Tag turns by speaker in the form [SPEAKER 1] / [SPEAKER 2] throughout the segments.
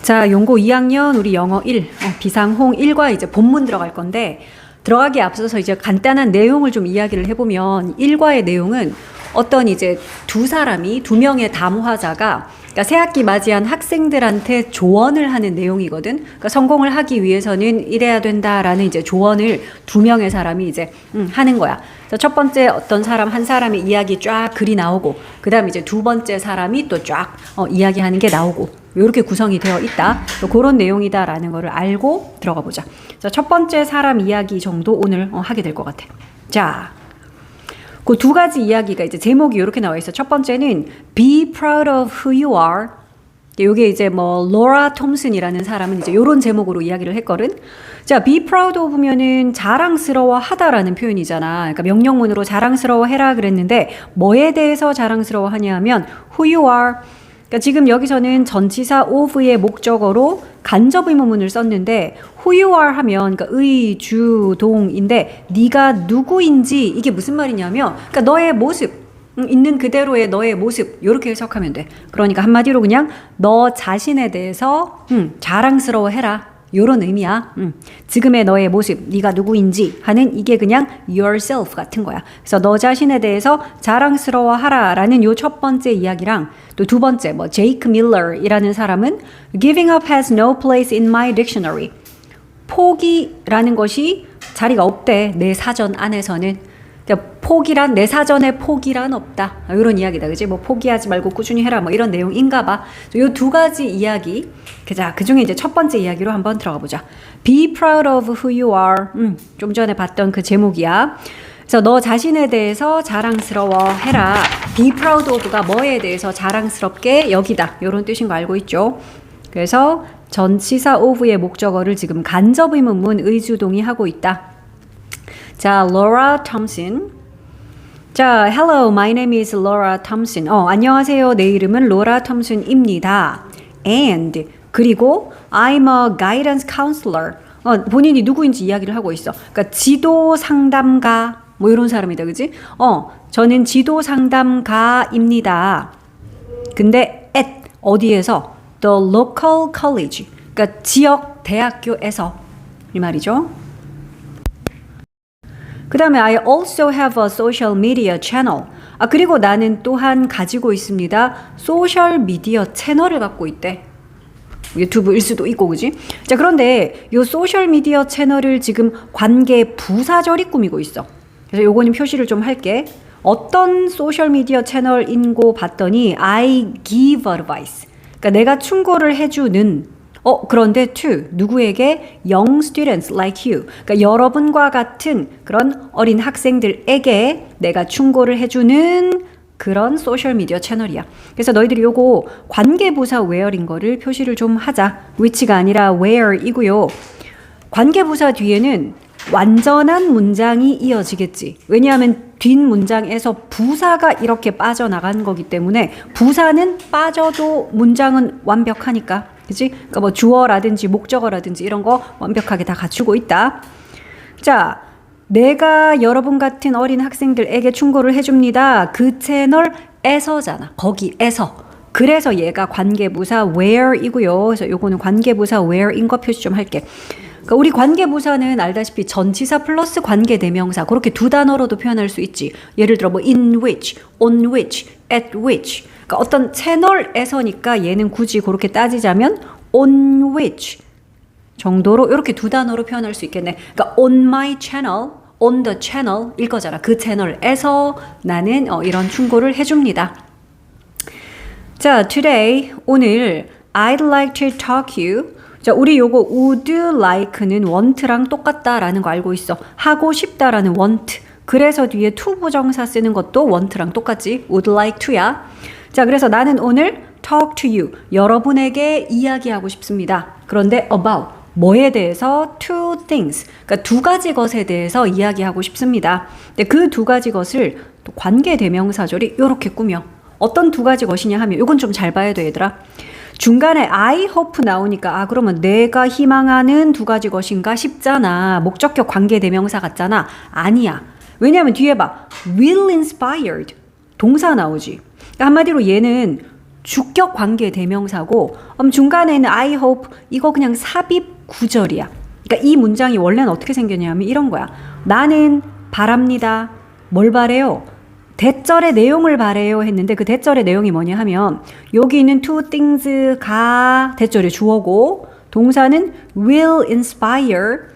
[SPEAKER 1] 자, 용고 2학년 우리 영어 1, 비상홍 1과 이제 본문 들어갈 건데, 들어가기에 앞서서 이제 간단한 내용을 좀 이야기를 해보면, 1과의 내용은 어떤 이제 두 명의 담화자가 그러니까 새학기 맞이한 학생들한테 조언을 하는 내용이거든. 그러니까 성공을 하기 위해서는 이래야 된다라는 이제 조언을 두 명의 사람이 이제 하는 거야. 그래서 첫 번째 어떤 사람 한 사람의 이야기 쫙 글이 나오고, 그다음 이제 두 번째 사람이 또 쫙 이야기하는 게 나오고, 이렇게 구성이 되어 있다. 그런 내용이다라는 거를 알고 들어가 보자. 자, 첫 번째 사람 이야기 정도 오늘 하게 될 것 같아. 자. 그 두 가지 이야기가 이제 제목이 이렇게 나와 있어. 첫 번째는 Be proud of who you are. 이게 이제 뭐 로라 톰슨이라는 사람은 이제 이런 제목으로 이야기를 했거든. 자, be proud of면은 자랑스러워하다라는 표현이잖아. 그러니까 명령문으로 자랑스러워해라 그랬는데 뭐에 대해서 자랑스러워하냐면 who you are. 그러니까 지금 여기서는 전치사 of의 목적어로 간접 의문문을 썼는데 who you are 하면 그러니까 의, 주, 동인데 네가 누구인지 이게 무슨 말이냐면 그러니까 너의 모습 있는 그대로의 너의 모습 이렇게 해석하면 돼. 그러니까 한마디로 그냥 너 자신에 대해서 자랑스러워해라 요런 의미야. 지금의 너의 모습, 네가 누구인지 하는 이게 그냥 yourself 같은 거야. 그래서 너 자신에 대해서 자랑스러워하라라는 요 첫 번째 이야기랑 또 두 번째 뭐 제이크 밀러이라는 사람은 giving up has no place in my dictionary. 포기라는 것이 자리가 없대. 내 사전 안에서는. 그러니까 포기란 내 사전에 포기란 없다. 이런 이야기다. 그지? 뭐 포기하지 말고 꾸준히 해라. 뭐 이런 내용인가 봐. 요 두 가지 이야기. 자, 그중에 이제 첫 번째 이야기로 한번 들어가 보자. Be proud of who you are. 좀 전에 봤던 그 제목이야. 그래서 너 자신에 대해서 자랑스러워해라. Be proud of가 뭐에 대해서 자랑스럽게 여기다. 이런 뜻인 거 알고 있죠? 그래서 전치사 of의 목적어를 지금 간접 의문문 의주동이 하고 있다. 자, Laura Thompson. 자, hello, my name is Laura Thompson. 안녕하세요. 내 이름은 로라 톰슨입니다. And 그리고 I'm a guidance counselor. 본인이 누구인지 이야기를 하고 있어. 그러니까 지도 상담가 뭐 이런 사람이다, 그지? 저는 지도 상담가입니다. 근데 at 어디에서? The local college. 그러니까 지역 대학교에서 이 말이죠. 그 다음에 I also have a social media channel. 그리고 나는 또한 가지고 있습니다. 소셜 미디어 채널을 갖고 있대. 유튜브일 수도 있고, 그지? 자, 그런데 이 소셜 미디어 채널을 지금 관계 부사절이 꾸미고 있어. 그래서 요거는 표시를 좀 할게. 어떤 소셜 미디어 채널인고 봤더니 I give advice. 그러니까 내가 충고를 해주는 그런데 to 누구에게? young students like you. 그러니까 여러분과 같은 그런 어린 학생들에게 내가 충고를 해주는 그런 소셜 미디어 채널이야. 그래서 너희들이 요거 관계부사 where인 거를 표시를 좀 하자. which가 아니라 where이고요. 관계부사 뒤에는 완전한 문장이 이어지겠지. 왜냐하면 뒷문장에서 부사가 이렇게 빠져나간 거기 때문에 부사는 빠져도 문장은 완벽하니까. 그치? 그러니까 뭐 주어라든지 목적어라든지 이런 거 완벽하게 다 갖추고 있다. 자, 내가 여러분 같은 어린 학생들에게 충고를 해줍니다. 그 채널에서잖아. 거기에서. 그래서 얘가 관계부사 where이고요. 그래서 요거는 관계부사 where인 거 표시 좀 할게. 그러니까 우리 관계부사는 알다시피 전치사 플러스 관계대명사 그렇게 두 단어로도 표현할 수 있지. 예를 들어 뭐 in which, on which, at which. 그러니까 어떤 채널에서니까 얘는 굳이 그렇게 따지자면 on which 정도로 이렇게 두 단어로 표현할 수 있겠네. 그러니까 on my channel, on the channel 일 거잖아. 그 채널에서 나는 이런 충고를 해줍니다. 자, today 오늘 I'd like to talk you. 자, 우리 요거 would like는 want랑 똑같다라는 거 알고 있어. 하고 싶다라는 want. 그래서 뒤에 to 부정사 쓰는 것도 want랑 똑같지. would like to야. 자, 그래서 나는 오늘 talk to you. 여러분에게 이야기하고 싶습니다. 그런데 about 뭐에 대해서? two things. 그러니까 두 가지 것에 대해서 이야기하고 싶습니다. 근데 그 두 가지 것을 또 관계대명사절이 이렇게 꾸며. 어떤 두 가지 것이냐 하면 이건 좀 잘 봐야 돼, 얘들아. 중간에 I hope 나오니까 그러면 내가 희망하는 두 가지 것인가 싶잖아. 목적격 관계대명사 같잖아. 아니야. 왜냐하면 뒤에 봐. will inspired 동사 나오지. 그러니까 한마디로 얘는 주격 관계 대명사고 중간에 있는 I hope 이거 그냥 삽입 구절이야. 그러니까 이 문장이 원래는 어떻게 생겼냐면 이런 거야. 나는 바랍니다. 뭘 바래요? 대절의 내용을 바래요 했는데 그 대절의 내용이 뭐냐 하면 여기 있는 two things가 대절의 주어고 동사는 will inspire.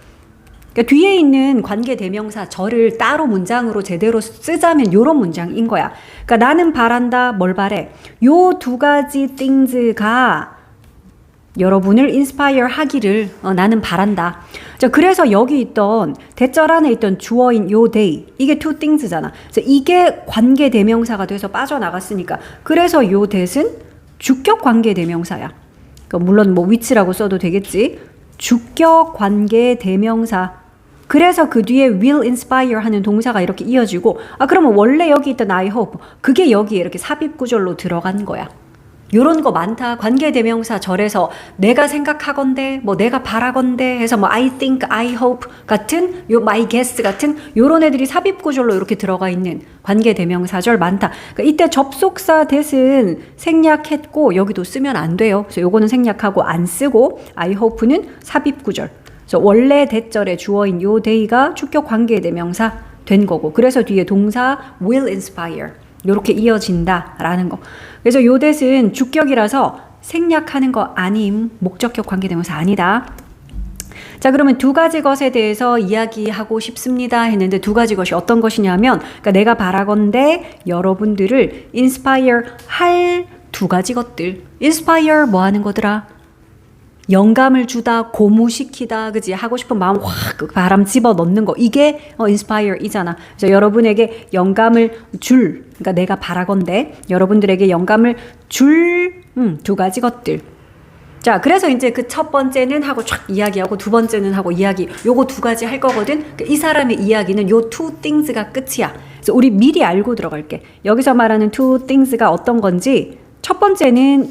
[SPEAKER 1] 그러니까 뒤에 있는 관계 대명사 절을 따로 문장으로 제대로 쓰자면 이런 문장인 거야. 그러니까 나는 바란다. 뭘 바래? 요 두 가지 things가 여러분을 inspire 하기를 나는 바란다. 자, 그래서 여기 있던 대절 안에 있던 주어인 요 day 이게 two things잖아. 그래서 이게 관계 대명사가 돼서 빠져나갔으니까 그래서 요 that은 주격 관계 대명사야. 그러니까 물론 뭐 which라고 써도 되겠지. 주격 관계 대명사. 그래서 그 뒤에 will inspire 하는 동사가 이렇게 이어지고 그러면 원래 여기 있던 I hope 그게 여기에 이렇게 sab입 구절로 들어간 거야. 요런 거 많다. 관계대명사 절에서 내가 생각하건대 뭐 내가 바라건대 해서 뭐 I think, I hope 같은 요 my guess 같은 요런 애들이 삽입 구절로 이렇게 들어가 있는 관계대명사절 많다. 그러니까 이때 접속사 that은 생략했고 여기도 쓰면 안 돼요. 그래서 요거는 생략하고 안 쓰고 I hope는 삽입 구절. 그래서 원래 대절의 주어인 요 day가 주격 관계대명사 된 거고 그래서 뒤에 동사 will inspire 요렇게 이어진다라는 거. 그래서 요 that은 주격이라서 생략하는 거 아님. 목적격 관계대명사 아니다. 자, 그러면 두 가지 것에 대해서 이야기하고 싶습니다 했는데 두 가지 것이 어떤 것이냐면 그러니까 내가 바라건대 여러분들을 inspire 할 두 가지 것들. inspire 뭐 하는 거더라? 영감을 주다, 고무시키다, 그지? 하고 싶은 마음 확 바람 집어 넣는 거. 이게 inspire이잖아. 그래서 여러분에게 영감을 줄, 그러니까 내가 바라건대 여러분들에게 영감을 줄 두 가지 것들. 자, 그래서 이제 그 첫 번째는 하고 촥 이야기하고 두 번째는 하고 이야기. 요거 두 가지 할 거거든. 그러니까 이 사람의 이야기는 요 two things가 끝이야. 그래서 우리 미리 알고 들어갈게. 여기서 말하는 two things가 어떤 건지 첫 번째는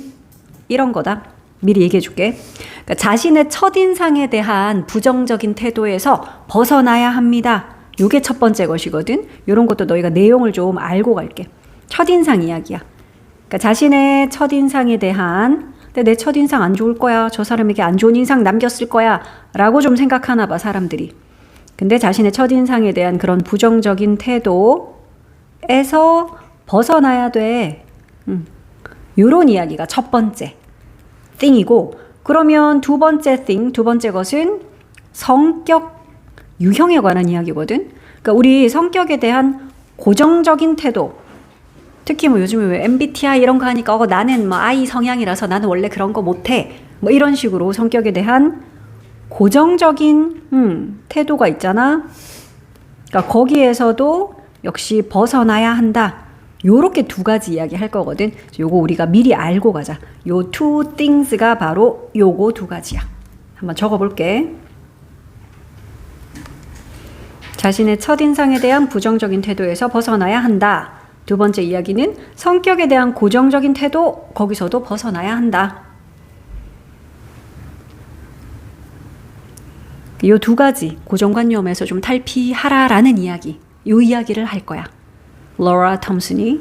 [SPEAKER 1] 이런 거다. 미리 얘기해 줄게. 그러니까 자신의 첫인상에 대한 부정적인 태도에서 벗어나야 합니다. 요게 첫 번째 것이거든. 요런 것도 너희가 내용을 좀 알고 갈게. 첫인상 이야기야. 그러니까 자신의 첫인상에 대한 근데 내 첫인상 안 좋을 거야. 저 사람에게 안 좋은 인상 남겼을 거야. 라고 좀 생각하나 봐, 사람들이. 근데 자신의 첫인상에 대한 그런 부정적인 태도에서 벗어나야 돼. 요런 이야기가 첫 번째 thing이고 그러면 두 번째 thing, 두 번째 것은 성격 유형에 관한 이야기거든. 그러니까 우리 성격에 대한 고정적인 태도. 특히 뭐 요즘에 왜 MBTI 이런 거 하니까 나는 뭐 I 성향이라서 나는 원래 그런 거 못해. 뭐 이런 식으로 성격에 대한 고정적인 태도가 있잖아. 그러니까 거기에서도 역시 벗어나야 한다. 요렇게 두 가지 이야기 할 거거든. 요거 우리가 미리 알고 가자. 요 two things가 바로 요거 두 가지야. 한번 적어볼게. 자신의 첫인상에 대한 부정적인 태도에서 벗어나야 한다. 두 번째 이야기는 성격에 대한 고정적인 태도, 거기서도 벗어나야 한다. 요 두 가지 고정관념에서 좀 탈피하라라는 이야기. 요 이야기를 할 거야. 로라 톰슨이.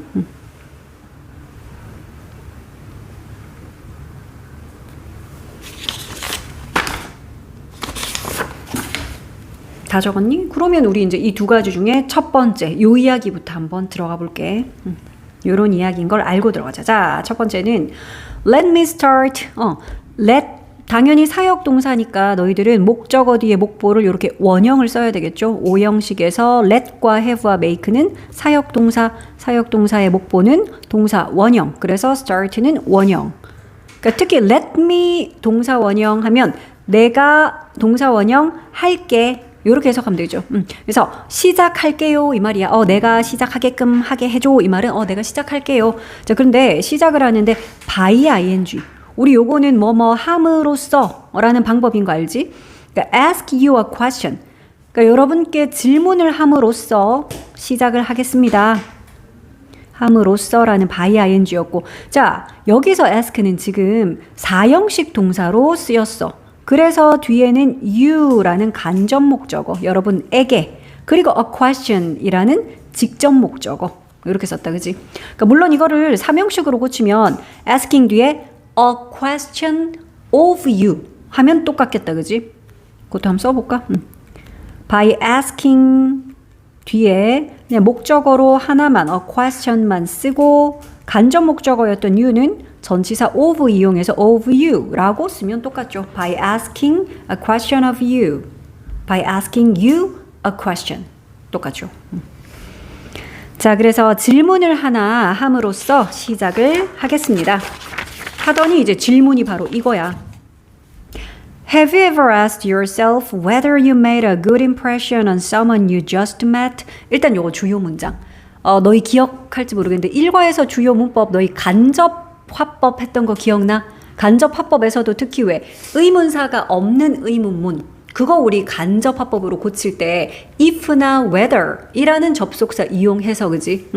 [SPEAKER 1] 다 적었니? 그러면 우리 이제 이 두 가지 중에 첫 번째 요 이야기부터 한번 들어가 볼게. 요런 이야기인 걸 알고 들어가자. 자, 첫 번째는 let me start. let 당연히 사역 동사니까 너희들은 목적어 뒤에 목보를 이렇게 원형을 써야 되겠죠. 오형식에서 let과 have와 make는 사역 동사, 사역 동사의 목보는 동사 원형. 그래서 start는 원형. 그러니까 특히 let me 동사 원형 하면 내가 동사 원형 할게. 이렇게 해석하면 되죠. 그래서 시작할게요 이 말이야. 내가 시작하게끔 하게 해줘 이 말은 내가 시작할게요. 자, 그런데 시작을 하는데 by ing. 우리 요거는 뭐뭐 함으로써 라는 방법인 거 알지? 그러니까 ask you a question. 그러니까 여러분께 질문을 함으로써 시작을 하겠습니다. 함으로써라는 by ing였고, 자, 여기서 ask는 지금 4형식 동사로 쓰였어. 그래서 뒤에는 you라는 간접 목적어, 여러분에게, 그리고 a question이라는 직접 목적어. 이렇게 썼다, 그지? 그러니까 물론 이거를 삼형식으로 고치면 asking 뒤에 a question of you 하면 똑같겠다, 그지? 그것도 한번 써볼까? by asking 뒤에 그냥 목적어로 하나만 a question만 쓰고 간접 목적어였던 you는 전치사 of 이용해서 of you라고 쓰면 똑같죠. by asking a question of you. by asking you a question. 똑같죠. 자, 그래서 질문을 하나 함으로써 시작을 하겠습니다. 하더니 이제 질문이 바로 이거야. Have you ever asked yourself whether you made a good impression on someone you just met? 일단 요거 주요 문장. 너희 기억할지 모르겠는데 일과에서 주요 문법 너희 간접 화법 했던 거 기억나? 간접 화법에서도 특히 왜 의문사가 없는 의문문 그거 우리 간접 화법으로 고칠 때 if나 whether 이라는 접속사 이용해서 그지?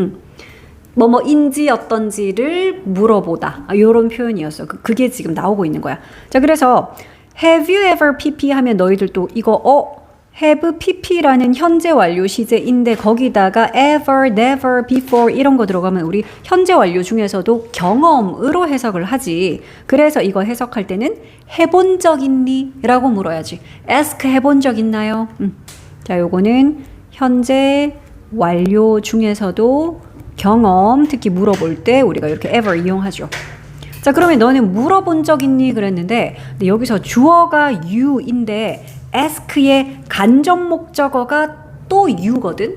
[SPEAKER 1] 뭐뭐인지 어떤지를 물어보다 이런 표현이었어. 그게 지금 나오고 있는 거야. 자, 그래서 Have you ever pp 하면 너희들 또 이거 have pp라는 현재 완료 시제인데 거기다가 ever, never, before 이런 거 들어가면 우리 현재 완료 중에서도 경험으로 해석을 하지. 그래서 이거 해석할 때는 해본 적 있니? 라고 물어야지. ask 해본 적 있나요? 자, 요거는 현재 완료 중에서도 경험, 특히 물어볼 때 우리가 이렇게 ever 이용하죠. 자, 그러면 너는 물어본 적 있니? 그랬는데 근데 여기서 주어가 you인데 ask의 간접 목적어가 또 you거든?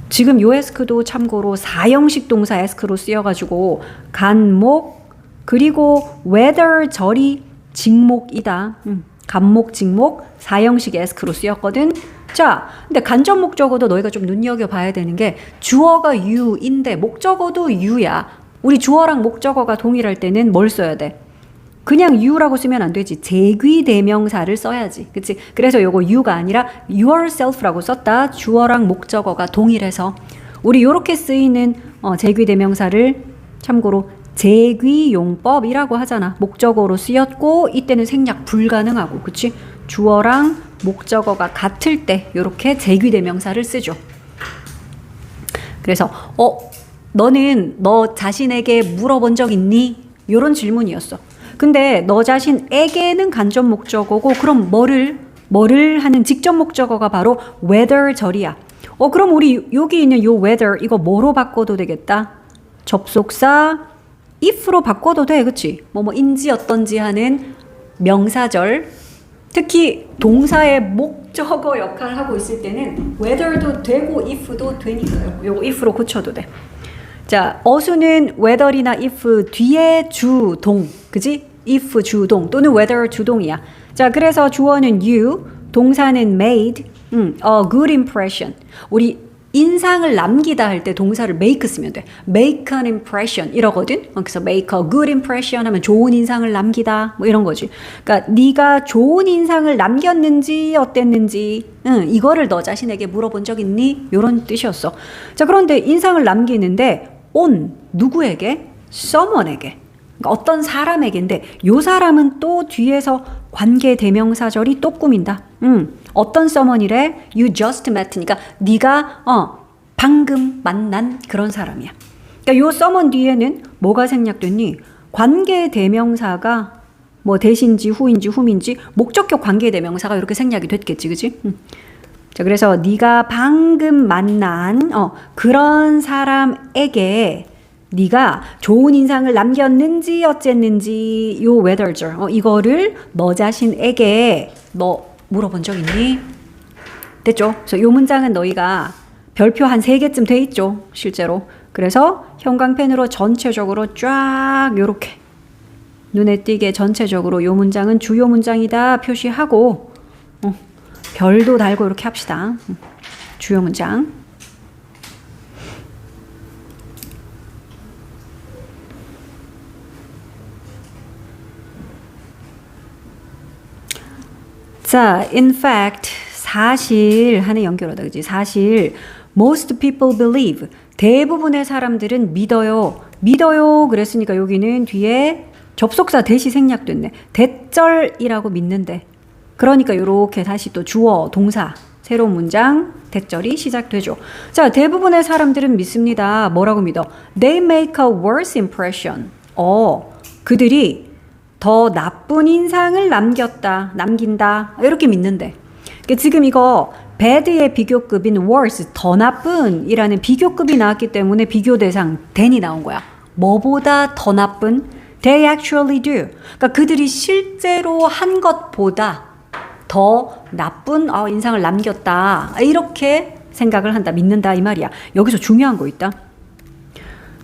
[SPEAKER 1] 지금 요 ask도 참고로 4형식 동사 ask로 쓰여가지고 간목 그리고 whether 절이 직목이다. 간목, 직목 4형식 ask로 쓰였거든. 자, 근데 간접 목적어도 너희가 좀 눈여겨봐야 되는 게 주어가 you인데 목적어도 you야. 우리 주어랑 목적어가 동일할 때는 뭘 써야 돼? 그냥 you라고 쓰면 안 되지. 제귀대명사를 써야지. 그치? 그래서 요거 you가 아니라 yourself라고 썼다. 주어랑 목적어가 동일해서. 우리 요렇게 쓰이는 제귀대명사를 참고로 제귀용법이라고 하잖아. 목적어로 쓰였고 이때는 생략 불가능하고. 그치? 주어랑 목적어가 같을 때 요렇게 제귀대명사를 쓰죠. 그래서 너는 너 자신에게 물어본 적 있니? 요런 질문이었어. 근데 너 자신에게는 간접 목적어고 그럼 뭐를 하는 직접 목적어가 바로 whether 절이야. 그럼 우리 여기 있는 요 whether 이거 뭐로 바꿔도 되겠다? 접속사 if로 바꿔도 돼. 그치? 뭐뭐인지 어떤지 하는 명사절. 특히 동사의 목적어 역할을 하고 있을 때는 whether도 되고 if도 되니까요. 요거 if로 고쳐도 돼. 자, 어수는 whether이나 if 뒤에 주동, 그지? if 주동 또는 whether 주동이야. 자, 그래서 주어는 you, 동사는 made, a good impression. 우리 인상을 남기다 할 때 동사를 make 쓰면 돼. make an impression 이러거든. 그래서 make a good impression 하면 좋은 인상을 남기다 뭐 이런 거지. 그러니까 네가 좋은 인상을 남겼는지 어땠는지 이거를 너 자신에게 물어본 적 있니? 이런 뜻이었어. 자, 그런데 인상을 남기는데 on 누구에게? someone에게. 그러니까 어떤 사람에게인데 요 사람은 또 뒤에서 관계 대명사절이 또 꾸민다. 어떤 someone이래? You just met니까 네가 방금 만난 그런 사람이야. 그러니까 요 someone 뒤에는 뭐가 생략됐니? 관계 대명사가 뭐 대신지 후인지 흠인지 목적격 관계 대명사가 이렇게 생략이 됐겠지, 그지? 자, 그래서 네가 방금 만난 그런 사람에게 네가 좋은 인상을 남겼는지 어쨌는지 요 whether절 이거를 너 자신에게 너 물어본 적 있니? 됐죠? 그래서 요 문장은 너희가 별표 한 3개쯤 돼 있죠, 실제로. 그래서 형광펜으로 전체적으로 쫙 요렇게 눈에 띄게 전체적으로 요 문장은 주요 문장이다 표시하고 별도 달고 이렇게 합시다. 주요 문장. 자, in fact, 사실 하는 연결어다, 그지? 사실 most people believe 대부분의 사람들은 믿어요. 믿어요 그랬으니까 여기는 뒤에 접속사 대시 생략됐네. 대절이라고 믿는데. 그러니까 이렇게 다시 또 주어, 동사 새로운 문장, 대절이 시작되죠. 자, 대부분의 사람들은 믿습니다. 뭐라고 믿어? They make a worse impression. 그들이 더 나쁜 인상을 남긴다. 이렇게 믿는데. 그러니까 지금 이거 bad의 비교급인 worse, 더 나쁜이라는 비교급이 나왔기 때문에 비교 대상 than이 나온 거야. 뭐보다 더 나쁜? They actually do. 그러니까 그들이 실제로 한 것보다 더 나쁜 인상을 남겼다. 이렇게 생각을 한다. 믿는다 이 말이야. 여기서 중요한 거 있다.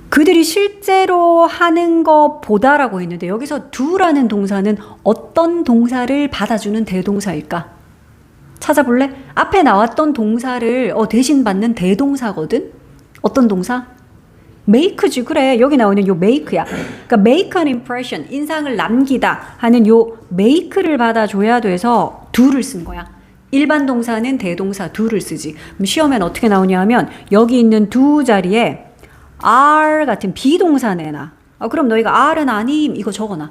[SPEAKER 1] 그들이 실제로 하는 것보다라고 했는데 여기서 do라는 동사는 어떤 동사를 받아주는 대동사일까? 찾아볼래? 앞에 나왔던 동사를 대신 받는 대동사거든? 어떤 동사? make지. 그래. 여기 나오는 요 make야. 그러니까 make an impression, 인상을 남기다 하는 요 make를 받아줘야 돼서 do를 쓴 거야. 일반 동사는 대동사 do를 쓰지. 그럼 시험엔 어떻게 나오냐 하면 여기 있는 do 자리에 are 같은 비동사 내놔. 그럼 너희가 are은 아님 이거 적어놔.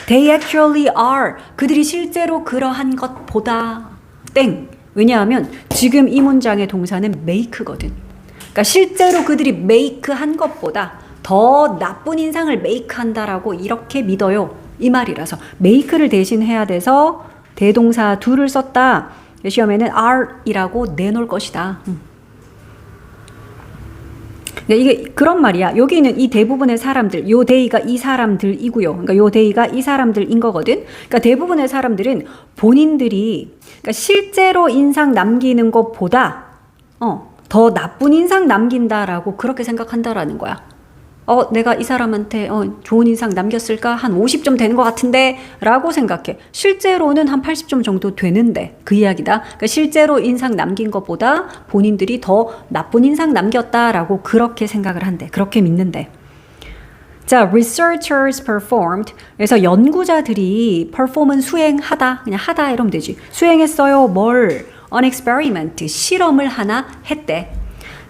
[SPEAKER 1] They actually are. 그들이 실제로 그러한 것보다 땡. 왜냐하면 지금 이 문장의 동사는 make거든. 그러니까 실제로 그들이 make 한 것보다 더 나쁜 인상을 make 한다라고 이렇게 믿어요. 이 말이라서 make를 대신 해야 돼서 대동사 do를 썼다. 시험에는 are이라고 내놓을 것이다. 이게 그런 말이야. 여기는 이 대부분의 사람들, 요 they가 이 사람들이고요. 그러니까 요 they가 이 사람들인 거거든. 그러니까 대부분의 사람들은 본인들이 그러니까 실제로 인상 남기는 것보다 더 나쁜 인상 남긴다라고 그렇게 생각한다라는 거야. 내가 이 사람한테 좋은 인상 남겼을까? 한 50점 되는 것 같은데 라고 생각해. 실제로는 한 80점 정도 되는데 그 이야기다. 그러니까 실제로 인상 남긴 것보다 본인들이 더 나쁜 인상 남겼다라고 그렇게 생각을 한대. 그렇게 믿는데. 자, researchers performed. 그래서 연구자들이 perform은 수행하다. 그냥 하다 이러면 되지. 수행했어요. 뭘? an experiment. 실험을 하나 했대.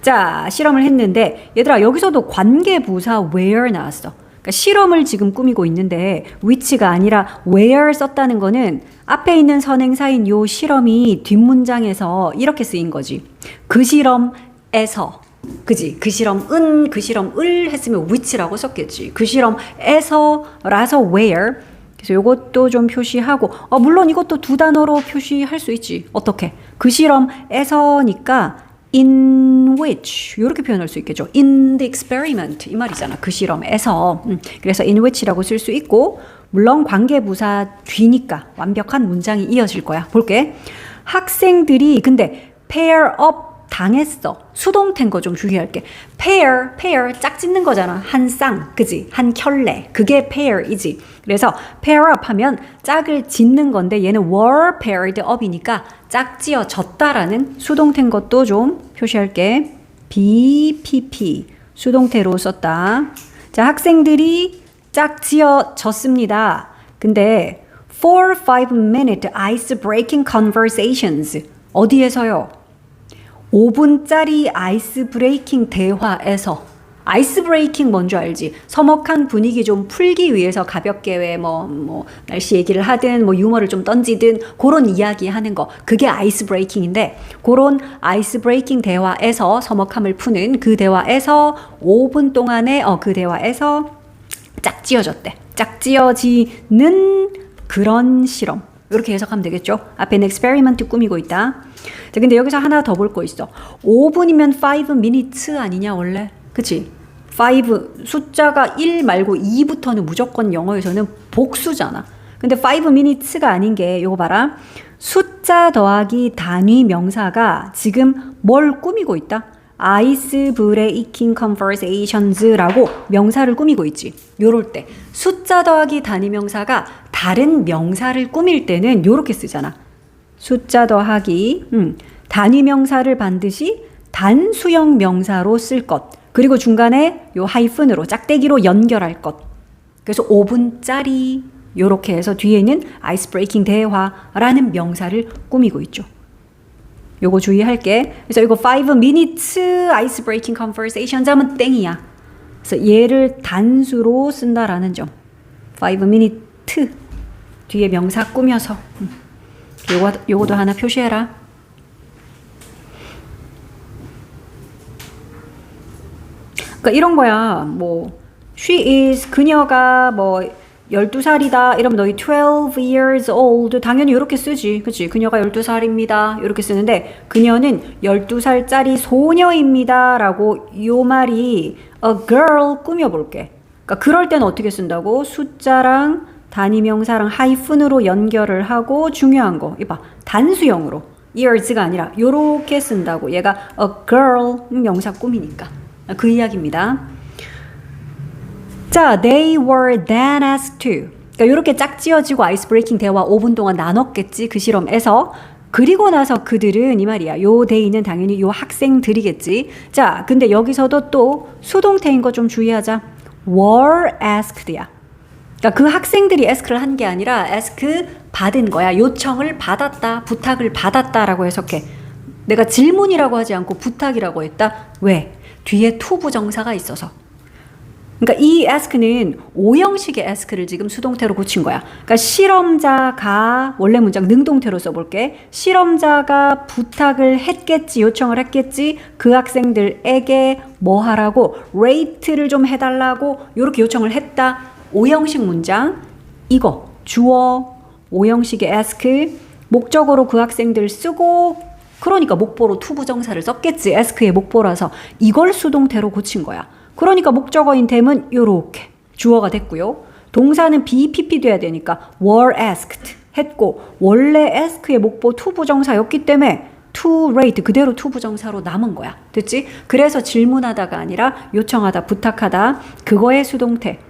[SPEAKER 1] 자, 실험을 했는데 얘들아 여기서도 관계부사 where 나왔어. 그러니까 실험을 지금 꾸미고 있는데 which가 아니라 where 썼다는 거는 앞에 있는 선행사인 요 실험이 뒷문장에서 이렇게 쓰인 거지. 그 실험에서 그지? 그 실험은 그 실험을 했으면 which라고 썼겠지. 그 실험에서라서 where. 그래서 요것도 좀 표시하고 물론 이것도 두 단어로 표시할 수 있지. 어떻게? 그 실험에서니까 in which 이렇게 표현할 수 있겠죠. in the experiment 이 말이잖아. 그 실험에서. 그래서 in which라고 쓸 수 있고 물론 관계부사 뒤니까 완벽한 문장이 이어질 거야. 볼게. 학생들이 근데 pair up 당했어. 수동태인 거 좀 주의할게. pair 짝짓는 거잖아. 한 쌍, 그지? 한 켤레. 그게 pair이지. 그래서 pair up 하면 짝을 짓는 건데 얘는 were paired up이니까 짝지어졌다라는 수동태인 것도 좀 표시할게. BPP 수동태로 썼다. 자, 학생들이 짝지어졌습니다. 근데 4-5 minute ice breaking conversations 어디에서요? 5분짜리 아이스 브레이킹 대화에서 아이스 브레이킹 뭔지 알지? 서먹한 분위기 좀 풀기 위해서 가볍게 왜 날씨 얘기를 하든 유머를 좀 던지든 그런 이야기 하는 거 그게 아이스 브레이킹인데 그런 아이스 브레이킹 대화에서 서먹함을 푸는 그 대화에서 5분 동안에 그 대화에서 짝지어졌대. 짝지어지는 그런 실험. 이렇게 해석하면 되겠죠. 앞에는 experiment 꾸미고 있다. 자, 근데 여기서 하나 더 볼 거 있어. 5분이면 5 minutes 아니냐 원래? 그치? 5 숫자가 1 말고 2부터는 무조건 영어에서는 복수잖아. 근데 5 minutes가 아닌 게 요거 봐라. 숫자 더하기 단위 명사가 지금 뭘 꾸미고 있다? 아이스 브레이킹 컨버세이션즈라고 명사를 꾸미고 있지. 요럴 때 숫자 더하기 단위 명사가 다른 명사를 꾸밀 때는 요렇게 쓰잖아. 숫자 더하기 단위 명사를 반드시 단수형 명사로 쓸 것. 그리고 중간에 요 하이픈으로 짝대기로 연결할 것. 그래서 5분짜리 요렇게 해서 뒤에 있는 아이스 브레이킹 대화라는 명사를 꾸미고 있죠. 요거 주의할게. 그래서 이거 5 minutes ice breaking conversations 하면 땡이야. 그래서 얘를 단수로 쓴다라는 점. 5 minute 뒤에 명사 꾸며서 요거도 하나 표시해라. 그러니까 이런 거야. 뭐 she is 그녀가 뭐 12살이다 이러면 너희 12 years old 당연히 이렇게 쓰지. 그치? 그녀가 12살입니다. 이렇게 쓰는데 그녀는 12살짜리 소녀입니다. 라고 요 말이 a girl 꾸며볼게. 그러니까 그럴 때는 어떻게 쓴다고? 숫자랑 단위명사랑 하이픈으로 연결을 하고 중요한 거 이봐 단수형으로 years가 아니라 요렇게 쓴다고. 얘가 a girl 명사 꾸미니까 그 이야기입니다. 자, they were then asked to. 그러니까 이렇게 짝지어지고 아이스 브레이킹 대화 5분 동안 나눴겠지 그 실험에서. 그리고 나서 그들은 이 말이야. 요 they는 당연히 요 학생들이겠지. 자, 근데 여기서도 또 수동태인 거 좀 주의하자. were asked야. 그러니까 그 학생들이 ask를 한 게 아니라 ask 받은 거야. 요청을 받았다, 부탁을 받았다라고 해석해. 내가 질문이라고 하지 않고 부탁이라고 했다. 왜? 뒤에 to 부정사가 있어서. 그러니까 이 ask는 오형식의 ask를 지금 수동태로 고친 거야. 그러니까 실험자가 원래 문장 능동태로 써볼게. 실험자가 부탁을 했겠지, 요청을 했겠지. 그 학생들에게 뭐 하라고? rate를 좀 해달라고 이렇게 요청을 했다. 오형식 문장 이거 주어 오형식의 ask 목적어로 그 학생들 쓰고 그러니까 목보로 to 부정사를 썼겠지. ask의 목보라서 이걸 수동태로 고친 거야. 그러니까 목적어인 됨은 요렇게 주어가 됐고요. 동사는 BPP 돼야 되니까 were asked 했고 원래 ask의 목보 to 부정사였기 때문에 to rate 그대로 to 부정사로 남은 거야. 됐지? 그래서 질문하다가 아니라 요청하다, 부탁하다 그거의 수동태.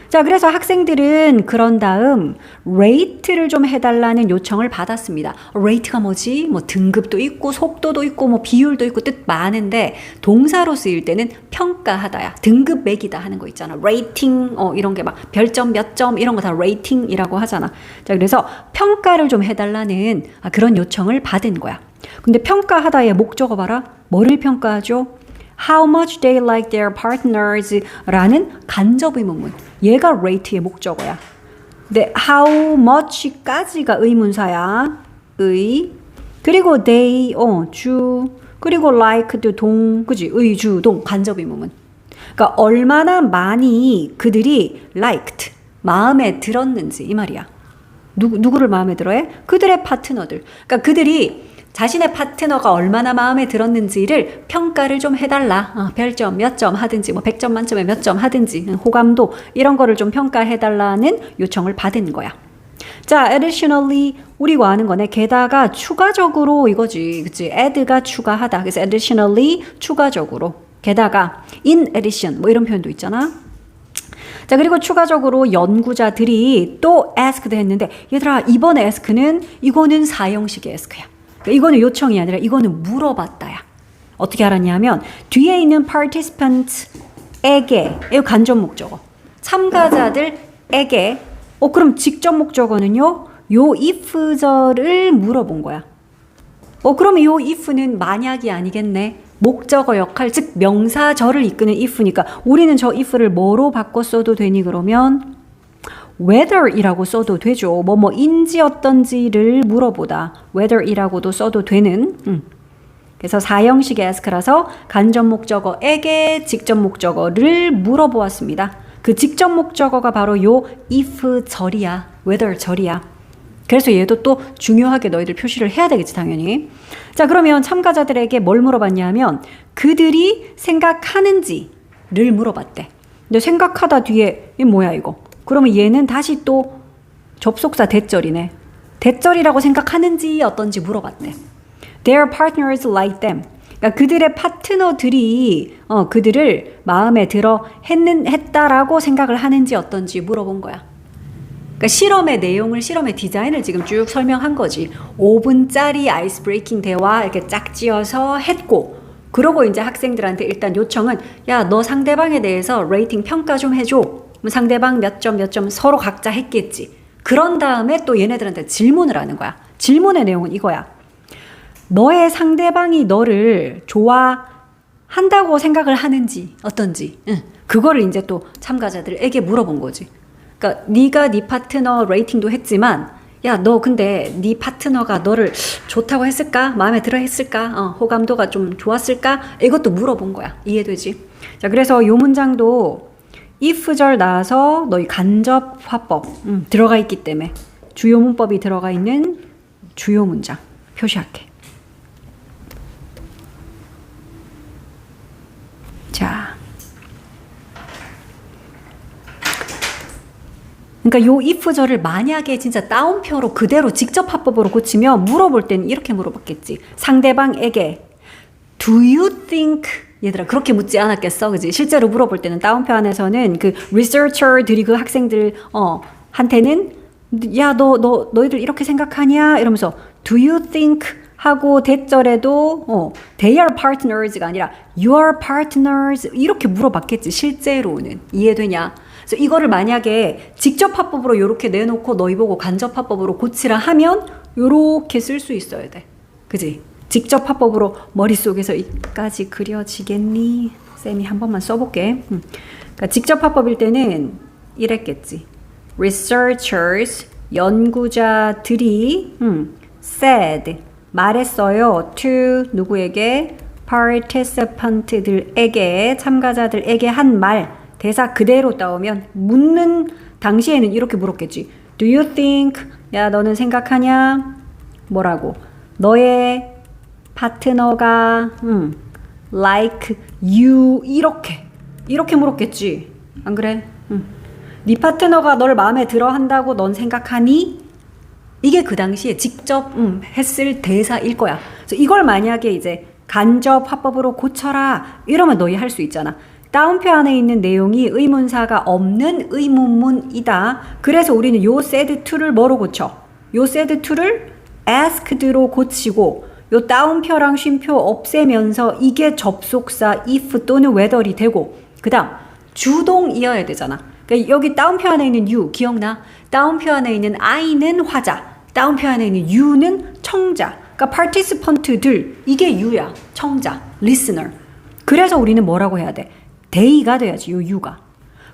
[SPEAKER 1] 자, 그래서 학생들은 그런 다음 rate를 좀 해달라는 요청을 받았습니다. rate가 뭐지? 뭐 등급도 있고 속도도 있고 뭐 비율도 있고 뜻 많은데 동사로 쓰일 때는 평가하다야. 등급 매기다 하는 거 있잖아. rating 이런 게 막 별점 몇 점 이런 거 다 rating이라고 하잖아. 자, 그래서 평가를 좀 해달라는 그런 요청을 받은 거야. 근데 평가하다의 목적어 봐라. 뭐를 평가하죠? How much they like their partners 라는 간접 의문문. 얘가 rate의 목적어야. 근데 how much까지가 의문사야. 의. 그리고 they, 주. 그리고 liked, 동. 그지? 의, 주, 동. 간접 의문문. 그러니까 얼마나 많이 그들이 liked, 마음에 들었는지 이 말이야. 누구를 마음에 들어해? 그들의 파트너들. 그러니까 그들이 자신의 파트너가 얼마나 마음에 들었는지를 평가를 좀 해달라. 별점 몇 점 하든지 뭐 100점 만점에 몇 점 하든지 호감도 이런 거를 좀 평가해달라는 요청을 받은 거야. 자, additionally 우리가 아는 거네. 게다가 추가적으로 이거지. 그치? add가 추가하다. 그래서 additionally 추가적으로. 게다가 in addition 뭐 이런 표현도 있잖아. 자, 그리고 추가적으로 연구자들이 또 asked 했는데 얘들아 이번 ask는 이거는 사형식의 ask야. 이거는 요청이 아니라 이거는 물어봤다야. 어떻게 알았냐면 뒤에 있는 participant에게 이거 간접 목적어 참가자들에게 그럼 직접 목적어는요 요 if절을 물어본 거야. 그러면 요 if는 만약이 아니겠네. 목적어 역할 즉 명사절을 이끄는 if니까 우리는 저 if를 뭐로 바꿔 써도 되니 그러면 whether이라고 써도 되죠. 뭐뭐인지 어떤지를 물어보다. whether이라고도 써도 되는. 그래서 사형식의 ask라서 간접 목적어에게 직접 목적어를 물어보았습니다. 그 직접 목적어가 바로 요 if 절이야. whether 절이야. 그래서 얘도 또 중요하게 너희들 표시를 해야 되겠지 당연히. 자, 그러면 참가자들에게 뭘 물어봤냐 하면 그들이 생각하는지를 물어봤대. 근데 생각하다 뒤에 이 뭐야 이거. 그러면 얘는 다시 또 접속사 대절이네. 대절이라고 생각하는지 어떤지 물어봤대. Their partners like them. 그러니까 그들의 파트너들이 그들을 마음에 들어 했다라고 생각을 하는지 어떤지 물어본 거야. 그러니까 실험의 내용을 실험의 디자인을 지금 쭉 설명한 거지. 5분짜리 아이스 브레이킹 대화 이렇게 짝지어서 했고 그러고 이제 학생들한테 일단 요청은 야, 너 상대방에 대해서 레이팅 평가 좀 해줘. 상대방 몇 점 서로 각자 했겠지. 그런 다음에 또 얘네들한테 질문을 하는 거야. 질문의 내용은 이거야. 너의 상대방이 너를 좋아한다고 생각을 하는지 어떤지 그거를 이제 또 참가자들에게 물어본 거지. 그러니까 네가 네 파트너 레이팅도 했지만 야, 너 근데 네 파트너가 너를 좋다고 했을까? 마음에 들어 했을까? 호감도가 좀 좋았을까? 이것도 물어본 거야. 이해되지? 자, 그래서 요 문장도 if절 나와서 너희 간접 화법 들어가 있기 때문에 주요 문법이 들어가 있는 주요 문장 표시할게. 자, 그러니까 요 if절을 만약에 진짜 따옴표로 그대로 직접 화법으로 고치면 물어볼 때는 이렇게 물어봤겠지. 상대방에게 Do you think 얘들아 그렇게 묻지 않았겠어, 그지? 실제로 물어볼 때는 따옴표 안에서는 그 researcher들이 그 학생들 한테는 야 너희들 이렇게 생각하냐 이러면서 Do you think 하고 대절에도 they are partners가 아니라 you are partners 이렇게 물어봤겠지. 실제로는 이해되냐? 그래서 이거를 만약에 직접 화법으로 이렇게 내놓고 너희 보고 간접 화법으로 고치라 하면 이렇게 쓸 수 있어야 돼, 그지? 직접 화법으로 머릿속에서 이까지 그려지겠니? 쌤이 한 번만 써볼게. 그러니까 직접 화법일 때는 이랬겠지. Researchers, 연구자들이 said, 말했어요. to 누구에게? participant들에게, 참가자들에게 한 말. 대사 그대로 따오면 묻는 당시에는 이렇게 물었겠지. Do you think? 야, 너는 생각하냐? 뭐라고? 너의 파트너가 like you 이렇게 물었겠지. 안 그래? 네 파트너가 널 마음에 들어 한다고 넌 생각하니? 이게 그 당시에 직접 했을 대사일 거야. 그래서 이걸 만약에 이제 간접 화법으로 고쳐라 이러면 너희 할 수 있잖아. 따옴표 안에 있는 내용이 의문사가 없는 의문문이다. 그래서 우리는 요 said to를 뭐로 고쳐? 요 said to를 asked로 고치고 요 따옴표랑 쉼표 없애면서 이게 접속사 if 또는 whether이 되고 그 다음 주동이어야 되잖아. 그러니까 여기 따옴표 안에 있는 you 기억나? 따옴표 안에 있는 I는 화자, 따옴표 안에 있는 you는 청자. 그러니까 participant들 이게 you야. 청자, listener. 그래서 우리는 뭐라고 해야 돼? they가 돼야지, 요 you가.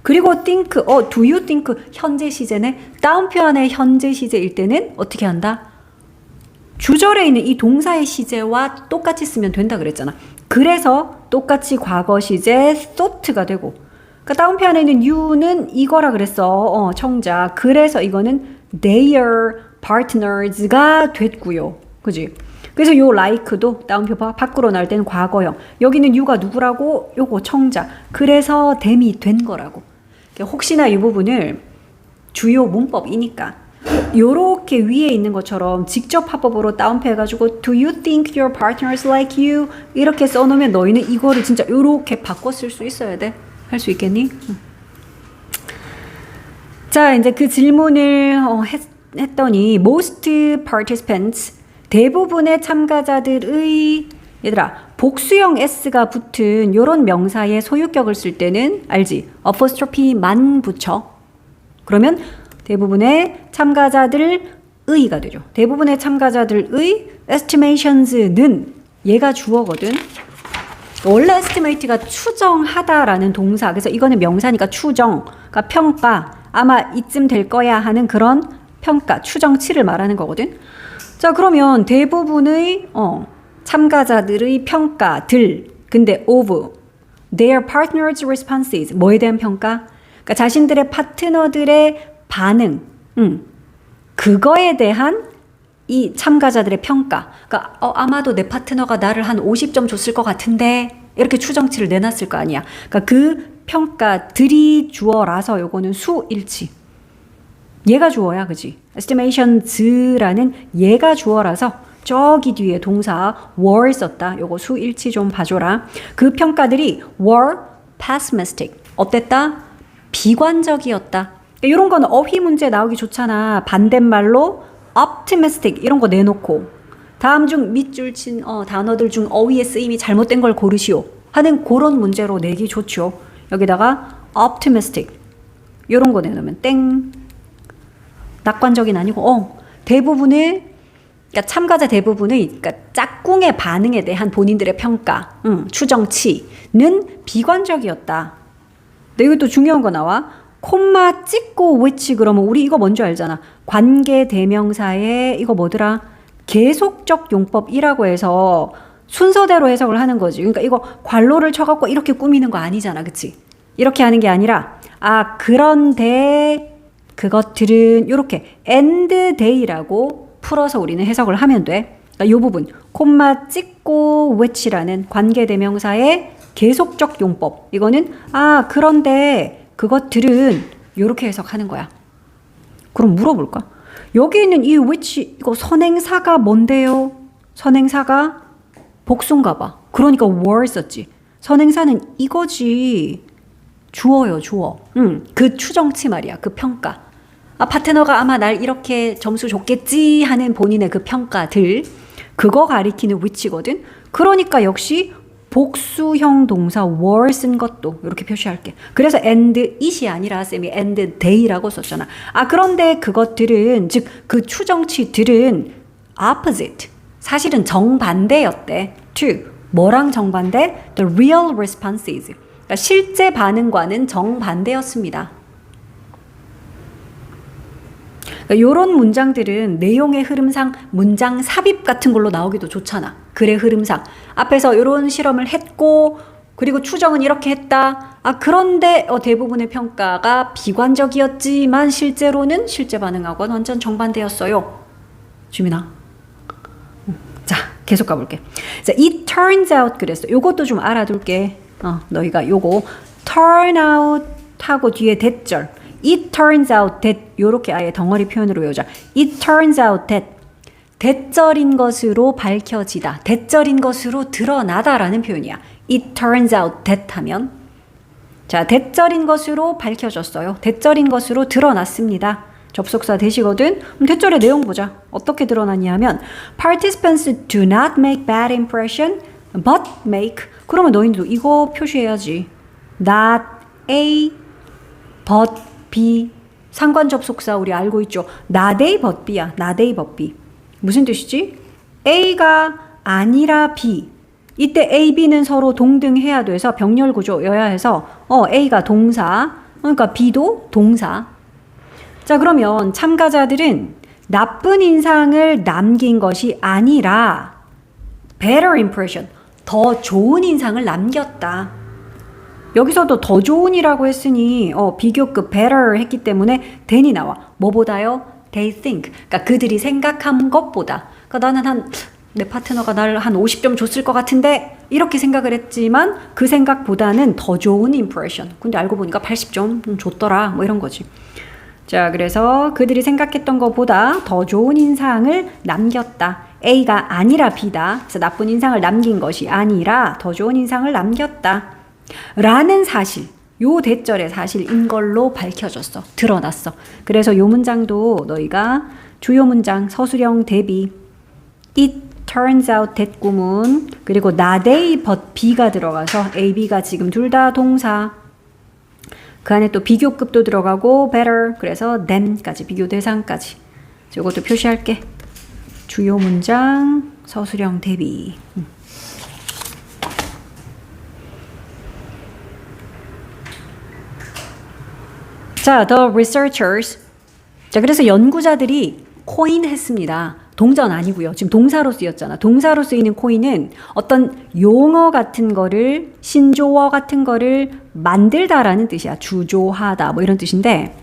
[SPEAKER 1] 그리고 think, do you think 현재 시제네. 따옴표 안에 현재 시제일 때는 어떻게 한다? 주절에 있는 이 동사의 시제와 똑같이 쓰면 된다 그랬잖아. 그래서 똑같이 과거 시제 thought가 되고, 그러니까 따옴표 안에 있는 you는 이거라 그랬어. 청자. 그래서 이거는 their partners가 됐고요. 그지? 그래서 요 like도 따옴표 밖으로 나올 때는 과거형. 여기는 you가 누구라고? 요거 청자. 그래서 them이 된 거라고. 그러니까 혹시나 이 부분을 주요 문법이니까 요렇게 위에 있는 것처럼 직접 화법으로 따옴표 해가지고 Do you think your partners like you? 이렇게 써놓으면 너희는 이거를 진짜 요렇게 바꿔 쓸 수 있어야 돼. 할 수 있겠니? 자, 이제 그 질문을 했더니 most participants 대부분의 참가자들의 얘들아 복수형 s가 붙은 요런 명사의 소유격을 쓸 때는 알지? apostrophe만 붙여. 그러면 대부분의 참가자들의가 되죠. 대부분의 참가자들의 estimations는 얘가 주어거든. 원래 estimate가 추정하다라는 동사. 그래서 이거는 명사니까 추정, 그러니까 평가. 아마 이쯤 될 거야 하는 그런 평가, 추정치를 말하는 거거든. 자, 그러면 대부분의 참가자들의 평가들. 근데 of their partners' responses 뭐에 대한 평가? 그러니까 자신들의 파트너들의 반응, 그거에 대한 이 참가자들의 평가. 그러니까 아마도 내 파트너가 나를 한 50점 줬을 것 같은데 이렇게 추정치를 내놨을 거 아니야. 그러니까 그 평가들이 주어라서 요거는 수일치. 얘가 주어야, 그지? estimations라는 얘가 주어라서 저기 뒤에 동사 were 썼다. 요거 수일치 좀 봐줘라. 그 평가들이 were pessimistic. 어땠다? 비관적이었다. 이런 거는 어휘 문제 나오기 좋잖아. 반대말로 optimistic 이런 거 내놓고 다음 중 밑줄 친 단어들 중 어휘의 쓰임이 잘못된 걸 고르시오 하는 그런 문제로 내기 좋죠. 여기다가 optimistic 이런 거 내놓으면 땡. 낙관적인 아니고 대부분의 그러니까 참가자 대부분의 그러니까 짝꿍의 반응에 대한 본인들의 평가, 추정치는 비관적이었다. 근데 이것도 중요한 거 나와. 콤마 찍고 which 그러면 우리 이거 뭔지 알잖아. 관계 대명사에 이거 뭐더라? 계속적 용법이라고 해서 순서대로 해석을 하는 거지. 그러니까 이거 괄호를 쳐갖고 이렇게 꾸미는 거 아니잖아. 그치? 이렇게 하는 게 아니라, 아, 그런데 그것들은 이렇게 and they라고 풀어서 우리는 해석을 하면 돼. 그러니까 이 부분, 콤마 찍고 which라는 관계대명사의 계속적 용법. 이거는, 아, 그런데 그것들은 이렇게 해석하는 거야. 그럼 물어볼까? 여기 있는 이 which, 이거 선행사가 뭔데요? 선행사가 복수인가 봐. 그러니까 were 썼지. 선행사는 이거지. 주어요, 주어. 그 추정치 말이야. 그 평가. 아, 파트너가 아마 날 이렇게 점수 줬겠지 하는 본인의 그 평가들. 그거 가리키는 which거든. 그러니까 역시 복수형 동사 were 쓴 것도 이렇게 표시할게. 그래서 and it이 아니라 쌤이 and they라고 썼잖아. 아, 그런데 그것들은, 즉 그 추정치들은 opposite. 사실은 정반대였대. to. 뭐랑 정반대? The real responses. 그러니까 실제 반응과는 정반대였습니다. 그러니까 이런 문장들은 내용의 흐름상 문장 삽입 같은 걸로 나오기도 좋잖아. 글의 흐름상. 앞에서 이런 실험을 했고 그리고 추정은 이렇게 했다. 아, 그런데 대부분의 평가가 비관적이었지만 실제로는 실제 반응하고는 완전 정반대였어요. 주민아. 자, 계속 가볼게. 자, it turns out 그랬어. 요것도 좀 알아둘게. 너희가 요거 turn out 하고 뒤에 대절. It turns out that 요렇게 아예 덩어리 표현으로 외우자. It turns out that 대절인 것으로 밝혀지다. 대절인 것으로 드러나다라는 표현이야. It turns out that 하면 자, 대절인 것으로 밝혀졌어요. 대절인 것으로 드러났습니다. 접속사 대시거든. 그럼 대절의 내용 보자. 어떻게 드러났냐 하면 Participants do not make bad impression but make 그러면 너희도 이거 표시해야지. Not A but B 상관 접속사 우리 알고 있죠. Not A but B야. Not A but B 무슨 뜻이지? A가 아니라 B 이때 A, B는 서로 동등해야 돼서 병렬 구조여야 해서 A가 동사 그러니까 B도 동사. 자, 그러면 참가자들은 나쁜 인상을 남긴 것이 아니라 better impression, 더 좋은 인상을 남겼다. 여기서도 더 좋은이라고 했으니 비교급 better 했기 때문에 than이 나와. 뭐보다요? They think. 그러니까 그들이 생각한 것보다. 그러니까 나는 내 파트너가 날 한 50점 줬을 것 같은데 이렇게 생각을 했지만 그 생각보다는 더 좋은 impression. 근데 알고 보니까 80점 줬더라. 뭐 이런 거지. 자, 그래서 그들이 생각했던 것보다 더 좋은 인상을 남겼다. A가 아니라 B다. 그래서 나쁜 인상을 남긴 것이 아니라 더 좋은 인상을 남겼다. 라는 사실, 요 대절의 사실인 걸로 밝혀졌어. 드러났어. 그래서 요 문장도 너희가 주요 문장 서술형 대비 It turns out that 구문 그리고 not A but B가 들어가서 A, B가 지금 둘 다 동사 그 안에 또 비교급도 들어가고 better 그래서 than까지 비교 대상까지 이것도 표시할게. 주요 문장 서술형 대비. 자, the researchers. 자, 그래서 연구자들이 코인 했습니다. 동전 아니고요. 지금 동사로 쓰였잖아. 동사로 쓰이는 코인은 어떤 용어 같은 거를 신조어 같은 거를 만들다라는 뜻이야. 주조하다 뭐 이런 뜻인데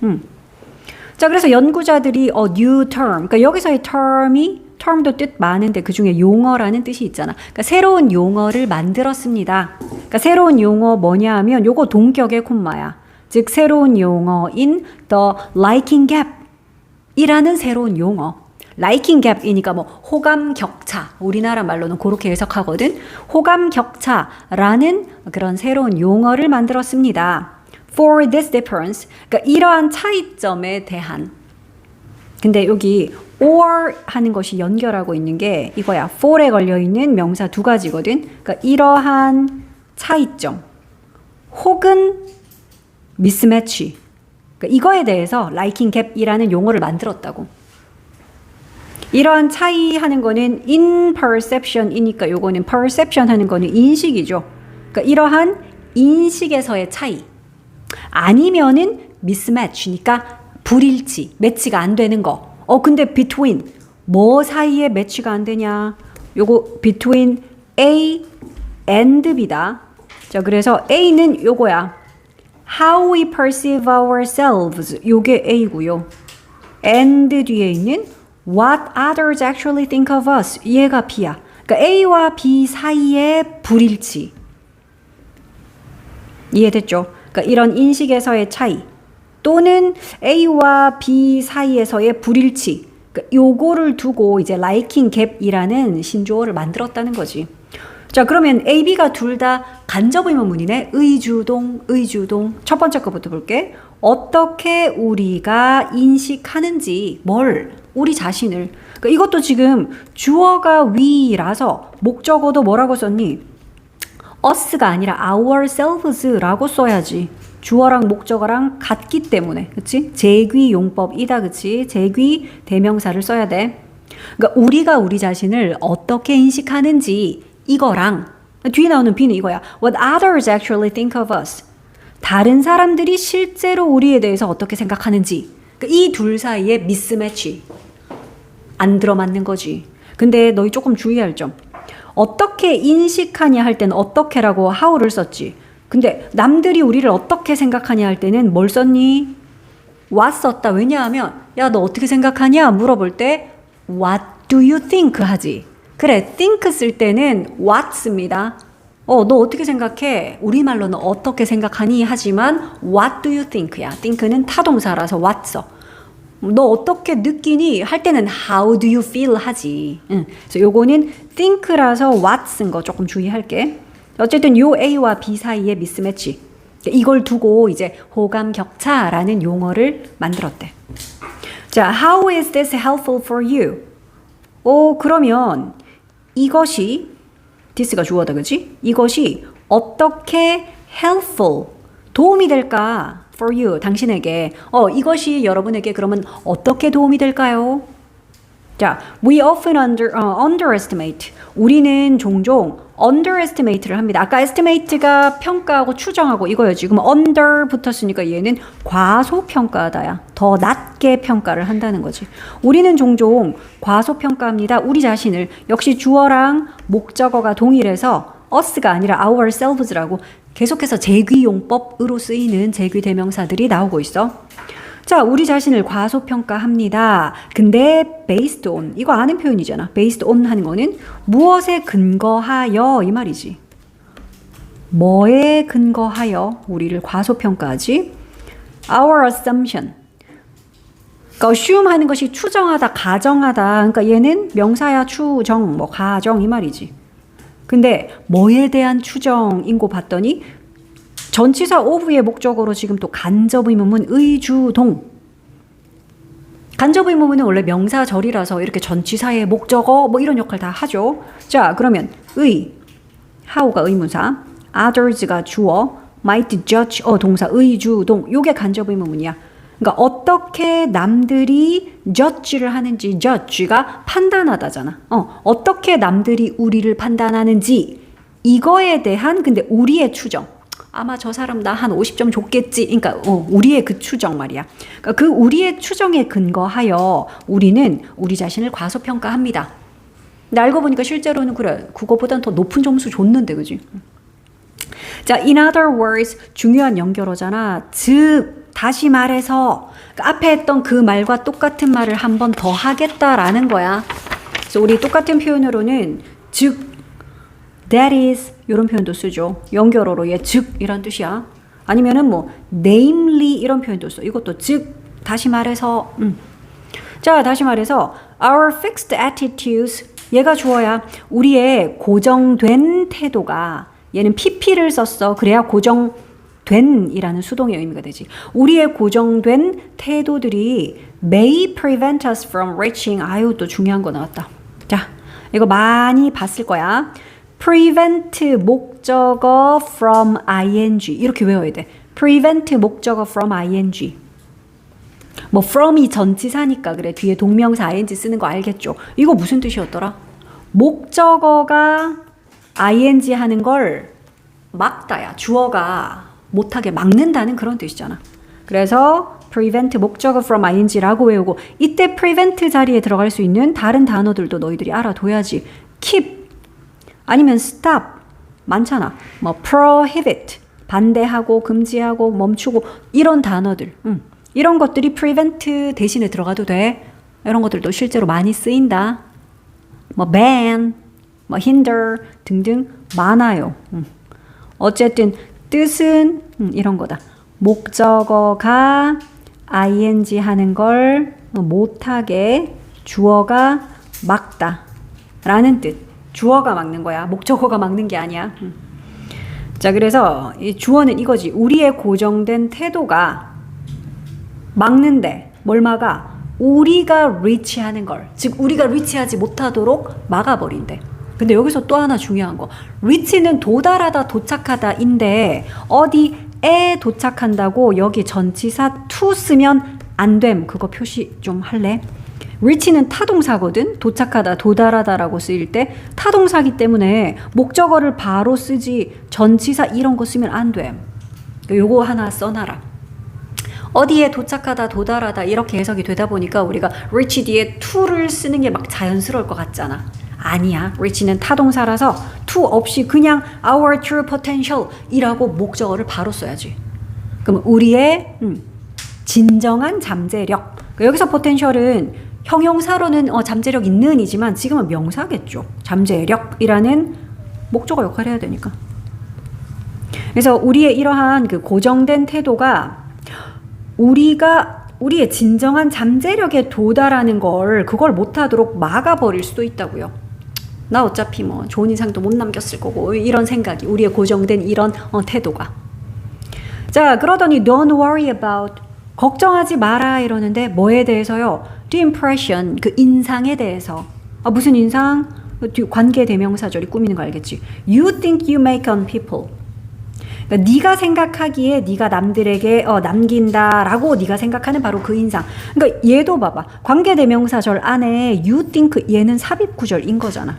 [SPEAKER 1] 자, 그래서 연구자들이 new term 그러니까 여기서의 term도 뜻 많은데 그중에 용어라는 뜻이 있잖아. 그러니까 새로운 용어를 만들었습니다. 그러니까 새로운 용어 뭐냐 하면 요거 동격의 콤마야. 즉 새로운 용어인 the liking gap 이라는 새로운 용어. liking gap이니까 뭐 호감 격차 우리나라 말로는 그렇게 해석하거든. 호감 격차라는 그런 새로운 용어를 만들었습니다. For this difference 그러니까 이러한 차이점에 대한 근데 여기 or 하는 것이 연결하고 있는 게 이거야. for에 걸려있는 명사 두 가지거든. 그러니까 이러한 차이점 혹은 미스매치 그러니까 이거에 대해서 liking gap이라는 용어를 만들었다고. 이러한 차이 하는 거는 in perception이니까 요거는 perception 하는 거는 인식이죠. 그러니까 이러한 인식에서의 차이. 아니면은 mismatch니까 불일치, 매치가 안 되는 거. 근데 between 뭐 사이에 매치가 안 되냐? 요거 between A and B다. 자, 그래서 A는 요거야. How we perceive ourselves. 요게 A고요. and 뒤에 있는 what others actually think of us. 얘가 B야. 그러니까 A와 B 사이의 불일치. 이해됐죠? 그러니까 이런 인식에서의 차이 또는 A와 B 사이에서의 불일치. 그러니까 요거를 두고 이제 liking gap이라는 신조어를 만들었다는 거지. 자, 그러면 A, B가 둘 다 간접 의문문이네. 의주동, 의주동. 첫 번째 거부터 볼게. 어떻게 우리가 인식하는지, 뭘, 우리 자신을. 그러니까 이것도 지금 주어가 we라서 목적어도 뭐라고 썼니? us가 아니라 ourselves라고 써야지. 주어랑 목적어랑 같기 때문에. 그치? 제귀 용법이다. 그치? 제귀 대명사를 써야 돼. 그러니까 우리가 우리 자신을 어떻게 인식하는지 이거랑 뒤에 나오는 B는 이거야. What others actually think of us. 다른 사람들이 실제로 우리에 대해서 어떻게 생각하는지. 그러니까 이 둘 사이에 미스매치. 안 들어맞는 거지. 근데 너희 조금 주의할 점. 어떻게 인식하냐 할 때는 어떻게라고 how를 썼지. 근데 남들이 우리를 어떻게 생각하냐 할 때는 뭘 썼니? what 썼다. 왜냐하면 야, 너 어떻게 생각하냐 물어볼 때 what do you think 하지. 그래, think 쓸 때는 what 씁니다. 너 어떻게 생각해? 우리말로는 어떻게 생각하니? 하지만 what do you think야. think는 타동사라서 what 써. 너 어떻게 느끼니? 할 때는 how do you feel 하지. 그래서 요거는 think라서 what 쓴 거 조금 주의할게. 어쨌든 요 A와 B 사이의 미스매치. 이걸 두고 이제 호감 격차라는 용어를 만들었대. 자, how is this helpful for you? 그러면 이것이 this가 주어다, 그치? 이것이 어떻게 helpful, 도움이 될까? for you, 당신에게. 이것이 여러분에게 그러면 어떻게 도움이 될까요? 자, we often underestimate. 우리는 종종 underestimate를 합니다. 아까 estimate가 평가하고 추정하고 이거예요. 지금 under 붙었으니까 얘는 과소평가다야. 더 낮게 평가를 한다는 거지. 우리는 종종 과소평가합니다. 우리 자신을. 역시 주어랑 목적어가 동일해서 us가 아니라 ourselves라고 계속해서 제귀용법으로 쓰이는 제귀 대명사들이 나오고 있어. 자, 우리 자신을 과소평가합니다. 근데 based on, 이거 아는 표현이잖아. based on 하는 거는 무엇에 근거하여 이 말이지. 뭐에 근거하여 우리를 과소평가하지? Our assumption. 그러니까 assume 하는 것이 추정하다, 가정하다. 그러니까 얘는 명사야, 추정, 뭐 가정 이 말이지. 근데 뭐에 대한 추정인고 봤더니 전치사 of의 목적어로 지금 또 간접의문문 의주동. 간접의문문은 원래 명사절이라서 이렇게 전치사의 목적어 뭐 이런 역할 다 하죠. 자, 그러면 how가 의문사, others가 주어, might judge 동사 의주동. 요게 간접의문문이야. 그러니까 어떻게 남들이 judge를 하는지, judge가 판단하다잖아. 어떻게 남들이 우리를 판단하는지 이거에 대한 근데 우리의 추정. 아마 저 사람 나 한 50점 줬겠지. 그러니까 우리의 그 추정 말이야. 그러니까 그 우리의 추정에 근거하여 우리는 우리 자신을 과소평가합니다. 근데 알고 보니까 실제로는 그래. 그거보단 더 높은 점수 줬는데, 그지? 자, in other words, 중요한 연결어잖아. 즉, 다시 말해서 그러니까 앞에 했던 그 말과 똑같은 말을 한 번 더 하겠다라는 거야. 그래서 우리 똑같은 표현으로는 즉, that is 이런 표현도 쓰죠. 연결어로 얘 즉 이란 뜻이야. 아니면은 뭐 namely 이런 표현도 써. 이것도 즉 다시 말해서 자, 다시 말해서 our fixed attitudes 얘가 주어야. 우리의 고정된 태도가 얘는 pp를 썼어. 그래야 고정된 이라는 수동의 의미가 되지. 우리의 고정된 태도들이 may prevent us from reaching. 아유, 또 중요한 거 나왔다. 자, 이거 많이 봤을 거야. prevent 목적어 from ing 이렇게 외워야 돼. prevent 목적어 from ing. 뭐 from이 전치사니까 그래. 뒤에 동명사 ing 쓰는 거 알겠죠? 이거 무슨 뜻이었더라? 목적어가 ing 하는 걸 막다야. 주어가 못하게 막는다는 그런 뜻이잖아. 그래서 prevent 목적어 from ing라고 외우고 이때 prevent 자리에 들어갈 수 있는 다른 단어들도 너희들이 알아둬야지. keep 아니면 stop 많잖아. 뭐 prohibit 반대하고 금지하고 멈추고 이런 단어들. 이런 것들이 prevent 대신에 들어가도 돼. 이런 것들도 실제로 많이 쓰인다. 뭐 ban, 뭐 hinder 등등 많아요. 어쨌든 뜻은 이런 거다. 목적어가 ing 하는 걸 못하게 주어가 막다 라는 뜻. 주어가 막는 거야. 목적어가 막는 게 아니야. 자, 그래서 이 주어는 이거지. 우리의 고정된 태도가 막는데 뭘 막아? 우리가 리치하는 걸. 즉 우리가 리치하지 못하도록 막아버린대. 근데 여기서 또 하나 중요한 거. 리치는 도달하다 도착하다인데 어디에 도착한다고 여기 전치사 to 쓰면 안 됨. 그거 표시 좀 할래? reach는 타동사거든. 도착하다, 도달하다라고 쓰일 때 타동사기 때문에 목적어를 바로 쓰지 전치사 이런 거 쓰면 안 돼. 요거 하나 써놔라. 어디에 도착하다, 도달하다 이렇게 해석이 되다 보니까 우리가 reach 뒤에 to를 쓰는 게 막 자연스러울 것 같잖아. 아니야. reach는 타동사라서 to 없이 그냥 our true potential 이라고 목적어를 바로 써야지. 그럼 우리의 진정한 잠재력. 여기서 potential은 형용사로는 잠재력 있는 이지만 지금은 명사겠죠. 잠재력이라는 목적어 역할을 해야 되니까. 그래서 우리의 이러한 그 고정된 태도가 우리의 진정한 잠재력에 도달하는 걸 그걸 못하도록 막아버릴 수도 있다고요. 나 어차피 뭐 좋은 인상도 못 남겼을 거고 이런 생각이 우리의 고정된 이런 태도가. 자, 그러더니 don't worry about 걱정하지 마라 이러는데 뭐에 대해서요? The impression 그 인상에 대해서. 무슨 인상? 관계 대명사절이 꾸미는 거 알겠지? You think you make on people. 그러니까 네가 생각하기에 네가 남들에게 남긴다라고 네가 생각하는 바로 그 인상. 그러니까 얘도 봐봐. 관계 대명사절 안에 you think 얘는 삽입 구절인 거잖아.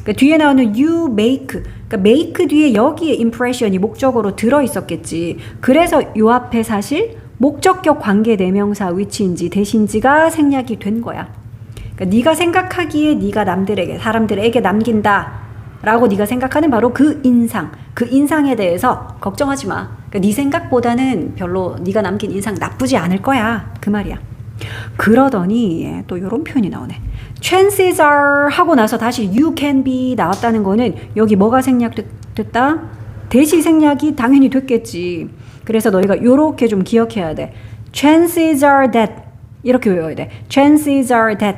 [SPEAKER 1] 그러니까 뒤에 나오는 you make. 그러니까 make 뒤에 여기에 impression이 목적어로 들어 있었겠지. 그래서 요 앞에 사실 목적격 관계 대명사 위치인지 대신지가 생략이 된 거야. 그러니까 네가 생각하기에 네가 남들에게 사람들에게 남긴다라고 네가 생각하는 바로 그 인상. 그 인상에 대해서 걱정하지 마. 그러니까 네 생각보다는 별로 네가 남긴 인상 나쁘지 않을 거야. 그 말이야. 그러더니 또 이런 표현이 나오네. chances are 하고 나서 다시 you can be 나왔다는 거는 여기 뭐가 생략됐다? 대시 생략이 당연히 됐겠지. 그래서 너희가 요렇게 좀 기억해야 돼. chances are that 이렇게 외워야 돼. chances are that.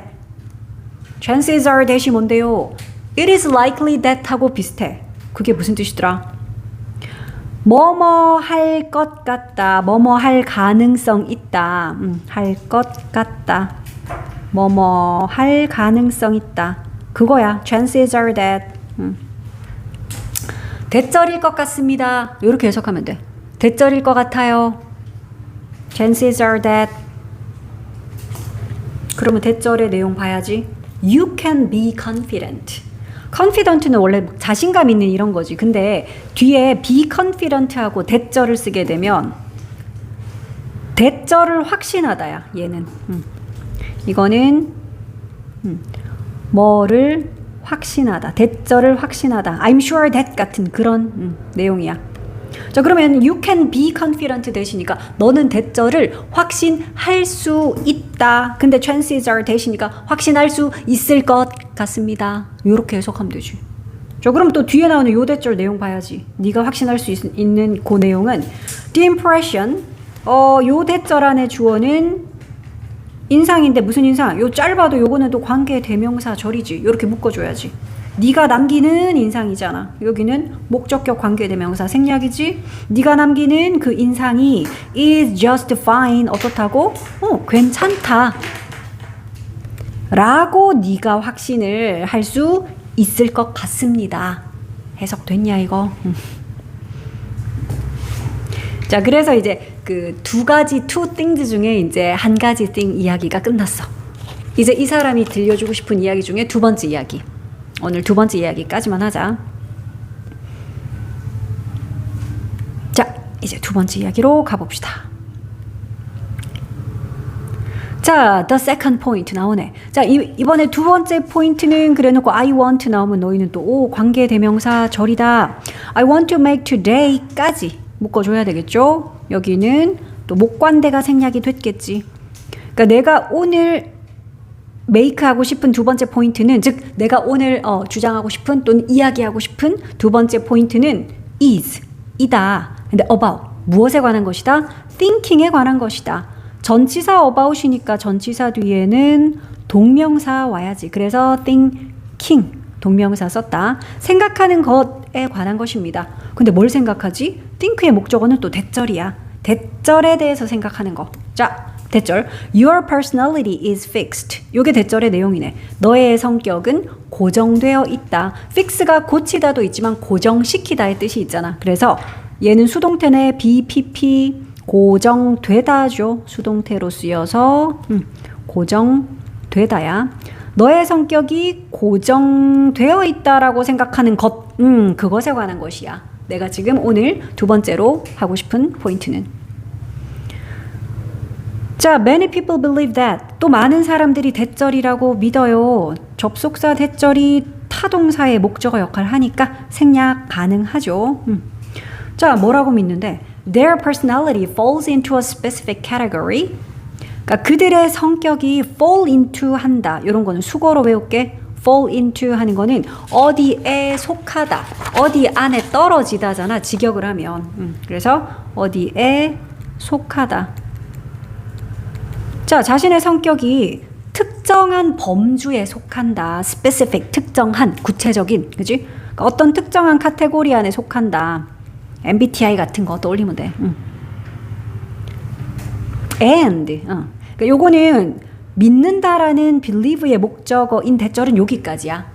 [SPEAKER 1] chances are that이 뭔데요? it is likely that 하고 비슷해. 그게 무슨 뜻이더라? 뭐뭐 할 것 같다. 뭐뭐 할 가능성 있다. 할 것 같다. 뭐뭐 할 가능성 있다. 그거야. chances are that. 대절일 것 같습니다. 이렇게 해석하면 돼. 대절일 것 같아요. chances are that. 그러면 대절의 내용 봐야지. You can be confident. confident는 원래 자신감 있는 이런 거지. 근데 뒤에 be confident하고 대절을 쓰게 되면 대절을 확신하다야. 얘는. 이거는 뭐를 확신하다. 대절을 확신하다. I'm sure that 같은 그런 내용이야. 자, 그러면 you can be confident 대시니까 너는 대절을 확신할 수 있다. 근데 chances are 대시니까 확신할 수 있을 것 같습니다. 이렇게 해석하면 되지. 자, 그럼 또 뒤에 나오는 요 대절 내용 봐야지. 네가 확신할 수 있는 그 내용은 the impression. 요 대절 안에 주어는 인상인데 무슨 인상? 요 짧아도 요거는 또 관계 대명사 절이지. 이렇게 묶어줘야지. 네가 남기는 인상이잖아. 여기는 목적격 관계 대명사 생략이지. 네가 남기는 그 인상이 is just fine. 어떻다고? 괜찮다. 라고 네가 확신을 할 수 있을 것 같습니다. 해석됐냐 이거? 자, 그래서 이제 그 두 가지 two things 중에 이제 한 가지 thing 이야기가 끝났어. 이제 이 사람이 들려주고 싶은 이야기 중에 두 번째 이야기. 오늘 두 번째 이야기까지만 하자. 자, 이제 두 번째 이야기로 가봅시다. 자, the second point 나오네. 자, 이번에 두 번째 포인트는 그래놓고 I want 나오면 너희는 또 오, 관계대명사 절이다. I want to make today까지 묶어줘야 되겠죠? 여기는 또 목관대가 생략이 됐겠지. 그러니까 내가 오늘 메이크하고 싶은 두 번째 포인트는, 즉 내가 오늘 주장하고 싶은 또는 이야기하고 싶은 두 번째 포인트는 is, 이다. 근데 about, 무엇에 관한 것이다? thinking에 관한 것이다. 전치사 about이니까 전치사 뒤에는 동명사 와야지. 그래서 thinking, 동명사 썼다. 생각하는 것에 관한 것입니다. 근데 뭘 생각하지? think의 목적어는 또 대절이야. 대절에 대해서 생각하는 거. 자, 대절. Your personality is fixed. 요게 대절의 내용이네. 너의 성격은 고정되어 있다. fix가 고치다도 있지만 고정시키다의 뜻이 있잖아. 그래서 얘는 수동태네. BPP 고정되다죠. 수동태로 쓰여서 고정되다야. 너의 성격이 고정되어 있다라고 생각하는 것, 그것에 관한 것이야. 내가 지금 오늘 두 번째로 하고 싶은 포인트는. 자, many people believe that. 또 많은 사람들이 대절이라고 믿어요. 접속사 대절이 타동사의 목적어 역할을 하니까 생략 가능하죠. 자, 뭐라고 믿는데? Their personality falls into a specific category. 그러니까 그들의 성격이 fall into 한다. 이런 거는 수거로 외울게. fall into 하는 거는 어디에 속하다. 어디 안에 떨어지다잖아. 직역을 하면. 그래서 어디에 속하다. 자, 자신의 성격이 특정한 범주에 속한다. specific, 특정한, 구체적인. 그지? 그러니까 어떤 특정한 카테고리 안에 속한다. MBTI 같은 거 떠올리면 돼. and. 그러니까 요거는 믿는다라는 believe의 목적어인 대절은 여기까지야.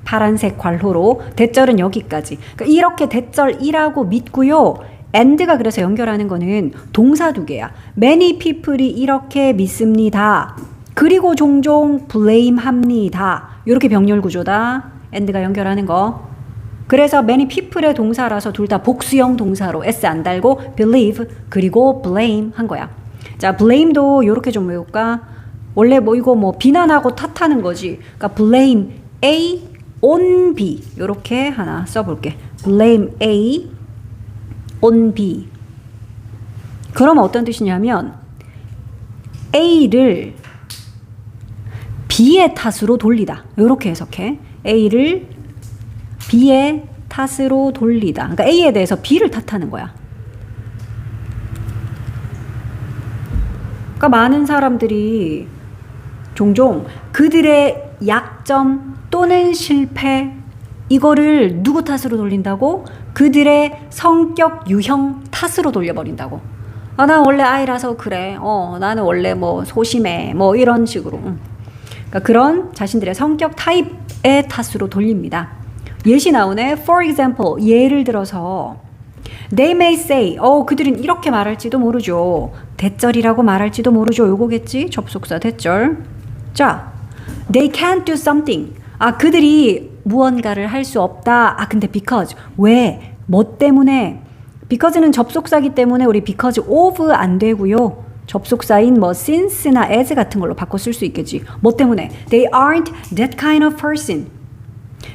[SPEAKER 1] 파란색 괄호로 대절은 여기까지. 그러니까 이렇게 대절이라고 믿고요. and가 그래서 연결하는 거는 동사 두 개야. many people이 이렇게 믿습니다. 그리고 종종 blame 합니다. 이렇게 병렬 구조다. and가 연결하는 거. 그래서 many people의 동사라서 둘 다 복수형 동사로 s 안 달고 believe 그리고 blame 한 거야. 자, blame도 이렇게 좀 외울까? 원래 뭐 이거 뭐 비난하고 탓하는 거지. 그러니까 blame A on B 이렇게 하나 써볼게. blame A on B. 그러면 어떤 뜻이냐면 A를 B의 탓으로 돌리다. 이렇게 해석해. A를 B의 탓으로 돌리다. 그러니까 A에 대해서 B를 탓하는 거야. 그러니까 많은 사람들이 종종 그들의 약점 또는 실패 이거를 누구 탓으로 돌린다고? 그들의 성격 유형 탓으로 돌려버린다고. 아, 나 원래 아이라서 그래. 나는 원래 뭐 소심해. 뭐 이런 식으로. 그러니까 그런 자신들의 성격 타입의 탓으로 돌립니다. 예시 나오네. For example, 예를 들어서 They may say, 그들은 이렇게 말할지도 모르죠. 대절이라고 말할지도 모르죠. 요거겠지? 접속사 대절. 자, They can't do something. 아, 그들이 무언가를 할 수 없다. 아, 근데 because. 왜? 뭐 때문에? because는 접속사기 때문에 우리 because of 안 되고요. 접속사인 뭐 since나 as 같은 걸로 바꿔 쓸 수 있겠지. 뭐 때문에? They aren't that kind of person.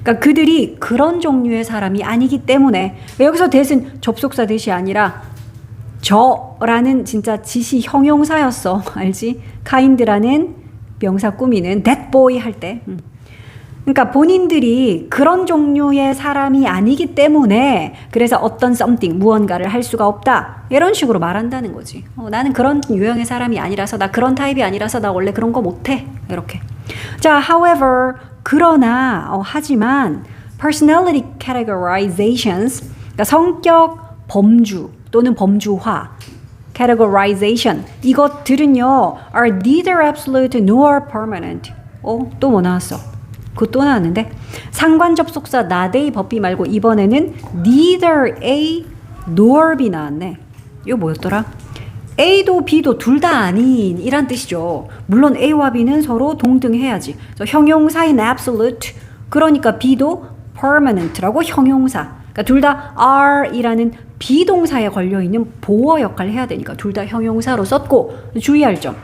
[SPEAKER 1] 그러니까 그들이 그런 종류의 사람이 아니기 때문에. 여기서 that은 접속사 that이 아니라 저라는 진짜 지시 형용사였어. 알지? kind라는 명사 꾸미는 that boy 할 때. 그러니까 본인들이 그런 종류의 사람이 아니기 때문에 그래서 어떤 something, 무언가를 할 수가 없다. 이런 식으로 말한다는 거지. 나는 그런 유형의 사람이 아니라서, 나 그런 타입이 아니라서 나 원래 그런 거 못해. 이렇게. 자, however, 그러나, 하지만 personality categorizations, 그러니까 성격 범주 또는 범주화, categorization, 이것들은요, are neither absolute nor permanent. 또 뭐 나왔어? 그거 또 나왔는데 상관 접속사 not 법비 말고 이번에는 neither A nor B 나왔네. 이거 뭐였더라? A도 B도 둘 다 아닌 이란 뜻이죠. 물론 A와 B는 서로 동등해야지. 그래서 형용사인 absolute, 그러니까 B도 permanent라고 형용사. 그러니까 둘 다 are이라는 비동사에 걸려있는 보어 역할을 해야 되니까 둘 다 형용사로 썼고, 주의할 점.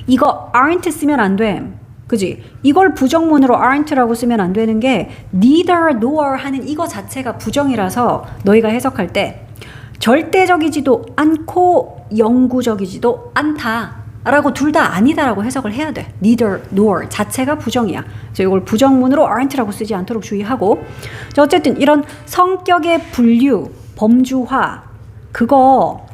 [SPEAKER 1] 이거 aren't 쓰면 안 돼. 그지? 이걸 부정문으로 aren't라고 쓰면 안 되는 게 neither nor 하는 이거 자체가 부정이라서 너희가 해석할 때 절대적이지도 않고 영구적이지도 않다 라고 둘 다 아니다라고 해석을 해야 돼. neither nor 자체가 부정이야. 그래서 이걸 부정문으로 aren't라고 쓰지 않도록 주의하고, 자, 어쨌든 이런 성격의 분류, 범주화 그거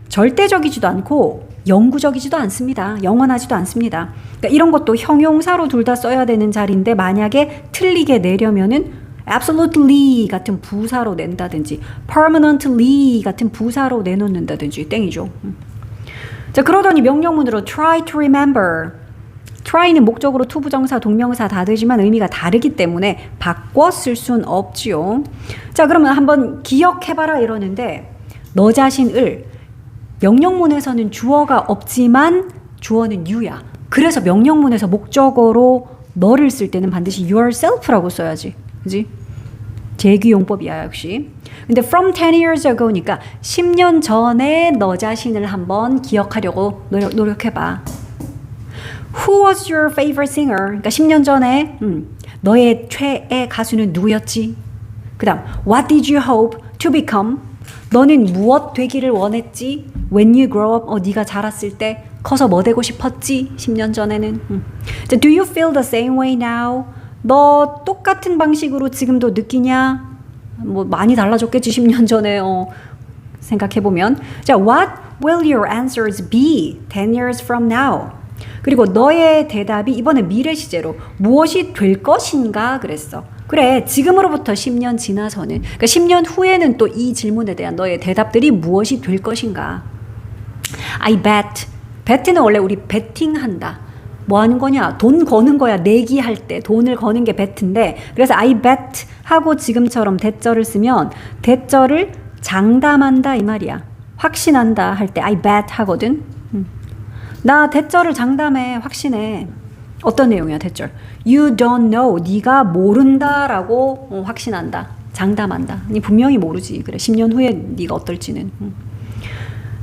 [SPEAKER 1] 절대적이지도 않고 영구적이지도 않습니다. 영원하지도 않습니다. 그러니까 이런 것도 형용사로 둘 다 써야 되는 자리인데 만약에 틀리게 내려면은 absolutely 같은 부사로 낸다든지 permanently 같은 부사로 내놓는다든지 땡이죠. 자, 그러더니 명령문으로 try to remember. try는 목적으로 투부정사, 동명사 다 되지만 의미가 다르기 때문에 바꿔 쓸 순 없지요. 자, 그러면 한번 기억해봐라 이러는데 너 자신을 명령문에서는 주어가 없지만 주어는 you야. 그래서 명령문에서 목적어로 너를 쓸 때는 반드시 yourself라고 써야지. 그지? 재규용법이야 역시. 근데 from 10 years ago니까 10년 전에 너 자신을 한번 기억하려고 노력해봐. Who was your favorite singer? 그러니까 10년 전에 너의 최애 가수는 누구였지? 그 다음 What did you hope to become? 너는 무엇 되기를 원했지? When you grow up, 네가 자랐을 때 커서 뭐 되고 싶었지? 10년 전에는. 자, Do you feel the same way now? 너 똑같은 방식으로 지금도 느끼냐? 뭐 많이 달라졌겠지 10년 전에 생각해보면. 자, What will your answers be 10 years from now? 그리고 너의 대답이 이번에 미래 시제로 무엇이 될 것인가 그랬어. 그래, 지금으로부터 10년 지나서는, 그러니까 10년 후에는 또 이 질문에 대한 너의 대답들이 무엇이 될 것인가. I bet. bet는 원래 우리 베팅한다. 뭐 하는 거냐? 돈 거는 거야. 내기할 때 돈을 거는 게 bet인데, 그래서 I bet 하고 지금처럼 대절을 쓰면 대절을 장담한다 이 말이야. 확신한다 할 때 I bet 하거든. 나 대절을 장담해, 확신해. 어떤 내용이야 대절? You don't know. 네가 모른다라고 확신한다. 장담한다. 니 분명히 모르지. 그래, 10년 후에 네가 어떨지는.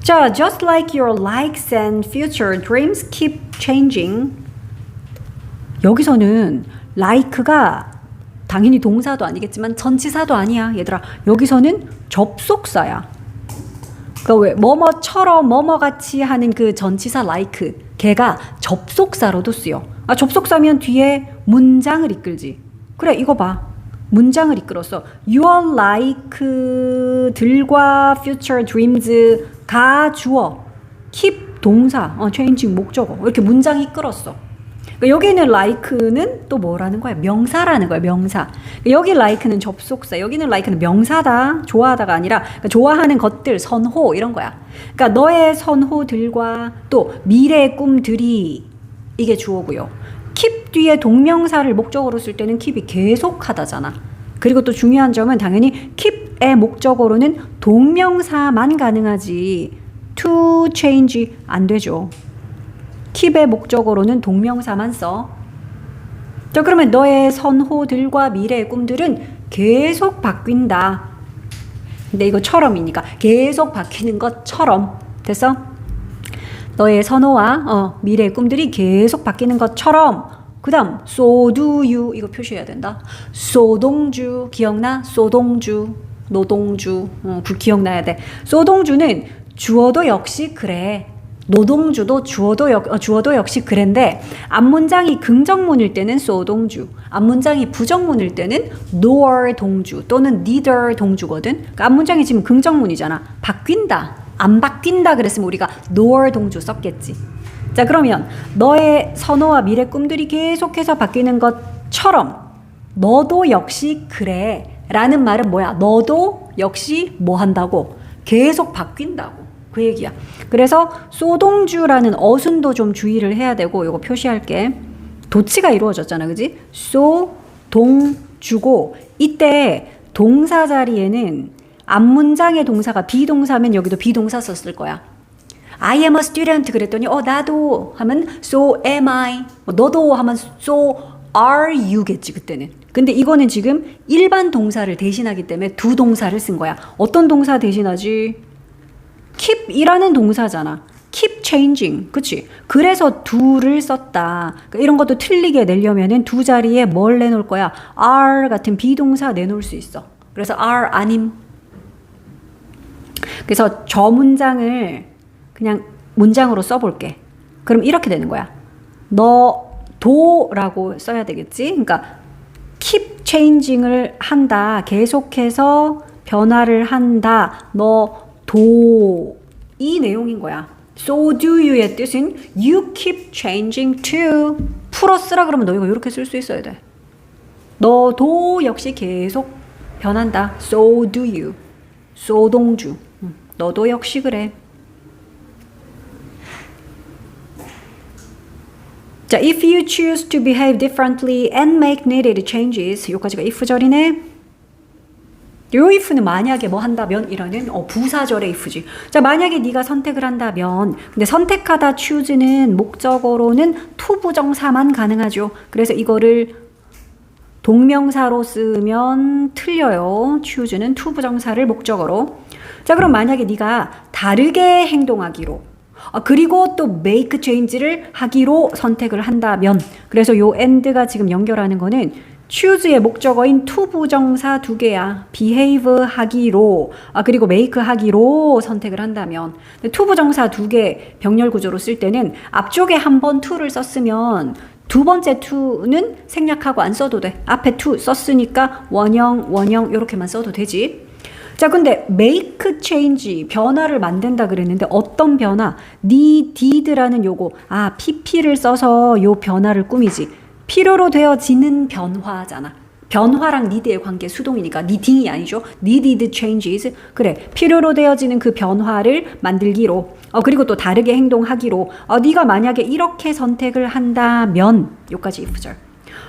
[SPEAKER 1] 자, just like your likes and future dreams keep changing. 여기서는 like가 당연히 동사도 아니겠지만 전치사도 아니야. 얘들아, 여기서는 접속사야. 그러니까 왜 뭐뭐처럼 뭐뭐같이 하는 그 전치사 like 걔가 접속사로도 쓰여. 아, 접속사면 뒤에 문장을 이끌지. 그래, 이거 봐. 문장을 이끌었어. Your like들과 future dreams가 주어, keep 동사, changing 목적어. 이렇게 문장 이끌었어. 그러니까 여기는 like는 또 뭐라는 거야? 명사라는 거야, 명사. 여기 like는 접속사, 여기는 like는 명사다, 좋아하다가 아니라 그러니까 좋아하는 것들, 선호 이런 거야. 그러니까 너의 선호들과 또 미래의 꿈들이 이게 주어고요. keep 뒤에 동명사를 목적어로 쓸 때는 keep이 계속하다잖아. 그리고 또 중요한 점은 당연히 keep의 목적어로는 동명사만 가능하지 to change 안 되죠. keep의 목적어로는 동명사만 써. 자, 그러면 너의 선호들과 미래의 꿈들은 계속 바뀐다. 근데 이거 처럼이니까 계속 바뀌는 것처럼. 됐어? 너의 선호와 미래의 꿈들이 계속 바뀌는 것처럼. 그 다음 so do you 이거 표시해야 된다. 소동주 기억나? 소동주 노동주 기억나야 돼. 소동주는 주어도 역시 그래. 노동주도 주어도 역시 그랜데 앞문장이 긍정문일 때는 소동주, 앞문장이 부정문일 때는 nor 동주 또는 neither 동주거든. 그러니까 앞문장이 지금 긍정문이잖아. 바뀐다, 안 바뀐다 그랬으면 우리가 nor 동주 썼겠지. 자, 그러면 너의 선호와 미래 꿈들이 계속해서 바뀌는 것처럼 너도 역시 그래 라는 말은 뭐야? 너도 역시 뭐 한다고? 계속 바뀐다고. 그 얘기야. 그래서 소동주라는 어순도 좀 주의를 해야 되고 이거 표시할게. 도치가 이루어졌잖아. 그지? 소동주고 이때 동사 자리에는 앞문장의 동사가 비동사면 여기도 비동사 썼을 거야. I am a student 그랬더니 나도 하면 so am I. 너도 하면 so are you겠지 그때는. 근데 이거는 지금 일반 동사를 대신하기 때문에 두 동사를 쓴 거야. 어떤 동사 대신하지? keep이라는 동사잖아. keep changing. 그치? 그래서 do를 썼다. 그러니까 이런 것도 틀리게 내려면은 두 자리에 뭘 내놓을 거야? are 같은 비동사 내놓을 수 있어. 그래서 are 아님. 그래서 저 문장을 그냥 문장으로 써볼게. 그럼 이렇게 되는 거야. 너 도라고 써야 되겠지? 그러니까 keep changing을 한다. 계속해서 변화를 한다. 너 도. 이 내용인 거야. So do you의 뜻은 you keep changing too. 풀어 쓰라 그러면 너 이거 이렇게 쓸 수 있어야 돼. 너도 역시 계속 변한다. So do you. 소동주. 너도 역시 그래. 자, if you choose to behave differently and make needed changes. 여기까지가 if절이네. 요 if는 만약에 뭐 한다면 이라는 부사절의 if지. 자, 만약에 네가 선택을 한다면, 근데 선택하다 choose는 목적어로는 to 부정사만 가능하죠. 그래서 이거를 동명사로 쓰면 틀려요. choose는 to 부정사를 목적어로. 자, 그럼 만약에 네가 다르게 행동하기로 그리고 또 make change를 하기로 선택을 한다면, 그래서 요 and가 지금 연결하는 거는 choose의 목적어인 to 부정사 두 개야. behave 하기로 그리고 make 하기로 선택을 한다면, to 부정사 두 개 병렬 구조로 쓸 때는 앞쪽에 한 번 to를 썼으면 두 번째 to는 생략하고 안 써도 돼. 앞에 to 썼으니까 원형 이렇게만 써도 되지. 자, 근데 make change, 변화를 만든다 그랬는데 어떤 변화? did라는 요거, pp를 써서 요 변화를 꾸미지. 필요로 되어지는 변화잖아. 변화랑 need의 관계 수동이니까 needing이 아니죠. needed changes. 그래, 필요로 되어지는 그 변화를 만들기로 그리고 또 다르게 행동하기로 네가 만약에 이렇게 선택을 한다면 요까지 if절.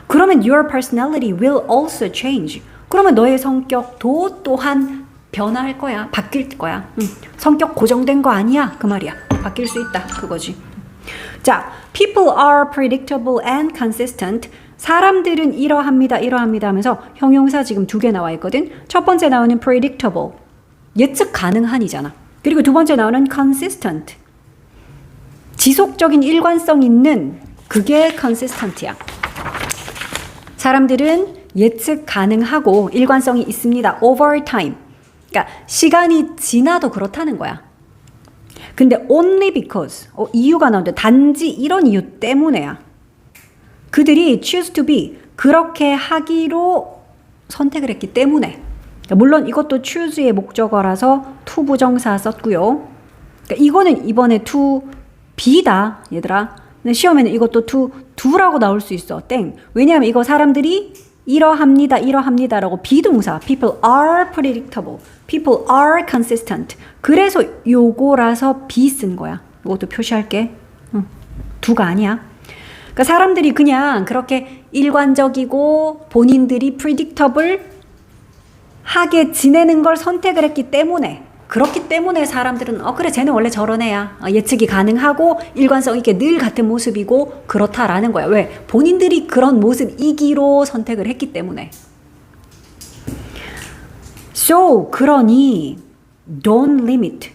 [SPEAKER 1] 그러면 your personality will also change. 그러면 너의 성격도 또한 변화할 거야. 바뀔 거야. 성격 고정된 거 아니야. 그 말이야. 바뀔 수 있다. 그거지. 자, people are predictable and consistent. 사람들은 이러합니다 하면서 형용사 지금 두 개 나와 있거든. 첫 번째 나오는 predictable, 예측 가능한이잖아. 그리고 두 번째 나오는 consistent, 지속적인 일관성 있는, 그게 consistent야. 사람들은 예측 가능하고 일관성이 있습니다. over time. 그러니까 시간이 지나도 그렇다는 거야. 근데 only because, 이유가 나오는데 단지 이런 이유 때문에야. 그들이 choose to be, 그렇게 하기로 선택을 했기 때문에. 물론 이것도 choose의 목적어라서 to 부정사 썼고요. 그러니까 이거는 이번에 to be다, 얘들아. 근데 시험에는 이것도 to do라고 나올 수 있어. 땡. 왜냐하면 이거 사람들이 이러합니다라고 비동사. People are predictable. People are consistent. 그래서 요거라서 be 쓴 거야. 이것도 표시할게. do가 아니야. 그러니까 사람들이 그냥 그렇게 일관적이고 본인들이 predictable 하게 지내는 걸 선택을 했기 때문에, 그렇기 때문에 사람들은 그래 쟤는 원래 저런 애야. 예측이 가능하고 일관성 있게 늘 같은 모습이고 그렇다라는 거야. 왜? 본인들이 그런 모습이기로 선택을 했기 때문에. So, 그러니 don't limit.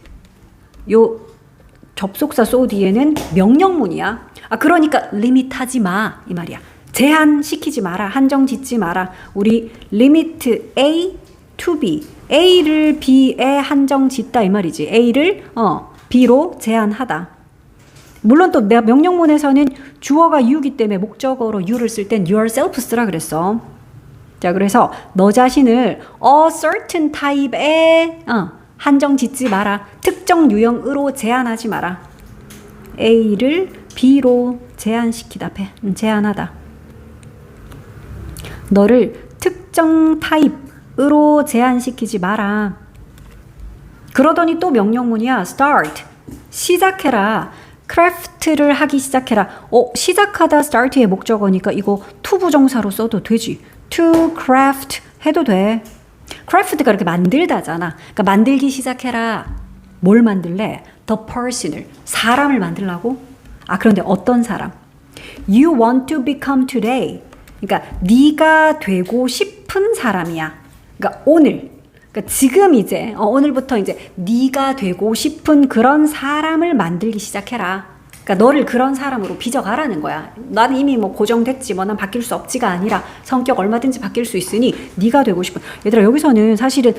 [SPEAKER 1] 요 접속사 so 뒤에는 명령문이야. 그러니까 리밋하지 마 이 말이야. 제한시키지 마라. 한정 짓지 마라. 우리 limit A to B, A를 B에 한정 짓다 이 말이지. A를 B로 제한하다. 물론 또 내가 명령문에서는 주어가 you이기 때문에 목적어로 you를 쓸 땐 yourself 쓰라 그랬어. 자, 그래서 너 자신을 a certain type에 한정 짓지 마라. 특정 유형으로 제한하지 마라. A를 B로 제한시키다. 제한하다. 너를 특정 타입으로 제한시키지 마라. 그러더니 또 명령문이야. start. 시작해라. craft를 하기 시작해라. 시작하다 start의 목적어니까 이거 to 부정사로 써도 되지. to craft 해도 돼. craft가 이렇게 만들다잖아. 그러니까 만들기 시작해라. 뭘 만들래? the person을, 사람을 만들라고? 그런데 어떤 사람? You want to become today. 그러니까 네가 되고 싶은 사람이야. 그러니까 오늘 그러니까 지금 이제 오늘부터 이제 네가 되고 싶은 그런 사람을 만들기 시작해라. 그러니까 너를 그런 사람으로 빚어가라는 거야. 난 이미 뭐 고정됐지, 뭐 난 바뀔 수 없지가 아니라 성격 얼마든지 바뀔 수 있으니 네가 되고 싶은. 얘들아, 여기서는 사실은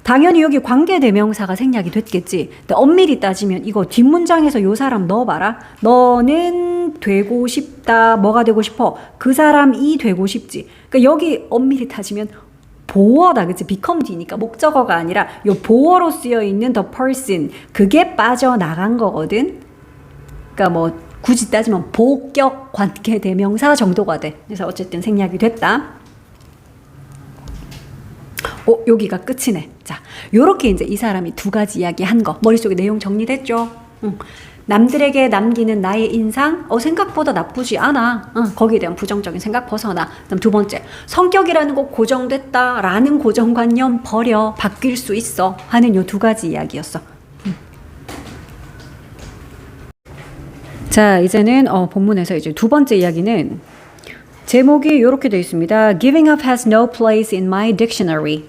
[SPEAKER 1] 당연히 여기 관계대명사가 생략이 됐겠지. 근데 엄밀히 따지면 이거 뒷문장에서 요 사람 넣어봐라. 너는 되고 싶다. 뭐가 되고 싶어? 그 사람이 되고 싶지. 그러니까 여기 엄밀히 따지면 보어다, 그치? become D니까 목적어가 아니라 요 보어로 쓰여 있는 the person, 그게 빠져나간 거거든. 그러니까 뭐 굳이 따지면 보격 관계대명사 정도가 돼. 그래서 어쨌든 생략이 됐다. 여기가 끝이네. 자, 요렇게 이제 이 사람이 두 가지 이야기 한 거. 머릿속에 내용 정리됐죠? 남들에게 남기는 나의 인상, 생각보다 나쁘지 않아. 거기에 대한 부정적인 생각 벗어나. 그다음 두 번째, 성격이라는 거 고정됐다라는 고정관념 버려. 바뀔 수 있어. 하는 요 두 가지 이야기였어. 자, 이제는 본문에서 이제 두 번째 이야기는 제목이 이렇게 되어 있습니다. Giving up has no place in my dictionary.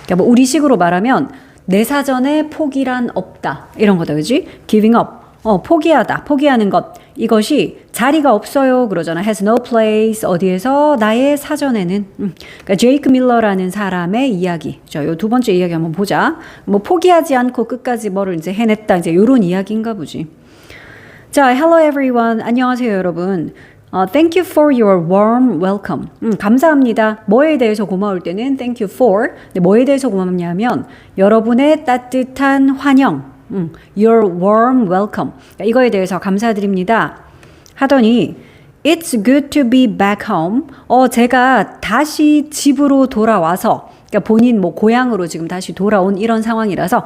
[SPEAKER 1] 그러니까 뭐 우리식으로 말하면 내 사전에 포기란 없다. 이런 거다, 그지? Giving up. 포기하다. 포기하는 것. 이것이 자리가 없어요. 그러잖아. Has no place. 어디에서? 나의 사전에는. 그러니까 제이크 밀러라는 사람의 이야기. 자, 요 두 번째 이야기 한번 보자. 뭐 포기하지 않고 끝까지 뭐를 이제 해냈다. 이제 요런 이야기인가 보지. 자, hello everyone. 안녕하세요, 여러분. Thank you for your warm welcome. 감사합니다. 뭐에 대해서 고마울 때는 thank you for. 근데 뭐에 대해서 고맙냐면 여러분의 따뜻한 환영. Your warm welcome. 이거에 대해서 감사드립니다. 하더니 It's good to be back home. 제가 다시 집으로 돌아와서, 그러니까 본인 뭐 고향으로 지금 다시 돌아온 이런 상황이라서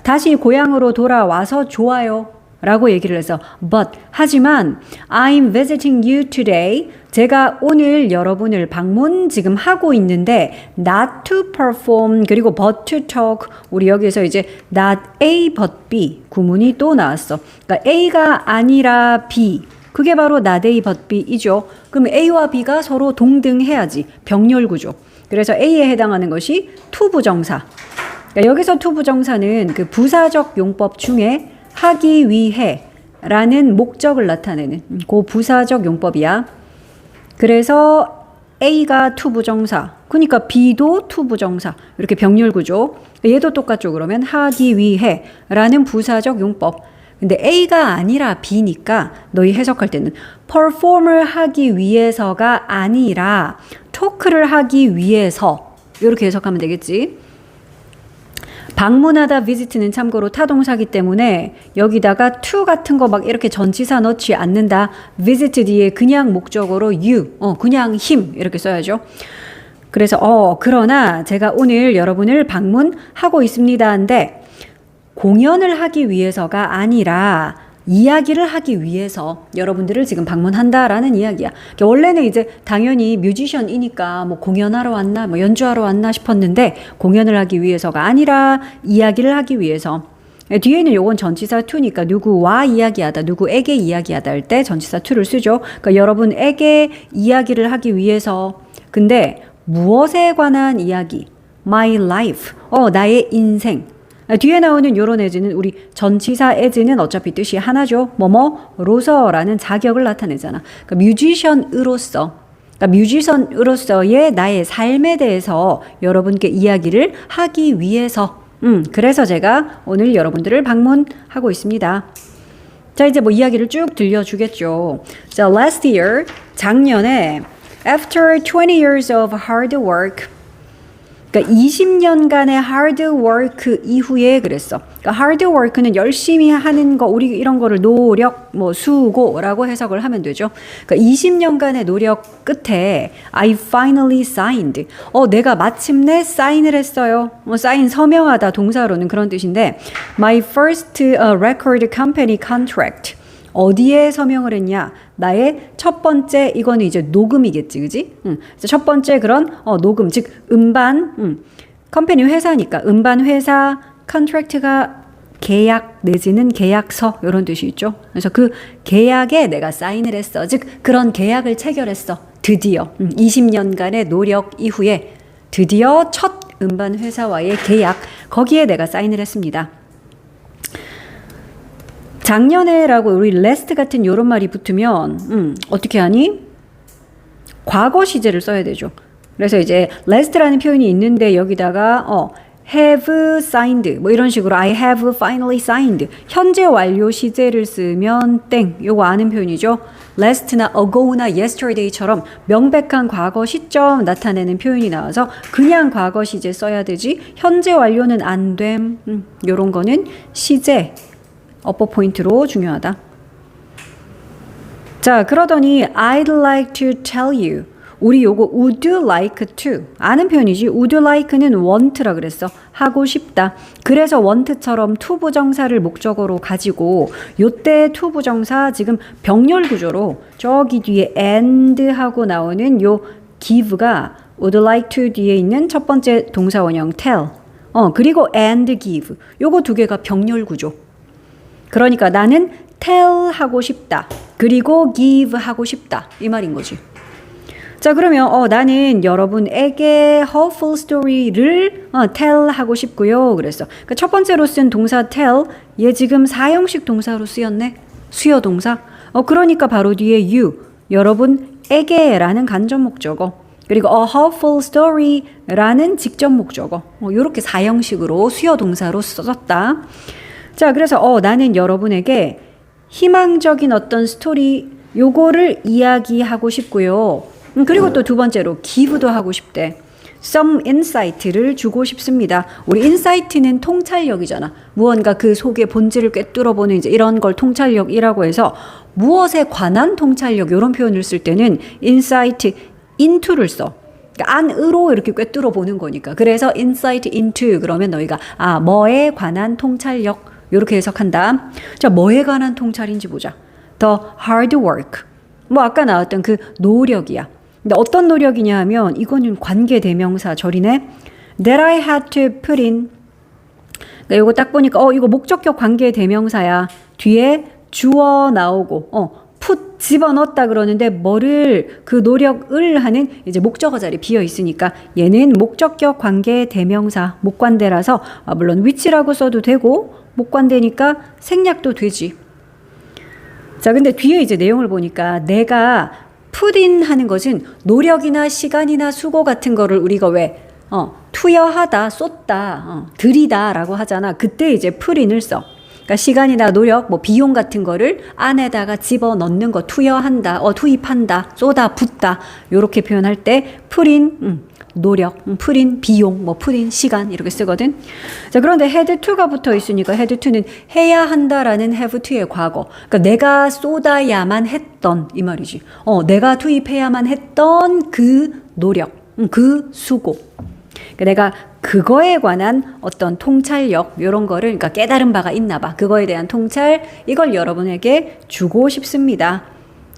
[SPEAKER 1] 다시 고향으로 돌아와서 좋아요. 라고 얘기를 해서 but 하지만 I'm visiting you today. 제가 오늘 여러분을 방문 지금 하고 있는데 not to perform 그리고 but to talk. 우리 여기서 이제 not A but B 구문이 또 나왔어. 그러니까 A가 아니라 B. 그게 바로 not A but B이죠. 그럼 A와 B가 서로 동등해야지. 병렬 구조. 그래서 A에 해당하는 것이 to 부정사. 그러니까 여기서 to 부정사는 그 부사적 용법 중에 하기 위해 라는 목적을 나타내는 그 부사적 용법이야. 그래서 A가 to 부정사, 그러니까 B도 to 부정사. 이렇게 병렬 구조. 얘도 똑같죠. 그러면 하기 위해 라는 부사적 용법. 근데 A가 아니라 B니까 너희 해석할 때는 perform을 하기 위해서가 아니라 토크를 하기 위해서 이렇게 해석하면 되겠지. 방문하다 visit는 참고로 타동사기 때문에 여기다가 to 같은 거 막 이렇게 전치사 넣지 않는다. visit 뒤에 그냥 목적어로 you, 그냥 him 이렇게 써야죠. 그래서 그러나 제가 오늘 여러분을 방문하고 있습니다. 한데 공연을 하기 위해서가 아니라 이야기를 하기 위해서 여러분들을 지금 방문한다라는 이야기야. 원래는 이제 당연히 뮤지션이니까 뭐 공연하러 왔나, 뭐 연주하러 왔나 싶었는데 공연을 하기 위해서가 아니라 이야기를 하기 위해서. 뒤에는 요건 전치사 to니까 누구와 이야기하다, 누구에게 이야기하다 할 때 전치사 to를 쓰죠. 그러니까 여러분에게 이야기를 하기 위해서. 근데 무엇에 관한 이야기? My life. 나의 인생. 뒤에 나오는 요런 as는 우리 전치사 as는 어차피 뜻이 하나죠. 뭐뭐로서라는 자격을 나타내잖아. 그러니까 뮤지션으로서, 그러니까 뮤지션으로서의 나의 삶에 대해서 여러분께 이야기를 하기 위해서. 그래서 제가 오늘 여러분들을 방문하고 있습니다. 자, 이제 뭐 이야기를 쭉 들려주겠죠. 자, last year, 작년에 after 20 years of hard work, 그러니까 20년간의 hard work 이후에 그랬어. 그러니까 hard work는 열심히 하는 거, 우리 이런 거를 노력, 뭐 수고라고 해석을 하면 되죠. 그러니까 20년간의 노력 끝에 I finally signed. 내가 마침내 사인을 했어요. 사인 서명하다 동사로는 그런 뜻인데 my first record company contract. 어디에 서명을 했냐? 나의 첫 번째, 이거는 이제 녹음이겠지, 그지? 첫 번째 그런 녹음, 즉 음반, 컴퍼니 회사니까 음반 회사, 컨트랙트가 계약 내지는 계약서 이런 뜻이 있죠. 그래서 그 계약에 내가 사인을 했어. 즉 그런 계약을 체결했어. 드디어 20년간의 노력 이후에 드디어 첫 음반 회사와의 계약, 거기에 내가 사인을 했습니다. 작년에라고 우리 last 같은 요런 말이 붙으면 어떻게 하니? 과거 시제를 써야 되죠. 그래서 이제 last라는 표현이 있는데 여기다가 have signed 뭐 이런 식으로 I have finally signed 현재 완료 시제를 쓰면 땡, 요거 아는 표현이죠. last나 ago나 yesterday처럼 명백한 과거 시점 나타내는 표현이 나와서 그냥 과거 시제 써야 되지 현재 완료는 안 됨. 요런 거는 시제 어퍼 포인트로 중요하다. 자, 그러더니 I'd like to tell you. 우리 요거 would like to 아는 표현이지. would like는 want라 그랬어. 하고 싶다. 그래서 want처럼 to 부정사를 목적어로 가지고 요때 to 부정사 지금 병렬 구조로 저기 뒤에 and 하고 나오는 요 give가 would like to 뒤에 있는 첫 번째 동사 원형 tell. 그리고 and give. 요거 두 개가 병렬 구조. 그러니까 나는 tell 하고 싶다. 그리고 give 하고 싶다. 이 말인 거지. 자, 그러면 나는 여러분에게 hopeful story를 tell 하고 싶고요. 그랬어. 그러니까 첫 번째로 쓴 동사 tell, 얘 지금 사형식 동사로 쓰였네. 수요 동사. 그러니까 바로 뒤에 you, 여러분에게라는 간접 목적어. 그리고 a hopeful story라는 직접 목적어. 이렇게 사형식으로 수요 동사로 썼다. 자, 그래서 나는 여러분에게 희망적인 어떤 스토리 요거를 이야기하고 싶고요. 그리고 또 두 번째로 give도 하고 싶대. some insight를 주고 싶습니다. 우리 insight는 통찰력이잖아. 무언가 그 속의 본질을 꿰뚫어보는 이제 이런 걸 통찰력이라고 해서 무엇에 관한 통찰력 이런 표현을 쓸 때는 insight into를 써. 그러니까 안으로 이렇게 꿰뚫어보는 거니까. 그래서 insight into 그러면 너희가 뭐에 관한 통찰력 이렇게 해석한다. 자, 뭐에 관한 통찰인지 보자. The hard work. 뭐 아까 나왔던 그 노력이야. 근데 어떤 노력이냐 하면 이거는 관계 대명사 절이네. That I had to put in. 그러니까 이거 딱 보니까 이거 목적격 관계 대명사야. 뒤에 주어 나오고 put 집어넣었다 그러는데 뭐를 그 노력을 하는 이제 목적어 자리 비어 있으니까 얘는 목적격 관계 대명사 목관대라서 물론 which라고 써도 되고 목관대니까 생략도 되지. 자, 근데 뒤에 이제 내용을 보니까 내가 put in 하는 것은 노력이나 시간이나 수고 같은 거를 우리가 왜 투여하다, 쏟다, 들이다 라고 하잖아. 그때 이제 put in을 써. 그러니까 시간이나 노력, 뭐 비용 같은 거를 안에다가 집어넣는 거, 투여한다, 투입한다, 쏟아 붓다 요렇게 표현할 때 put in 노력, put in 비용, 뭐 put in 시간 이렇게 쓰거든. 자, 그런데 had to가 붙어 있으니까 had to는 해야 한다라는 have to의 과거. 그러니까 내가 쏟아야만 했던 이 말이지. 내가 투입해야만 했던 그 노력, 그 수고. 그러니까 내가 그거에 관한 어떤 통찰력 이런 거를 그러니까 깨달은 바가 있나 봐. 그거에 대한 통찰 이걸 여러분에게 주고 싶습니다.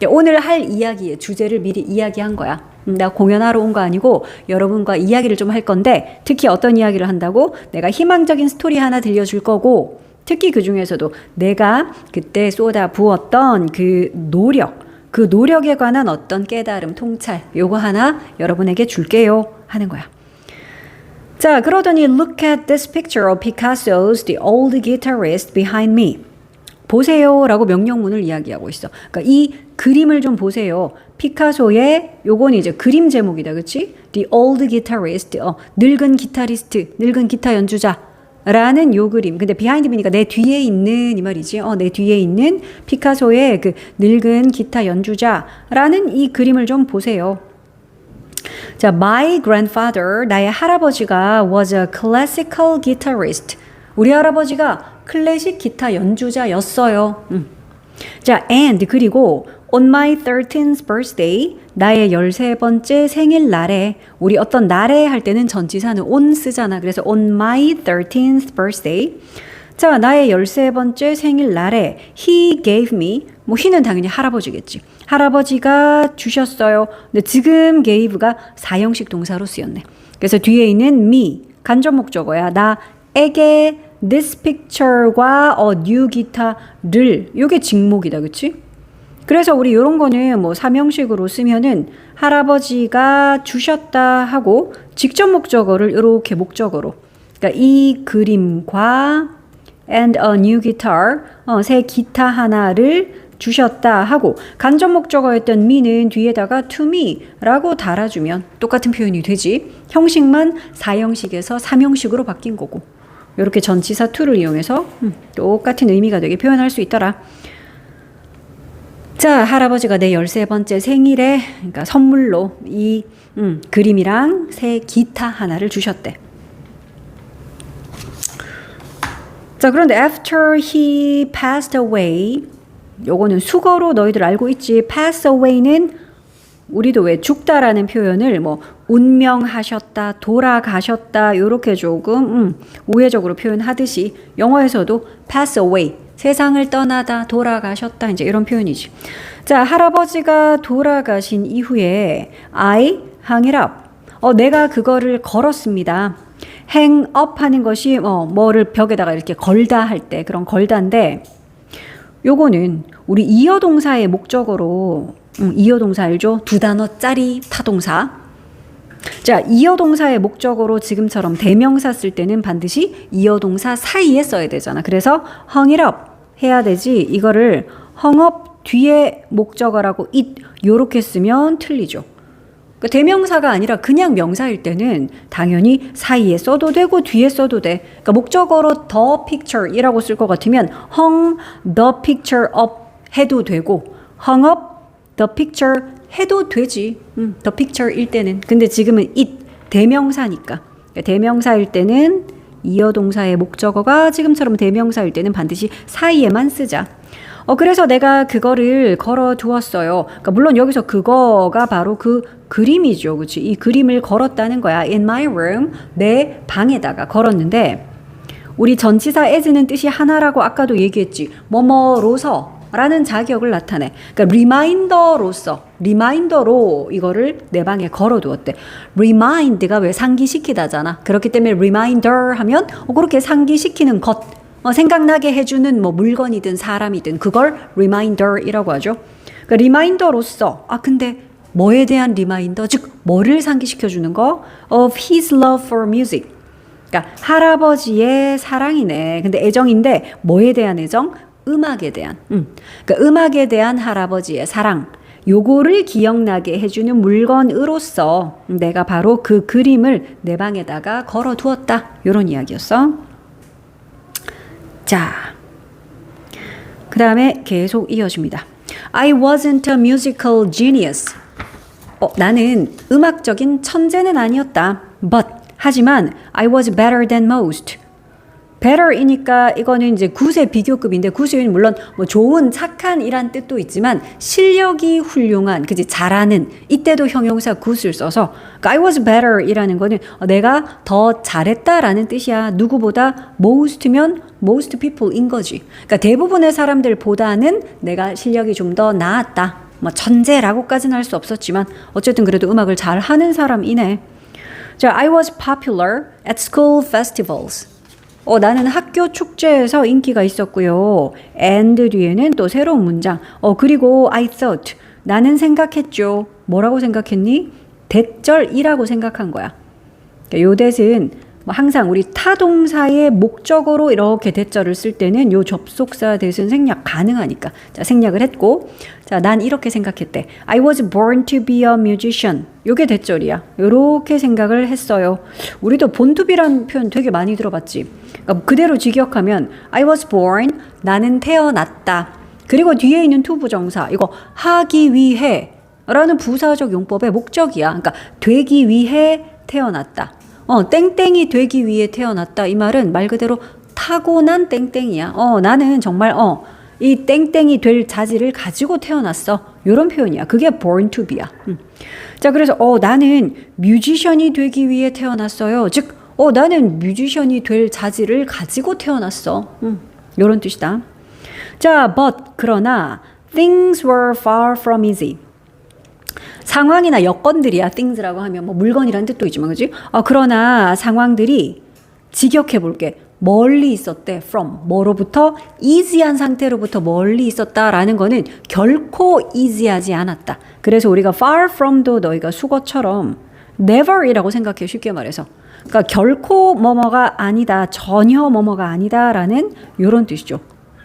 [SPEAKER 1] 오늘 할 이야기의 주제를 미리 이야기한 거야. 내가 공연하러 온 거 아니고 여러분과 이야기를 좀 할 건데 특히 어떤 이야기를 한다고? 내가 희망적인 스토리 하나 들려줄 거고 특히 그 중에서도 내가 그때 쏟아 부었던 그 노력, 그 노력에 관한 어떤 깨달음, 통찰 요거 하나 여러분에게 줄게요 하는 거야. 자, 그러더니 look at this picture of Picasso's The Old Guitarist Behind Me. 보세요 라고 명령문을 이야기하고 있어. 그러니까 이 그림을 좀 보세요. 피카소의 요건 이제 그림 제목이다. 그치? The Old Guitarist. 늙은 기타리스트, 늙은 기타 연주자 라는 요 그림. 근데 behind me니까 내 뒤에 있는 이 말이지. 내 뒤에 있는 피카소의 그 늙은 기타 연주자라는 이 그림을 좀 보세요. 자, my grandfather, 나의 할아버지가 was a classical guitarist. 우리 할아버지가 클래식 기타 연주자였어요. 자, and 그리고 on my 13th birthday, 나의 13번째 생일날에 우리 어떤 날에 할 때는 전치사는 on 쓰잖아. 그래서 on my 13th birthday. 자, 나의 13번째 생일날에 he gave me, 뭐 he는 당연히 할아버지겠지. 할아버지가 주셨어요. 근데 지금 gave가 사형식 동사로 쓰였네. 그래서 뒤에 있는 me, 간접 목적어야. 나에게 this picture과 new guitar를, 요게 직목이다. 그치? 그래서 우리 이런 거는 뭐 사명식으로 쓰면은 할아버지가 주셨다 하고 직접 목적어를 이렇게 목적어로. 그러니까 이 그림과 and a new guitar, 새 기타 하나를 주셨다 하고 간접 목적어였던 me는 뒤에다가 to me라고 달아주면 똑같은 표현이 되지. 형식만 사형식에서 사명식으로 바뀐 거고. 이렇게 전치사 to를 이용해서 똑같은 의미가 되게 표현할 수 있더라. 자, 할아버지가 내 13번째 생일에 그러니까 선물로 이 그림이랑 새 기타 하나를 주셨대. 자, 그런데 after he passed away, 요거는 수거로 너희들 알고 있지. pass away는 우리도 왜 죽다라는 표현을 뭐 운명하셨다, 돌아가셨다 요렇게 조금 우회적으로 표현하듯이 영어에서도 pass away, 세상을 떠나다, 돌아가셨다 이제 이런 표현이지. 자, 할아버지가 돌아가신 이후에 I hung it up. 내가 그거를 걸었습니다. hang up 하는 것이 뭐를 벽에다가 이렇게 걸다 할 때 그런 걸다인데 요거는 우리 이어동사의 목적어로 이어동사 알죠? 두 단어짜리 타동사. 자, 이어동사의 목적어로 지금처럼 대명사 쓸 때는 반드시 이어동사 사이에 써야 되잖아. 그래서 hung it up 해야 되지. 이거를 hung up 뒤에 목적어라고 it 요렇게 쓰면 틀리죠. 그러니까 대명사가 아니라 그냥 명사일 때는 당연히 사이에 써도 되고 뒤에 써도 돼. 그러니까 목적어로 the picture이라고 쓸 것 같으면 hung the picture up 해도 되고 hung up the picture 해도 되지. the picture일 때는. 근데 지금은 it 대명사니까. 그러니까 대명사일 때는 이어동사의 목적어가 지금처럼 대명사일 때는 반드시 사이에만 쓰자. 그래서 내가 그거를 걸어 두었어요. 그러니까 물론 여기서 그거가 바로 그 그림이죠. 그치? 이 그림을 걸었다는 거야. In my room. 내 방에다가 걸었는데 우리 전치사 as는 뜻이 하나라고 아까도 얘기했지. 뭐뭐로서 라는 자격을 나타내. 그러니까 리마인더로 이거를 내 방에 걸어 두었대. remind가 왜 상기시키다잖아. 그렇기 때문에 reminder 하면 그렇게 상기시키는 것. 생각나게 해주는 뭐 물건이든 사람이든 그걸 리마인더이라고 하죠. 그러니까 리마인더로서 근데 뭐에 대한 리마인더 즉 뭐를 상기시켜주는 거 of his love for music. 그러니까 할아버지의 사랑이네. 근데 애정인데 뭐에 대한 애정? 음악에 대한. 그러니까 음악에 대한 할아버지의 사랑. 요거를 기억나게 해주는 물건으로서 내가 바로 그 그림을 내 방에다가 걸어 두었다. 요런 이야기였어. 자, 그 다음에 계속 이어집니다. I wasn't a musical genius. 나는 음악적인 천재는 아니었다. But, 하지만 I was better than most. better이니까 이거는 이제 굿의 비교급인데 굿은 물론 뭐 좋은, 착한이란 뜻도 있지만 실력이 훌륭한, 그지 잘하는 이때도 형용사 굿을 써서 I was better이라는 거는 내가 더 잘했다라는 뜻이야. 누구보다 most면 most people인 거지. 그러니까 대부분의 사람들보다는 내가 실력이 좀 더 나았다. 뭐 천재라고까지는 할 수 없었지만 어쨌든 그래도 음악을 잘하는 사람이네. 자, I was popular at school festivals. 나는 학교 축제에서 인기가 있었고요. and 뒤에는 또 새로운 문장. 그리고 I thought. 나는 생각했죠. 뭐라고 생각했니? 대절이라고 생각한 거야. 그러니까 요 대신 항상 우리 타동사의 목적어로 이렇게 대절을 쓸 때는 요 접속사 대신 생략 가능하니까. 자, 생략을 했고. 자, 난 이렇게 생각했대. I was born to be a musician. 요게 대절이야. 요렇게 생각을 했어요. 우리도 born to be란 표현 되게 많이 들어봤지. 그러니까 그대로 직역하면 I was born. 나는 태어났다. 그리고 뒤에 있는 to 부정사. 이거 하기 위해 라는 부사적 용법의 목적이야. 그러니까 되기 위해 태어났다. 땡땡이 되기 위해 태어났다. 이 말은 말 그대로 타고난 땡땡이야. 나는 정말 이 땡땡이 될 자질을 가지고 태어났어. 이런 표현이야. 그게 born to be야. 자, 그래서 나는 뮤지션이 되기 위해 태어났어요. 즉, 나는 뮤지션이 될 자질을 가지고 태어났어. 이런 뜻이다. 자, but 그러나 things were far from easy. 상황이나 여건들이야. things라고 하면 뭐 물건이라는 뜻도 있지만, 그지? 그러나 상황들이 직역해 볼게. 멀리 있었대. from 뭐로부터? easy한 상태로부터 멀리 있었다라는 거는 결코 easy하지 않았다. 그래서 우리가 far from도 너희가 수거처럼 never이라고 생각해. 쉽게 말해서. 그러니까 결코 뭐뭐가 아니다. 전혀 뭐뭐가 아니다라는 이런 뜻이죠.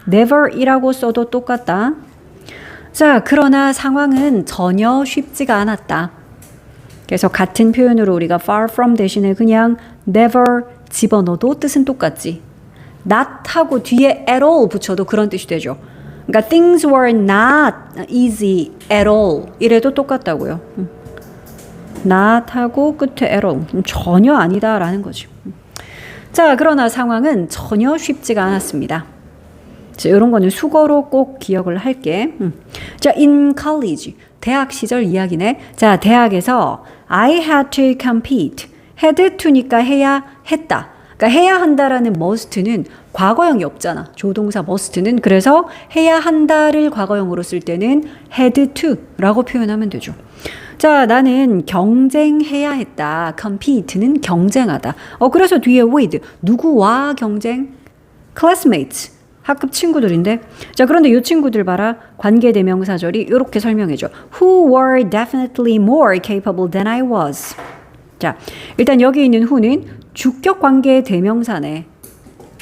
[SPEAKER 1] never이라고 써도 똑같다. 자, 그러나 상황은 전혀 쉽지가 않았다. 그래서 같은 표현으로 우리가 far from 대신에 그냥 never 집어넣어도 뜻은 똑같지. not 하고 뒤에 at all 붙여도 그런 뜻이 되죠. 그러니까 things were not easy at all 이래도 똑같다고요. not 하고 끝에 at all 전혀 아니다라는 거죠. 자, 그러나 상황은 전혀 쉽지가 않았습니다. 자, 이런 거는 수거로 꼭 기억을 할게. 자, in college 대학 시절 이야기네. 자, 대학에서 I had to compete. had to니까 해야 했다. 그러니까 해야 한다라는 must는 과거형이 없잖아. 조동사 must는. 그래서 해야 한다를 과거형으로 쓸 때는 had to라고 표현하면 되죠. 자, 나는 경쟁해야 했다. compete는 경쟁하다. 그래서 뒤에 with 누구와 경쟁? classmates. 학급 친구들인데. 자, 그런데 이 친구들 봐라. 관계대명사절이 이렇게 설명해줘. Who were definitely more capable than I was. 자, 일단 여기 있는 who는 주격관계 대명사네.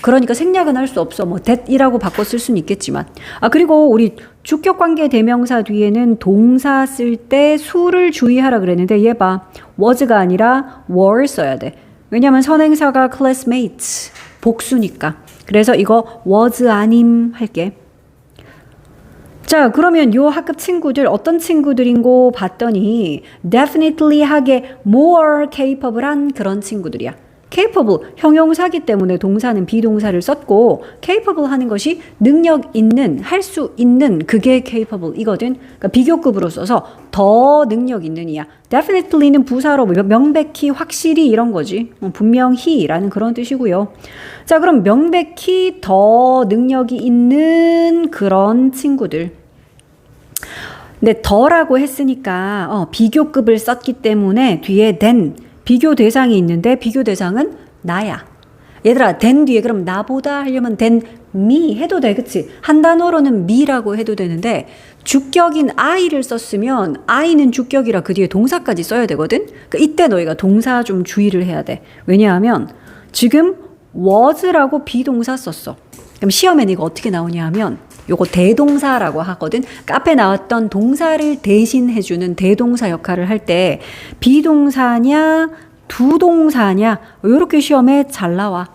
[SPEAKER 1] 그러니까 생략은 할 수 없어. 뭐 that이라고 바꿔 쓸 수는 있겠지만. 그리고 우리 주격관계 대명사 뒤에는 동사 쓸 때 수를 주의하라 그랬는데 얘 봐. was가 아니라 were 써야 돼. 왜냐면 선행사가 classmates 복수니까. 그래서 이거 was 아님 할게. 자, 그러면 요 학급 친구들 어떤 친구들인고 봤더니 definitely 하게 more capable한 그런 친구들이야. capable 형용사기 때문에 동사는 비동사를 썼고 capable 하는 것이 능력 있는 할 수 있는 그게 capable 이거든. 그러니까 비교급으로 써서 더 능력 있는 이야. definitely는 부사로 명백히 확실히 이런 거지. 분명히라는 그런 뜻이고요. 자, 그럼 명백히 더 능력이 있는 그런 친구들. 근데 더라고 했으니까 비교급을 썼기 때문에 뒤에 than 비교 대상이 있는데 비교 대상은 나야. 얘들아, than 뒤에 그럼 나보다 하려면 than me 해도 돼. 그치? 한 단어로는 me라고 해도 되는데 주격인 I를 썼으면 I는 주격이라 그 뒤에 동사까지 써야 되거든. 그러니까 이때 너희가 동사 좀 주의를 해야 돼. 왜냐하면 지금 was라고 비동사 썼어. 그럼 시험에는 이거 어떻게 나오냐 하면 요거 대동사라고 하거든. 그러니까 앞에 나왔던 동사를 대신 해주는 대동사 역할을 할 때 비동사냐 두동사냐 요렇게 시험에 잘 나와.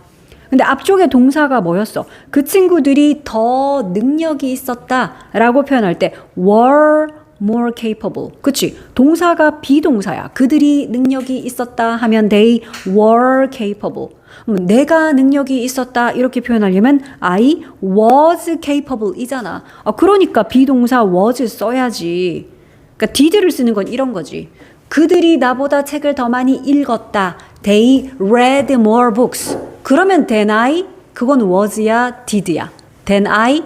[SPEAKER 1] 근데 앞쪽에 동사가 뭐였어? 그 친구들이 더 능력이 있었다라고 표현할 때 were more capable. 그치? 동사가 비동사야. 그들이 능력이 있었다 하면 they were capable. 내가 능력이 있었다 이렇게 표현하려면 I was capable 이잖아. 그러니까 비동사 was 써야지. 그러니까 did를 쓰는 건 이런 거지. 그들이 나보다 책을 더 많이 읽었다. They read more books. 그러면 than I 그건 was야 did야. than I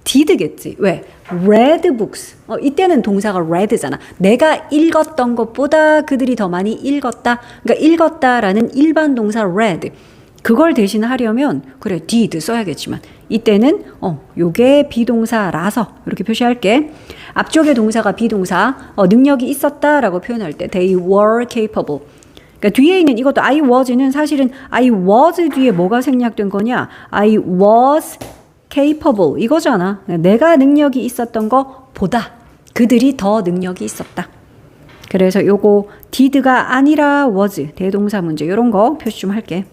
[SPEAKER 1] did겠지. 왜? read books. 이때는 동사가 read잖아. 내가 읽었던 것보다 그들이 더 많이 읽었다. 그러니까 읽었다라는 일반 동사 read. 그걸 대신하려면 그래 did 써야겠지만 이때는 요게 비동사라서 이렇게 표시할게. 앞쪽에 동사가 비동사 능력이 있었다라고 표현할 때 they were capable. 그러니까 뒤에 있는 이것도 I was는 사실은 I was 뒤에 뭐가 생략된 거냐? I was capable 이거잖아. 내가 능력이 있었던 것보다 그들이 더 능력이 있었다. 그래서 요거 did가 아니라 was 대동사 문제 이런 거 표시 좀 할게.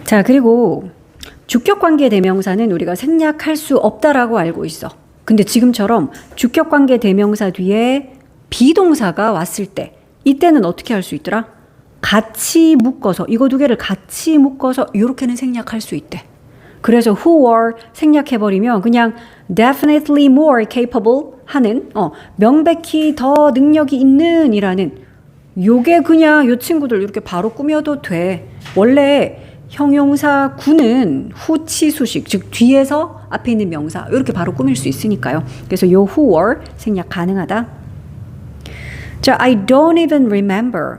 [SPEAKER 1] 자, 그리고 주격관계 대명사는 우리가 생략할 수 없다라고 알고 있어. 근데 지금처럼 주격관계 대명사 뒤에 비동사가 왔을 때 이때는 어떻게 할 수 있더라? 같이 묶어서 이거 두 개를 같이 묶어서 이렇게는 생략할 수 있대. 그래서 who were 생략해버리면 그냥 definitely more capable 하는 명백히 더 능력이 있는 이라는 요게 그냥 요 친구들 이렇게 바로 꾸며도 돼. 원래 형용사 구는 후치수식 즉 뒤에서 앞에 있는 명사 이렇게 바로 꾸밀 수 있으니까요. 그래서 요 who were 생략 가능하다. 자, I don't even remember.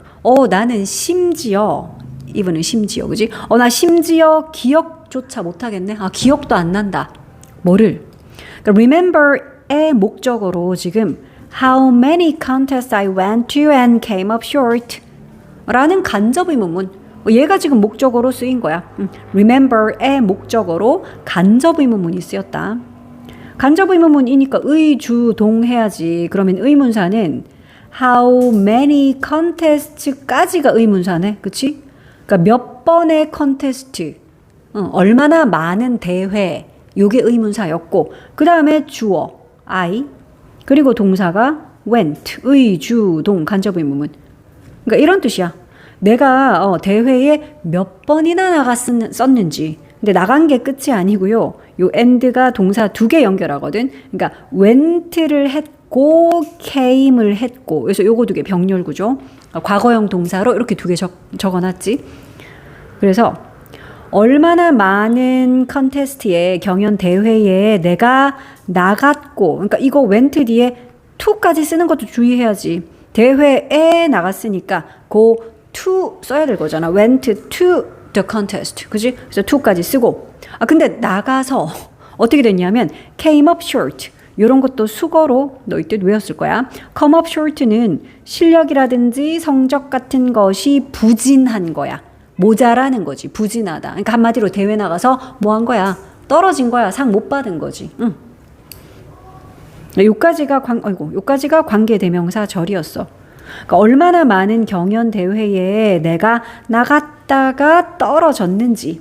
[SPEAKER 1] 나는 심지어, 이분은 심지어, 그지? 나 심지어 기억조차 못하겠네. 기억도 안 난다. 뭐를? 그러니까 remember의 목적어로 지금 How many contests I went to and came up short 라는 간접 의문문. 얘가 지금 목적어로 쓰인 거야. remember의 목적어로 간접 의문문이 쓰였다. 간접 의문문이니까 의, 주, 동 해야지. 그러면 의문사는 how many contests까지가 의문사네. 그치? 그러니까 몇 번의 컨테스트, 얼마나 많은 대회, 요게 의문사였고, 그 다음에 주어, I, 그리고 동사가 went, 의, 주, 동, 간접 의문문. 그러니까 이런 뜻이야. 내가 대회에 몇 번이나 나갔었는지. 근데 나간 게 끝이 아니고요. 요 and가 동사 2개 연결하거든. 그러니까 went를 했고 came을 했고. 그래서 요거 2개 병렬 구조. 과거형 동사로 이렇게 2개 적어놨지. 그래서 얼마나 많은 컨테스트에 경연 대회에 내가 나갔고, 그러니까 이거 went 뒤에 to까지 쓰는 것도 주의해야지. 대회에 나갔으니까 고 to 써야 될 거잖아. went to the contest. 그지? 그래서 to까지 쓰고. 근데 나가서 어떻게 됐냐면 came up short. 이런 것도 수거로 너희 뜻 외웠을 거야. come up short는 실력이라든지 성적 같은 것이 부진한 거야. 모자라는 거지. 부진하다. 그러니까 한마디로 대회 나가서 뭐 한 거야? 떨어진 거야. 상 못 받은 거지. 요까지가 관계대명사 절이었어. 그러니까 얼마나 많은 경연 대회에 내가 나갔다가 떨어졌는지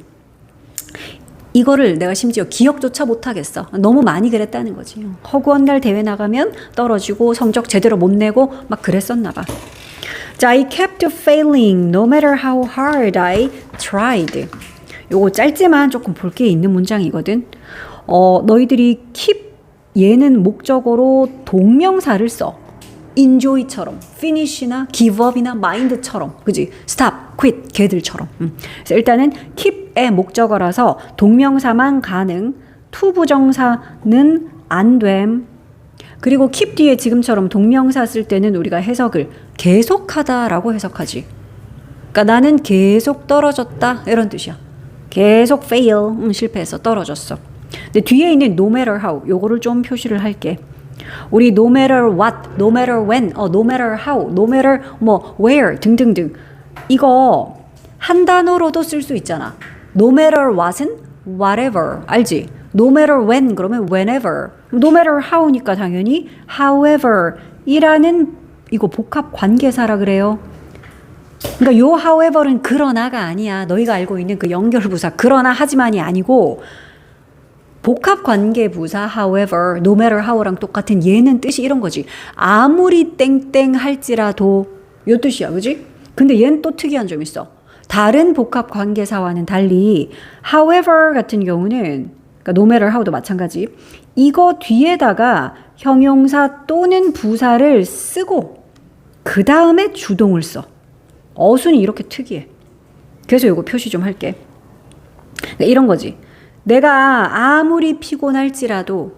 [SPEAKER 1] 이거를 내가 심지어 기억조차 못하겠어. 너무 많이 그랬다는 거지. 허구한 날 대회 나가면 떨어지고 성적 제대로 못 내고 막 그랬었나 봐. 자, I kept failing no matter how hard I tried. 요거 짧지만 조금 볼 게 있는 문장이거든. 너희들이 keep 얘는 목적어로 동명사를 써. enjoy처럼, finish나 give up이나 mind처럼, 그지? stop, quit, 걔들처럼. 그래서 일단은 keep의 목적어라서 동명사만 가능, 투부정사는 안 됨. 그리고 keep 뒤에 지금처럼 동명사 쓸 때는 우리가 해석을 계속하다라고 해석하지. 그러니까 나는 계속 떨어졌다 이런 뜻이야. 계속 fail, 실패해서 떨어졌어. 근데 뒤에 있는 no matter how 요거를 좀 표시를 할게. 우리 no matter what, no matter when, no matter how, no matter 뭐 where 등등등 이거 한 단어로도 쓸 수 있잖아. no matter what은 whatever 알지? no matter when 그러면 whenever, no matter how니까 당연히 however 이라는 이거 복합 관계사라 그래요. 그러니까 요 however는 그러나가 아니야. 너희가 알고 있는 그 연결부사 그러나 하지만이 아니고 복합 관계 부사 however, no matter how랑 똑같은 얘는 뜻이 이런 거지. 아무리 땡땡 할지라도 요 뜻이야. 그지? 근데 얘는 또 특이한 점이 있어. 다른 복합 관계사와는 달리 however 같은 경우는 그러니까 no matter how도 마찬가지. 이거 뒤에다가 형용사 또는 부사를 쓰고 그 다음에 주동을 써. 어순이 이렇게 특이해. 그래서 이거 표시 좀 할게. 그러니까 이런 거지. 내가 아무리 피곤할지라도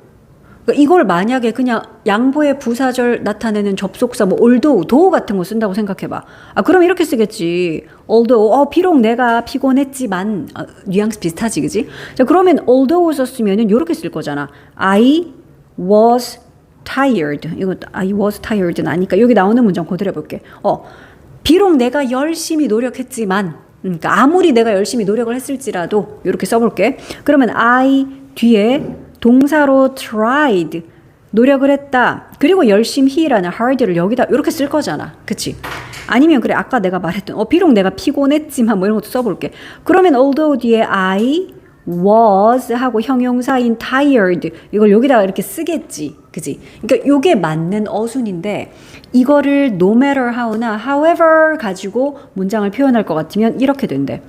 [SPEAKER 1] 이걸 만약에 그냥 양보의 부사절 나타내는 접속사 뭐 although, though 같은 거 쓴다고 생각해봐. 그럼 이렇게 쓰겠지. although, 비록 내가 피곤했지만 뉘앙스 비슷하지, 그지? 자, 그러면 although 썼으면은 이렇게 쓸 거잖아. I was tired. 이거 I was tired는 아니까 여기 나오는 문장 그대로 해볼게. 비록 내가 열심히 노력했지만, 그러니까 아무리 내가 열심히 노력을 했을지라도 이렇게 써볼게. 그러면 I 뒤에 동사로 tried 노력을 했다. 그리고 열심히라는 hard를 여기다 이렇게 쓸 거잖아. 그치? 아니면 그래 아까 내가 말했던 비록 내가 피곤했지만 뭐 이런 것도 써볼게. 그러면 although 뒤에 I was 하고 형용사인 tired 이걸 여기다가 이렇게 쓰겠지. 그치? 그러니까 요게 맞는 어순인데 이거를 no matter how나 however 가지고 문장을 표현할 것 같으면 이렇게 된대.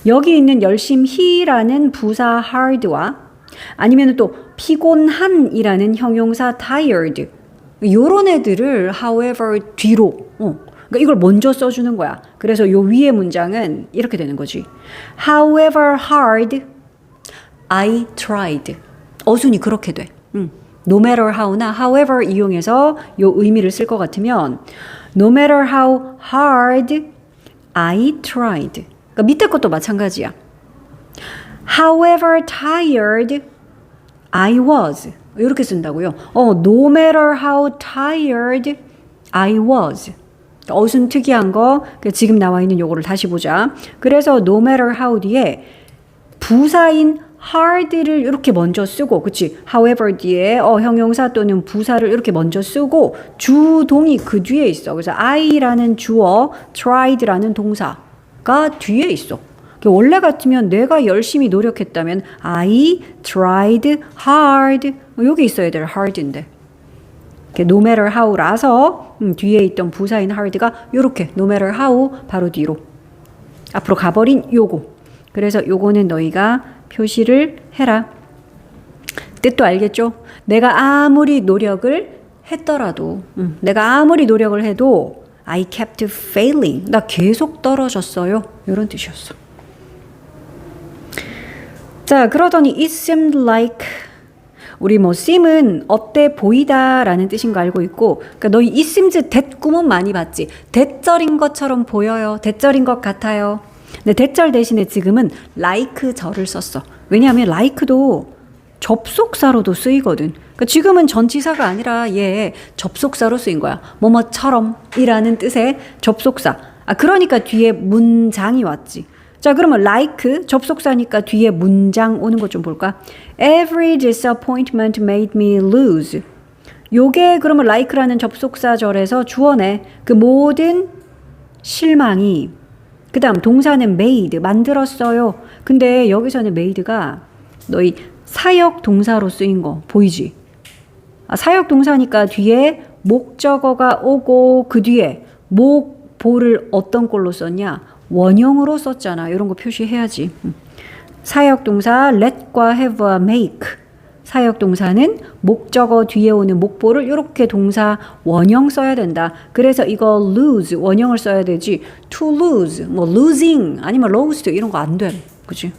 [SPEAKER 1] 여기 있는 열심히라는 부사 hard와 아니면 또 피곤한이라는 형용사 tired 요런 애들을 however 뒤로 그러니까 이걸 먼저 써주는 거야. 그래서 요 위에 문장은 이렇게 되는 거지. However hard I tried. 어순이 그렇게 돼. no matter how나 however 이용해서 요 의미를 쓸 것 같으면 no matter how hard I tried. 그러니까 밑에 것도 마찬가지야. However tired I was. 이렇게 쓴다고요. No matter how tired I was. 어순 특이한 거 지금 나와 있는 요거를 다시 보자. 그래서 no matter how 뒤에 부사인 hard를 이렇게 먼저 쓰고, 그치? however 뒤에 형용사 또는 부사를 이렇게 먼저 쓰고 주동이 그 뒤에 있어. 그래서 I라는 주어, tried라는 동사가 뒤에 있어. 원래 같으면 내가 열심히 노력했다면 I tried hard 여기 있어야 될 hard인데 no matter how라서 뒤에 있던 부사인 hard가 이렇게 no matter how 바로 뒤로 앞으로 가버린 요거. 그래서 요거는 너희가 표시를 해라. 뜻도 알겠죠? 내가 아무리 노력을 했더라도 내가 아무리 노력을 해도 I kept failing. 나 계속 떨어졌어요. 이런 뜻이었어. 자, 그러더니 it seemed like 우리 뭐 seem은 어때 보이다 라는 뜻인 거 알고 있고 그러니까 너희 it seems that 꿈은 많이 봤지. 대절인 것처럼 보여요. 대절인 것 같아요. 근데 대절 대신에 지금은 like 절을 썼어. 왜냐하면 like도 접속사로도 쓰이거든. 그러니까 지금은 전치사가 아니라 얘 접속사로 쓰인 거야. 뭐뭐처럼 이라는 뜻의 접속사. 그러니까 뒤에 문장이 왔지. 자, 그러면 like 접속사니까 뒤에 문장 오는 것 좀 볼까? Every disappointment made me lose. 요게 그러면 like라는 접속사절에서 주어네. 그 모든 실망이 그 다음 동사는 made 만들었어요. 근데 여기서는 made가 너희 사역 동사로 쓰인 거 보이지? 사역 동사니까 뒤에 목적어가 오고 그 뒤에 목보를 어떤 꼴로 썼냐? 원형으로 썼잖아. 이런 거 표시해야지. 사역동사 let과 have와 make. 사역동사는 목적어 뒤에 오는 목보를 이렇게 동사 원형 써야 된다. 그래서 이거 lose 원형을 써야 되지. to lose, 뭐 losing 아니면 lost 이런 거 안 돼. 그치?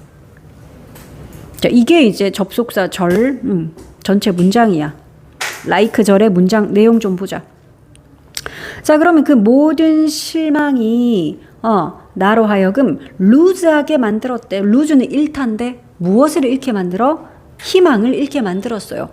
[SPEAKER 1] 자, 이게 이제 접속사 절 전체 문장이야. like 절의 문장 내용 좀 보자. 자, 그러면 그 모든 실망이 나로 하여금 루즈하게 만들었대. 루즈는 잃다인데 무엇을 잃게 만들어? 희망을 잃게 만들었어요.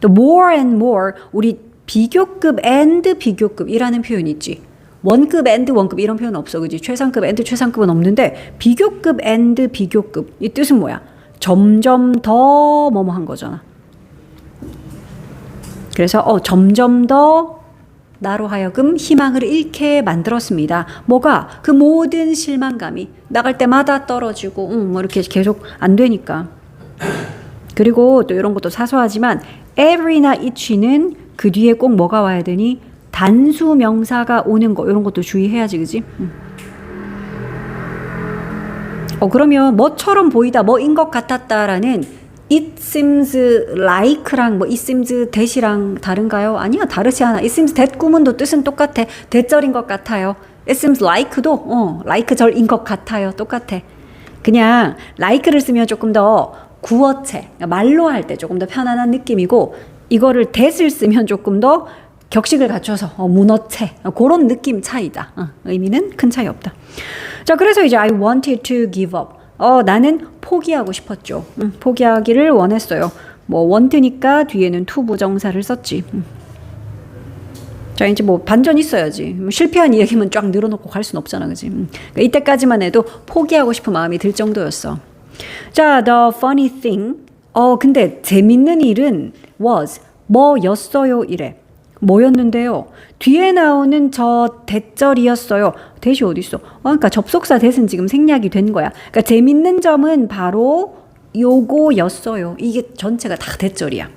[SPEAKER 1] 또 more and more 우리 비교급 and 비교급이라는 표현이 있지. 원급 and 원급 이런 표현 없어. 그지? 최상급 and 최상급은 없는데 비교급 and 비교급 이 뜻은 뭐야? 점점 더 뭐뭐 한 거잖아. 그래서 점점 더 나로 하여금 희망을 잃게 만들었습니다. 뭐가? 그 모든 실망감이 나갈 때마다 떨어지고 뭐 이렇게 계속 안 되니까. 그리고 또 이런 것도 사소하지만 every나 each는 그 뒤에 꼭 뭐가 와야 되니? 단수 명사가 오는 거 이런 것도 주의해야지. 그지? 그러면 뭐처럼 보이다 뭐인 것 같았다라는 it seems like랑 뭐 it seems that이랑 다른가요? 아니야, 다르지 않아. it seems that 구문도 뜻은 똑같아. 대절인 것 같아요. it seems like도 like 절인 것 같아요. 똑같아. 그냥 like를 쓰면 조금 더 구어체, 말로 할 때 조금 더 편안한 느낌이고 이거를 that을 쓰면 조금 더 격식을 갖춰서 문어체 그런 느낌 차이다. 의미는 큰 차이 없다. 자, 그래서 이제 I wanted to give up. 나는 포기하고 싶었죠. 포기하기를 원했어요. 뭐 want니까 뒤에는 to 부정사를 썼지. 자, 이제 뭐 반전 있어야지. 실패한 이야기만 쫙 늘어놓고 갈 순 없잖아, 그지? 그러니까 이때까지만 해도 포기하고 싶은 마음이 들 정도였어. 자, the funny thing. 근데 재밌는 일은 was 뭐였어요 이래. 뭐였는데요? 뒤에 나오는 저 대절이었어요. 대시 어디 있어? 그러니까 접속사 대신 지금 생략이 된 거야. 그러니까 재밌는 점은 바로 요거였어요. 이게 전체가 다 대절이야.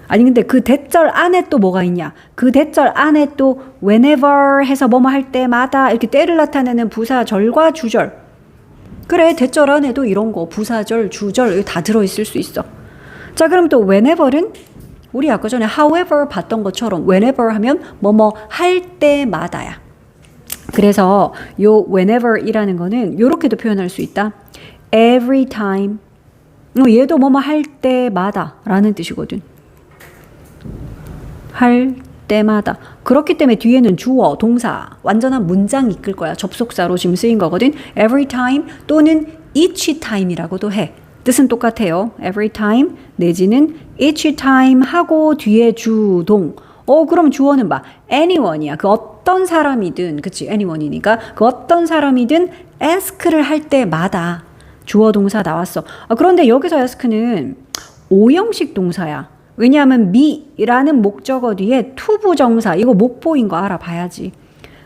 [SPEAKER 1] 아니 근데 그 대절 안에 또 뭐가 있냐? 그 대절 안에 또 whenever 해서 뭐뭐 할 때마다 이렇게 때를 나타내는 부사절과 주절. 그래, 대절 안에도 이런 거 부사절, 주절 다 들어있을 수 있어. 자, 그럼 또 whenever는 우리 아까 전에 however 봤던 것처럼 whenever 하면 뭐뭐 할 때마다야. 그래서 요 whenever이라는 거는 요렇게도 표현할 수 있다. every time. 얘도 뭐뭐 할 때마다 라는 뜻이거든. 할 때마다. 그렇기 때문에 뒤에는 주어, 동사, 완전한 문장 이끌 거야. 접속사로 지금 쓰인 거거든. every time 또는 each time이라고도 해. 뜻은 똑같아요. every time 내지는 each time 하고 뒤에 주동. 그럼 주어는 봐. anyone이야. 그 어떤 사람이든, 그치? anyone이니까 그 어떤 사람이든 ask를 할 때마다 주어 동사 나왔어. 그런데 여기서 ask는 5형식 동사야. 왜냐하면 me라는 목적어 뒤에 to 부정사, 이거 목보인 거 알아봐야지.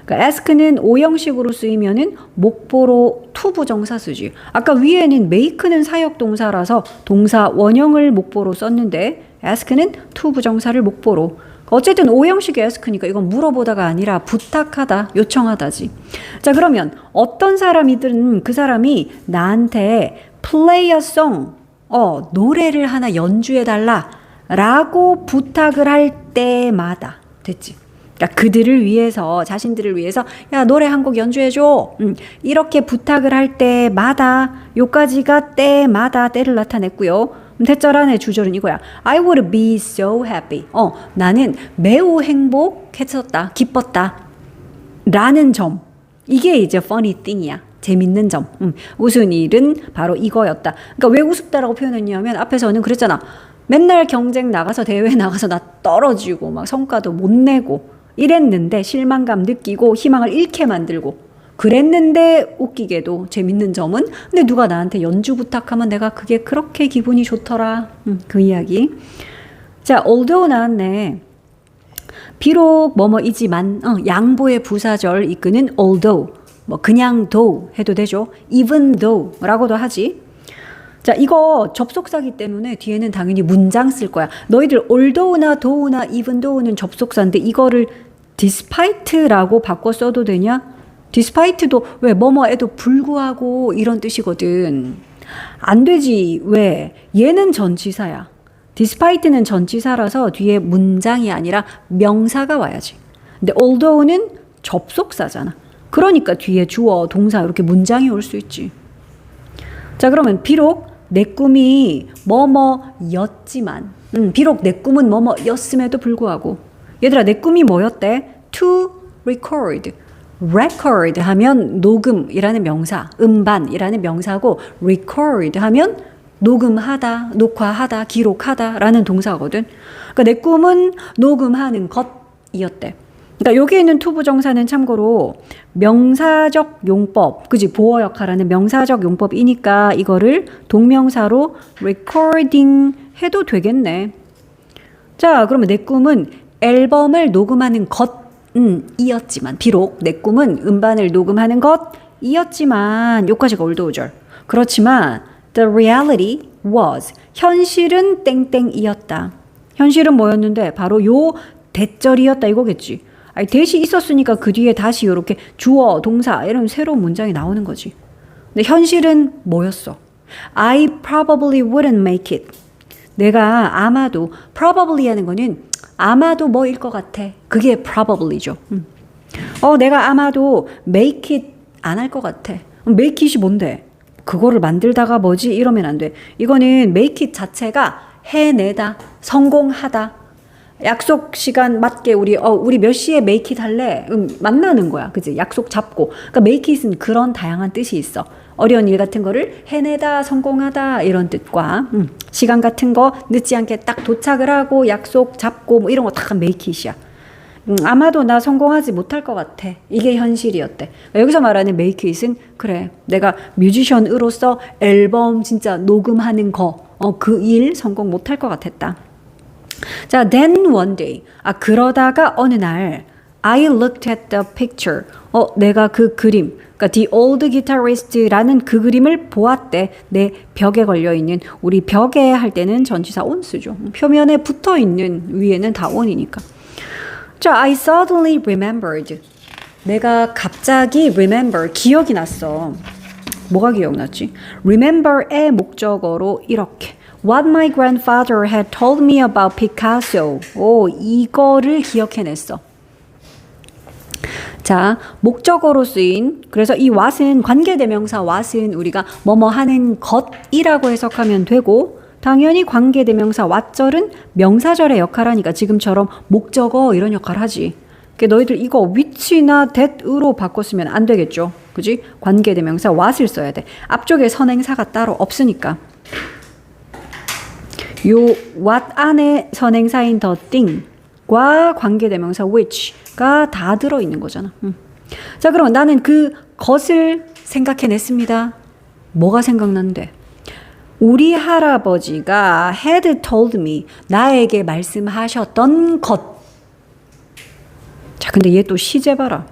[SPEAKER 1] 그러니까 ask는 5형식으로 쓰이면은 목보로 to 부정사 쓰지. 아까 위에는 make는 사역 동사라서 동사 원형을 목보로 썼는데 ask는 to 부정사를 목보로. 어쨌든 5형식의 ask니까 이건 물어보다가 아니라 부탁하다, 요청하다지. 자, 그러면 어떤 사람이든 그 사람이 나한테 play a song, 노래를 하나 연주해달라 라고 부탁을 할 때마다. 됐지? 그러니까 그들을 위해서, 자신들을 위해서 야, 노래 한 곡 연주해줘. 이렇게 부탁을 할 때마다, 요까지가 때마다 때를 나타냈고요. 대절 안에 주절은 이거야. I would be so happy. 나는 매우 행복했었다. 기뻤다. 라는 점. 이게 이제 funny thing이야. 재밌는 점. 웃은 일은 바로 이거였다. 그러니까 왜 우습다라고 표현했냐면 앞에서는 그랬잖아. 맨날 경쟁 나가서 대회 나가서 나 떨어지고 막 성과도 못 내고 이랬는데 실망감 느끼고 희망을 잃게 만들고 그랬는데 웃기게도 재밌는 점은 근데 누가 나한테 연주 부탁하면 내가 그게 그렇게 기분이 좋더라. 그 이야기. 자, although 나왔네. 비록 뭐뭐이지만 양보의 부사절 이끄는 although 뭐 그냥 though 해도 되죠. even though 라고도 하지. 자, 이거 접속사기 때문에 뒤에는 당연히 문장 쓸 거야. 너희들 although나 though나 even though는 접속사인데 이거를 despite라고 바꿔 써도 되냐? despite도 왜 뭐뭐에도 불구하고 이런 뜻이거든. 안 되지. 왜? 얘는 전치사야. despite는 전치사라서 뒤에 문장이 아니라 명사가 와야지. 근데 although는 접속사잖아. 그러니까 뒤에 주어, 동사 이렇게 문장이 올 수 있지. 자, 그러면 비록 내 꿈이 뭐뭐였지만 비록 내 꿈은 뭐뭐였음에도 불구하고 얘들아 내 꿈이 뭐였대? To record. record 하면 녹음이라는 명사, 음반이라는 명사고 record 하면 녹음하다, 녹화하다, 기록하다 라는 동사거든. 그러니까 내 꿈은 녹음하는 것이었대. 그러니까 여기 있는 to 부정사는 참고로 명사적 용법, 그지? 보어 역할하는 명사적 용법이니까 이거를 동명사로 recording 해도 되겠네. 자, 그러면 내 꿈은 앨범을 녹음하는 것이었지만 비록 내 꿈은 음반을 녹음하는 것이었지만 요까지가 올드오절. 그렇지만 the reality was 현실은 땡땡이었다. 현실은 뭐였는데 바로 요 대절이었다 이거겠지. 아니, 대시 있었으니까 그 뒤에 다시 이렇게 주어, 동사 이런 새로운 문장이 나오는 거지. 근데 현실은 뭐였어? I probably wouldn't make it. 내가 아마도 probably 하는 거는 아마도 뭐일 것 같아. 그게 probably죠. 내가 아마도 make it 안 할 것 같아. make it이 뭔데? 그거를 만들다가 뭐지? 이러면 안 돼. 이거는 make it 자체가 해내다, 성공하다. 약속 시간 맞게 우리 몇 시에 make it 할래? 만나는 거야. 그치? 약속 잡고. 그러니까 make it은 그런 다양한 뜻이 있어. 어려운 일 같은 거를 해내다, 성공하다 이런 뜻과 시간 같은 거 늦지 않게 딱 도착을 하고 약속 잡고 뭐 이런 거 다 make it이야. 아마도 나 성공하지 못할 것 같아. 이게 현실이었대. 여기서 말하는 make it은 그래. 내가 뮤지션으로서 앨범 진짜 녹음하는 거, 그 일 성공 못할 것 같았다. 자, then one day. 그러다가 어느 날 I looked at the picture. 내가 그 그림, 그러니까 The Old Guitarist라는 그 그림을 보았대. 내 벽에 걸려있는, 우리 벽에 할 때는 전치사 on 쓰죠. 표면에 붙어있는, 위에는 다 on이니까. 자, I suddenly remembered. 내가 갑자기 remember, 기억이 났어. 뭐가 기억났지? remember의 목적어로 이렇게. What my grandfather had told me about Picasso. 이거를 기억해냈어. 자, 목적어로 쓰인, 그래서 이 what은 관계대명사 what은 우리가 뭐뭐 하는 것이라고 해석하면 되고, 당연히 관계대명사 왓절은 명사절의 역할하니까 지금처럼 목적어 이런 역할 하지. 그러니까 너희들 이거 which나 that으로 바꿨으면 안 되겠죠. 그지? 관계대명사 what을 써야 돼. 앞쪽에 선행사가 따로 없으니까. 요 what 안에 선행사인 the thing과 관계대명사 which가 다 들어있는 거잖아. 자, 그럼 나는 그 것을 생각해냈습니다. 뭐가 생각난대? 우리 할아버지가 had told me, 나에게 말씀하셨던 것. 자, 근데 얘 또 시제 봐라.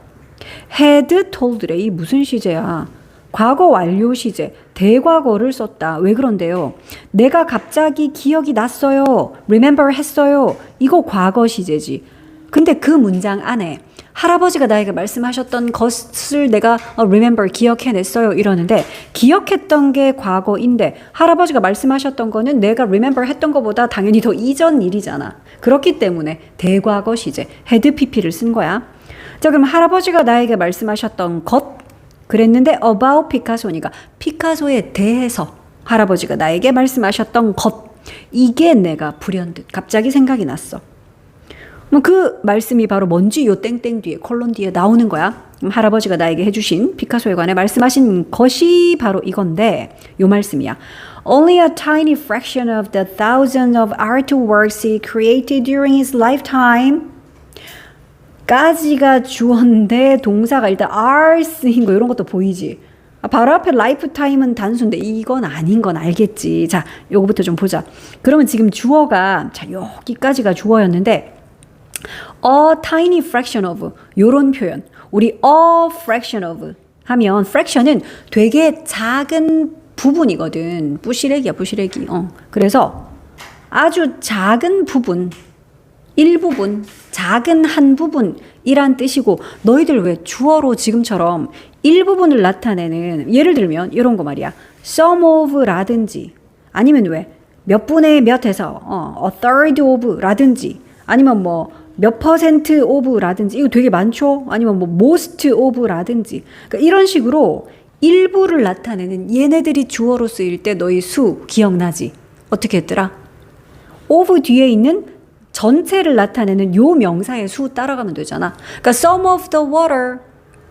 [SPEAKER 1] had told래. 이 무슨 시제야? 과거 완료 시제, 대과거를 썼다. 왜 그런데요? 내가 갑자기 기억이 났어요. remember 했어요. 이거 과거 시제지. 근데 그 문장 안에 할아버지가 나에게 말씀하셨던 것을 내가 remember 기억해냈어요 이러는데 기억했던 게 과거인데 할아버지가 말씀하셨던 거는 내가 remember 했던 것보다 당연히 더 이전 일이잖아. 그렇기 때문에 대과거 시제 had pp를 쓴 거야. 자, 그럼 할아버지가 나에게 말씀하셨던 것 그랬는데 about 피카소니까 피카소에 대해서 할아버지가 나에게 말씀하셨던 것 이게 내가 불현듯 갑자기 생각이 났어. 그 말씀이 바로 뭔지 요 땡땡 뒤에 콜론 뒤에 나오는 거야. 할아버지가 나에게 해주신 피카소에 관해 말씀하신 것이 바로 이건데 요 말씀이야. Only a tiny fraction of the thousands of artworks he created during his lifetime. 까지가 주어인데 동사가 일단 are 쓰인 거 이런 것도 보이지. 바로 앞에 lifetime은 단수인데 이건 아닌 건 알겠지. 자, 요거부터 좀 보자. 그러면 지금 주어가 자 여기까지가 주어였는데 a tiny fraction of 요런 표현 우리 a fraction of 하면 fraction은 되게 작은 부분이거든. 부시래기야 부시래기. 그래서 아주 작은 부분 일부분 작은 한 부분이란 뜻이고 너희들 왜 주어로 지금처럼 일부분을 나타내는 예를 들면 이런 거 말이야. some of 라든지 아니면 왜 몇 분의 몇 해서 a third of 라든지 아니면 뭐 몇 퍼센트 of 라든지 이거 되게 많죠? 아니면 뭐 most of 라든지 그러니까 이런 식으로 일부를 나타내는 얘네들이 주어로 쓰일 때 너희 수 기억나지? 어떻게 했더라? of 뒤에 있는 전체를 나타내는 요 명사의 수 따라가면 되잖아. 그러니까 some of the water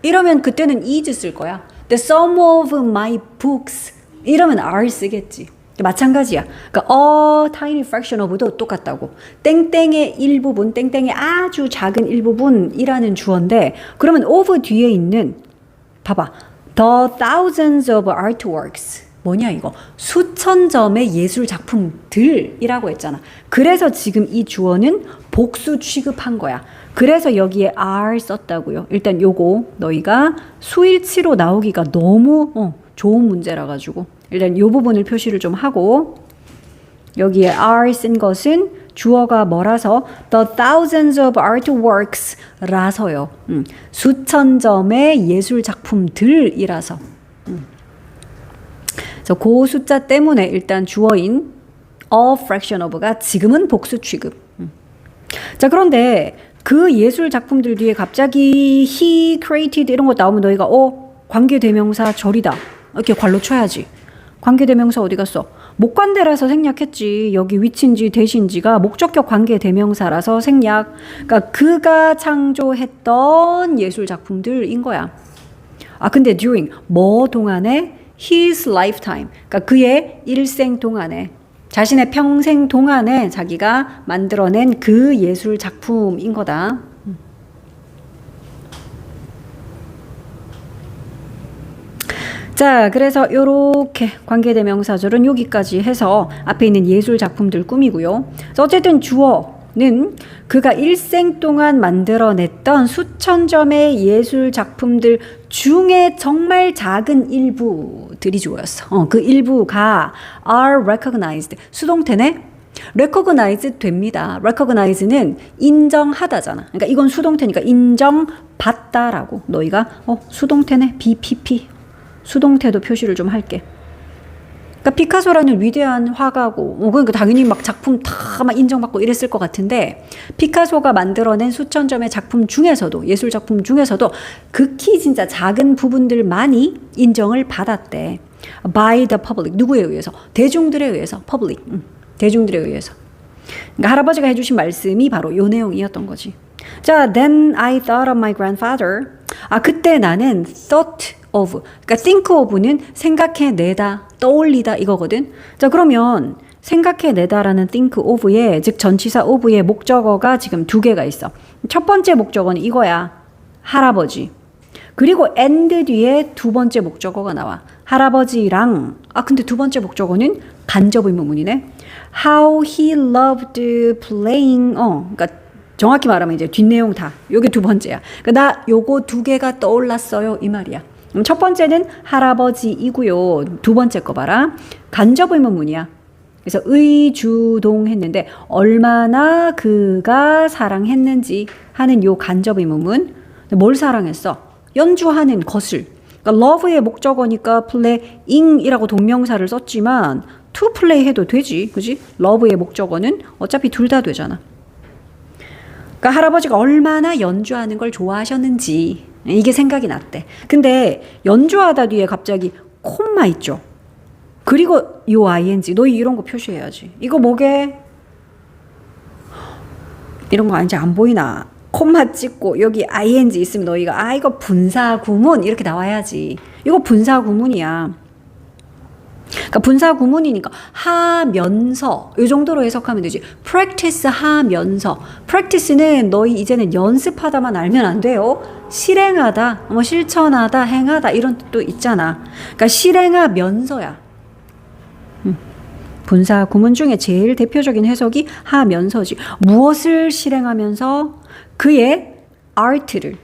[SPEAKER 1] 이러면 그때는 is 쓸 거야. The some of my books 이러면 are 쓰겠지. 마찬가지야. 그러니까 a tiny fraction of도 똑같다고. 땡땡의 일부분, 땡땡의 아주 작은 일부분이라는 주어인데 그러면 of 뒤에 있는 봐봐. The thousands of artworks 뭐냐 이거 수천 점의 예술 작품들이라고 했잖아. 그래서 지금 이 주어는 복수 취급한 거야. 그래서 여기에 are 썼다고요. 일단 요거 너희가 수일치로 나오기가 너무 좋은 문제라 가지고 일단 요 부분을 표시를 좀 하고 여기에 are 쓴 것은 주어가 뭐라서 the thousands of artworks 라서요. 수천 점의 예술 작품들이라서 그래서 그 숫자 때문에 일단 주어인 a fraction of가 지금은 복수 취급. 자, 그런데 그 예술 작품들 뒤에 갑자기 he created 이런 거 나오면 너희가 관계대명사 절이다 이렇게 괄로 쳐야지. 관계대명사 어디 갔어? 목관대라서 생략했지. 여기 which인지 that인지가 목적격 관계대명사라서 생략. 그러니까 그가 창조했던 예술 작품들인 거야. 아, 근데 during 뭐 동안에? his lifetime. 그러니까 그의 일생 동안에 자신의 평생 동안에 자기가 만들어낸 그 예술 작품인 거다. 자, 그래서 요렇게 관계대명사절은 여기까지 해서 앞에 있는 예술 작품들 꾸미고요. 어쨌든 주어는 그가 일생 동안 만들어냈던 수천 점의 예술 작품들 중에 정말 작은 일부들이 주어였어. 그 일부가 are recognized. 수동태네? recognize 됩니다. recognize는 인정하다잖아. 그러니까 이건 수동태니까 인정받다라고. 너희가 수동태네. BPP. 수동태도 표시를 좀 할게. 그러니까 피카소라는 위대한 화가고 그러니까 당연히 막 작품 다 막 인정받고 이랬을 것 같은데 피카소가 만들어낸 수천 점의 작품 중에서도 예술 작품 중에서도 극히 진짜 작은 부분들만이 인정을 받았대. By the public. 누구에 의해서? 대중들에 의해서. public. 대중들에 의해서. 그러니까 할아버지가 해주신 말씀이 바로 요 내용이었던 거지. 자, then I thought of my grandfather. 그때 나는 thought of, 그러니까 think of는 생각해내다, 떠올리다 이거거든. 자, 그러면 생각해내다라는 think of의, 즉 전치사 of의 목적어가 지금 두 개가 있어. 첫 번째 목적어는 이거야. 할아버지. 그리고 and 뒤에 두 번째 목적어가 나와. 할아버지랑, 근데 두 번째 목적어는 간접 의문문이네. How he loved playing, 그러니까 정확히 말하면 이제 뒷내용 다. 요게 두 번째야. 그러니까 나 요거 두 개가 떠올랐어요. 이 말이야. 첫 번째는 할아버지이고요. 두 번째 거 봐라. 간접 의문문이야. 그래서 의주동했는데 얼마나 그가 사랑했는지 하는 요 간접 의문문. 뭘 사랑했어? 연주하는 것을. 그러니까 love의 목적어니까 playing이라고 동명사를 썼지만 to play 해도 되지. 그지? love의 목적어는 어차피 둘 다 되잖아. 그러니까 할아버지가 얼마나 연주하는 걸 좋아하셨는지 이게 생각이 났대. 근데 연주하다 뒤에 갑자기 콤마 있죠. 그리고 요 ing 너희 이런 거 표시해야지. 이거 뭐게? 이런 거 아닌지 안 보이나? 콤마 찍고 여기 ing 있으면 너희가 이거 분사 구문 이렇게 나와야지. 이거 분사 구문이야. 그러니까 분사 구문이니까 하면서 이 정도로 해석하면 되지. practice 하면서. practice는 너희 이제는 연습하다만 알면 안 돼요. 실행하다, 뭐 실천하다, 행하다 이런 뜻도 있잖아. 그러니까 실행하면서야. 분사 구문 중에 제일 대표적인 해석이 하면서지. 무엇을 실행하면서? 그의 art를,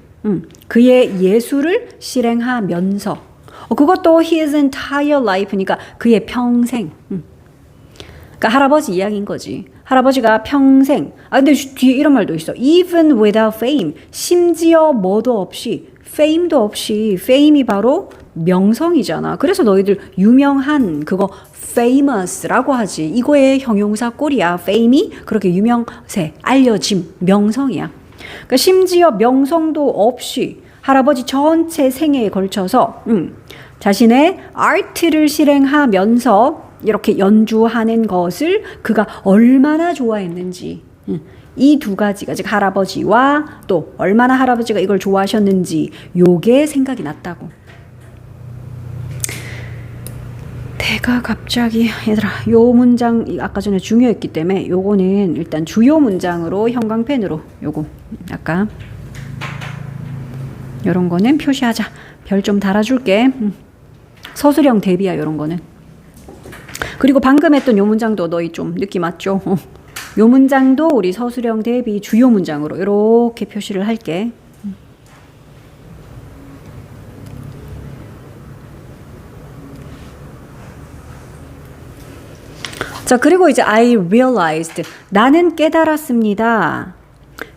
[SPEAKER 1] 그의 예술을 실행하면서. 그것도 his entire life니까 그의 평생. 그러니까 할아버지 이야기인 거지. 할아버지가 평생. 근데 뒤에 이런 말도 있어. Even without fame. 심지어 뭐도 없이, fame도 없이. fame이 바로 명성이잖아. 그래서 너희들 유명한 그거 famous라고 하지. 이거의 형용사 꼴이야. fame이 그렇게 유명세, 알려짐, 명성이야. 그러니까 심지어 명성도 없이 할아버지 전체 생애에 걸쳐서 자신의 아트를 실행하면서 이렇게 연주하는 것을 그가 얼마나 좋아했는지, 이 두 가지가, 즉 할아버지와 또 얼마나 할아버지가 이걸 좋아하셨는지 요게 생각이 났다고. 내가 갑자기 얘들아 요 문장 아까 전에 중요했기 때문에 요거는 일단 주요 문장으로 형광펜으로 요거 아까 요런 거는 표시하자. 별 좀 달아줄게. 서술형 대비야 요런 거는. 그리고 방금 했던 요 문장도 너희 좀 느낌 왔죠? 요 문장도 우리 서술형 대비 주요 문장으로 이렇게 표시를 할게. 자, 그리고 이제 I realized. 나는 깨달았습니다.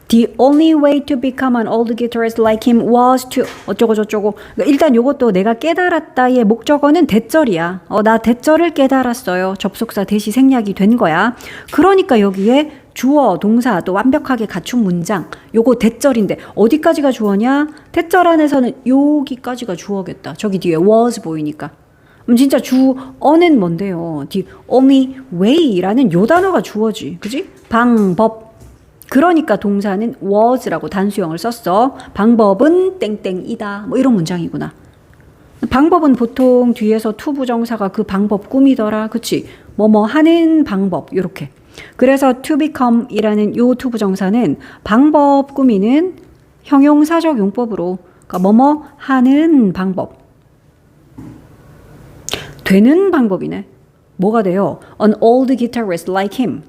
[SPEAKER 1] The only way to become an old guitarist like him was to 어쩌고 저쩌고. 그러니까 일단 요것도 내가 깨달았다의 목적어는 대절이야. 나 대절을 깨달았어요. 접속사 대시 생략이 된 거야. 그러니까 여기에 주어, 동사 또 완벽하게 갖춘 문장. 요거 대절인데 어디까지가 주어냐? 대절 안에서는 여기까지가 주어겠다. 저기 뒤에 was 보이니까. 진짜 주어는 뭔데요? The only way라는 요 단어가 주어지. 그지? 방법. 그러니까 동사는 was라고 단수형을 썼어. 방법은 땡땡이다. 뭐 이런 문장이구나. 방법은 보통 뒤에서 to 부정사가 그 방법 꾸미더라. 그치? 뭐뭐 하는 방법. 요렇게. 그래서 to become 이라는 요 to 부정사는 방법 꾸미는 형용사적 용법으로 그러니까 뭐뭐 하는 방법. 되는 방법이네. 뭐가 돼요? An old guitarist like him.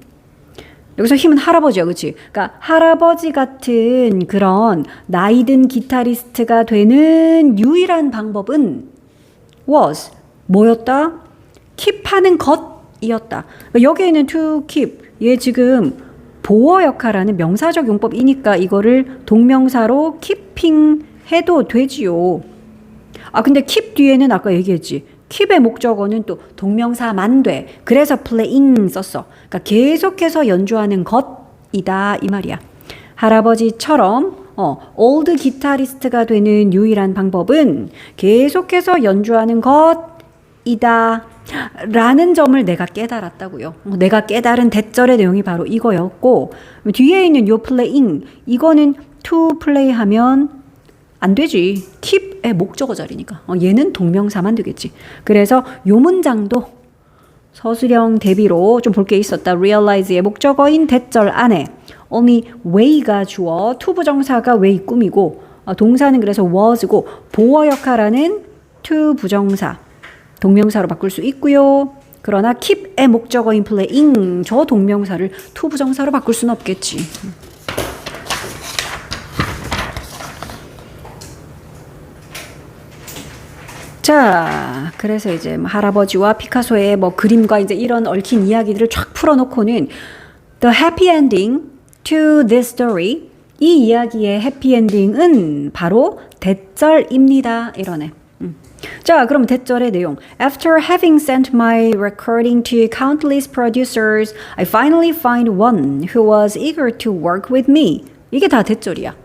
[SPEAKER 1] 여기서 힘은 할아버지야, 그치? 그러니까 할아버지 같은 그런 나이든 기타리스트가 되는 유일한 방법은 was 뭐였다? keep하는 것이었다. 그러니까 여기에 있는 to keep 얘 지금 보어 역할하는 명사적 용법이니까 이거를 동명사로 keeping 해도 되지요. 근데 keep 뒤에는 아까 얘기했지. keep의 목적어는 또 동명사만 돼. 그래서 playing 썼어. 그러니까 계속해서 연주하는 것이다 이 말이야. 할아버지처럼 old 기타리스트가 되는 유일한 방법은 계속해서 연주하는 것이다. 라는 점을 내가 깨달았다고요. 내가 깨달은 대절의 내용이 바로 이거였고, 뒤에 있는 요 playing, 이거는 to play 하면 안 되지. keep의 목적어 자리니까. 얘는 동명사만 되겠지. 그래서 요 문장도 서술형 대비로 좀 볼 게 있었다. realize의 목적어인 대절 안에 only way가 주어, to 부정사가 way 꾸미고, 동사는 그래서 was고, 보어 역할하는 to 부정사, 동명사로 바꿀 수 있고요. 그러나 keep의 목적어인 playing, 저 동명사를 to 부정사로 바꿀 수는 없겠지. 자, 그래서 이제 할아버지와 피카소의 뭐 그림과 이제 이런 얽힌 이야기들을 쫙 풀어놓고는 the happy ending to this story, 이 이야기의 해피엔딩은 바로 대절입니다. 이러네. 자, 그럼 대절의 내용. After having sent my recording to countless producers, I finally find one who was eager to work with me. 이게 다 대절이야.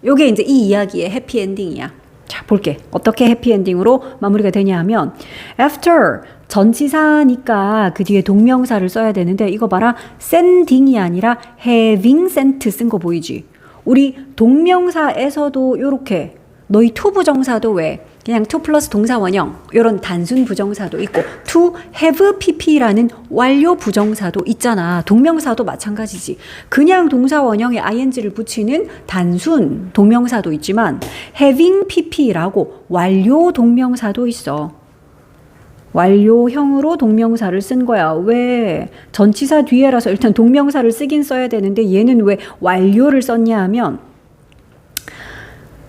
[SPEAKER 1] 요게 이제 이 이야기의 해피엔딩이야. 자, 볼게. 어떻게 해피엔딩으로 마무리가 되냐 하면 after 전치사니까 그 뒤에 동명사를 써야 되는데 이거 봐라. sending이 아니라 having sent 쓴 거 보이지? 우리 동명사에서도 요렇게 너희 to 부정사도 왜 그냥 to 플러스 동사 원형 이런 단순 부정사도 있고 to have pp라는 완료 부정사도 있잖아. 동명사도 마찬가지지. 그냥 동사 원형에 ing를 붙이는 단순 동명사도 있지만 having pp라고 완료 동명사도 있어. 완료형으로 동명사를 쓴 거야. 왜? 전치사 뒤에라서 일단 동명사를 쓰긴 써야 되는데 얘는 왜 완료를 썼냐 하면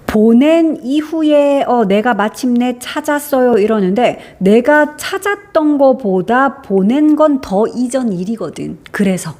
[SPEAKER 1] 보낸 이후에 내가 마침내 찾았어요 이러는데 내가 찾았던 거보다 보낸 건 더 이전 일이거든. 그래서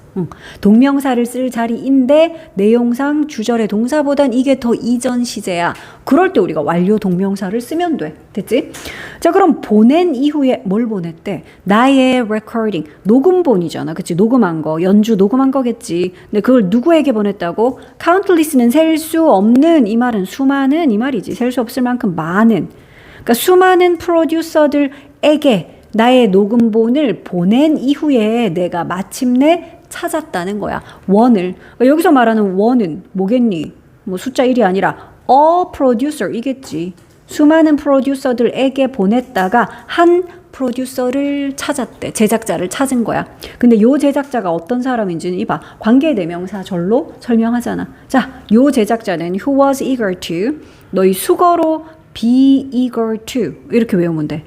[SPEAKER 1] 동명사를 쓸 자리인데 내용상 주절의 동사보단 이게 더 이전 시제야. 그럴 때 우리가 완료 동명사를 쓰면 돼. 됐지? 자, 그럼 보낸 이후에 뭘 보냈대? 나의 recording, 녹음본이잖아. 그치? 녹음한 거, 연주 녹음한 거겠지. 근데 그걸 누구에게 보냈다고? countless는 셀 수 없는, 이 말은 수많은 이 말이지. 셀 수 없을 만큼 많은. 그러니까 수많은 프로듀서들에게 나의 녹음본을 보낸 이후에 내가 마침내 찾았다는 거야. 원을. 그러니까 여기서 말하는 원은 뭐겠니? 뭐 숫자 1이 아니라 a producer 이겠지. 수많은 프로듀서들에게 보냈다가 한 프로듀서를 찾았대. 제작자를 찾은 거야. 근데 요 제작자가 어떤 사람인지는 이봐. 관계대명사절로 설명하잖아. 자, 요 제작자는 who was eager to, 너희 수거로 be eager to 이렇게 외우면 돼.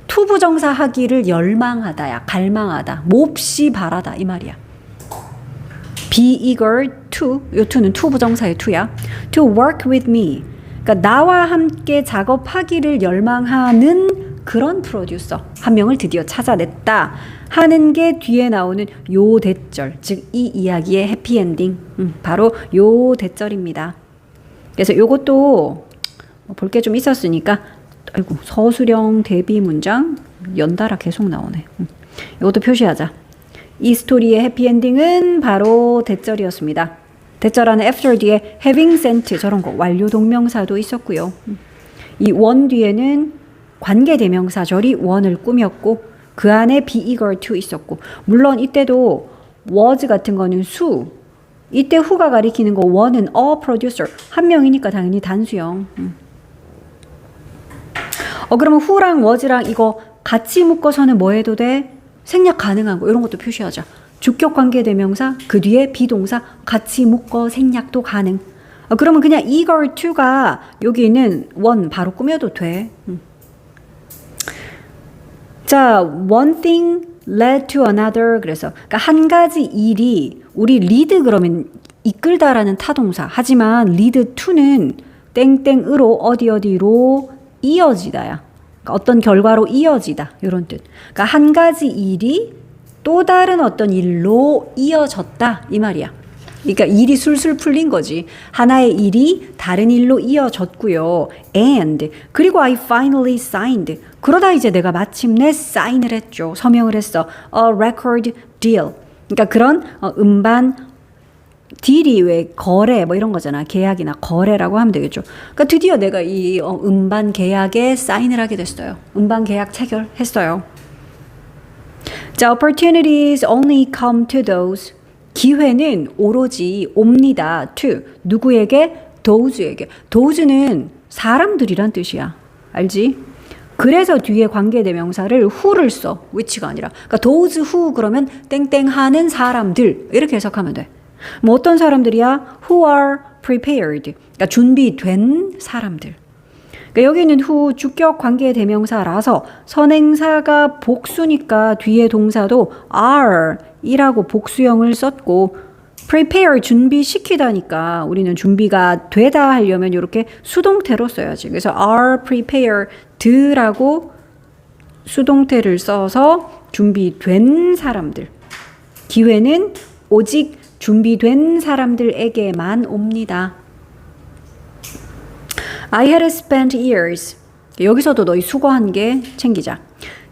[SPEAKER 1] to 부정사 하기를 열망하다야. 갈망하다. 몹시 바라다 이 말이야. be eager to, 요 to는 to 부정사의 to야. to work with me. 그러니까 나와 함께 작업하기를 열망하는 그런 프로듀서 한 명을 드디어 찾아냈다 하는 게 뒤에 나오는 요 대절, 즉 이 이야기의 해피엔딩, 바로 요 대절입니다. 그래서 요것도 볼 게 좀 있었으니까 아이고 서술형 대비 문장 연달아 계속 나오네. 이것도 표시하자. 이 스토리의 해피엔딩은 바로 대절이었습니다. 대절 안에 after 뒤에 having sent 저런 거 완료 동명사도 있었고요. 이 원 뒤에는 관계대명사절이 원을 꾸몄고 그 안에 be eager to 있었고 물론 이때도 was 같은 거는 수 이때 who가 가리키는 거 원은 a producer 한 명이니까 당연히 단수형. 그러면 who랑 was랑 이거 같이 묶어서는 뭐 해도 돼? 생략 가능한 거 이런 것도 표시하자. 주격 관계대명사 그 뒤에 비동사 같이 묶어 생략도 가능. 그러면 그냥 eager to가 여기 있는 one 바로 꾸며도 돼. 자, one thing led to another. 그래서 그러니까 한 가지 일이 우리 lead 그러면 이끌다라는 타동사. 하지만 lead to는 땡땡으로 어디로 이어지다야. 그러니까 어떤 결과로 이어지다 이런 뜻. 그러니까 한 가지 일이 또 다른 어떤 일로 이어졌다 이 말이야. 그러니까 일이 술술 풀린 거지. 하나의 일이 다른 일로 이어졌고요. And 그리고 I finally signed. 그러다 이제 내가 마침내 사인을 했죠. 서명을 했어. A record deal. 그러니까 그런 음반 딜이 왜 거래 뭐 이런 거잖아. 계약이나 거래라고 하면 되겠죠. 그러니까 드디어 내가 이 음반 계약에 사인을 하게 됐어요. 음반 계약 체결했어요. 자, opportunities only come to those. 기회는 오로지 옵니다. to. 누구에게? those에게. those는 사람들이란 뜻이야. 알지? 그래서 뒤에 관계대명사를 who를 써. which가 아니라. 그러니까 those who 그러면 땡땡 하는 사람들. 이렇게 해석하면 돼. 뭐 어떤 사람들이야? who are prepared. 그러니까 준비된 사람들. 그러니까 여기는 who 주격 관계대명사라서 선행사가 복수니까 뒤에 동사도 are 이라고 복수형을 썼고 prepare 준비시키다니까 우리는 준비가 되다 하려면 이렇게 수동태로 써야지. 그래서 are prepared라고 수동태를 써서 준비된 사람들. 기회는 오직 준비된 사람들에게만 옵니다. I had spent years. 여기서도 너희 수고한 게 챙기자.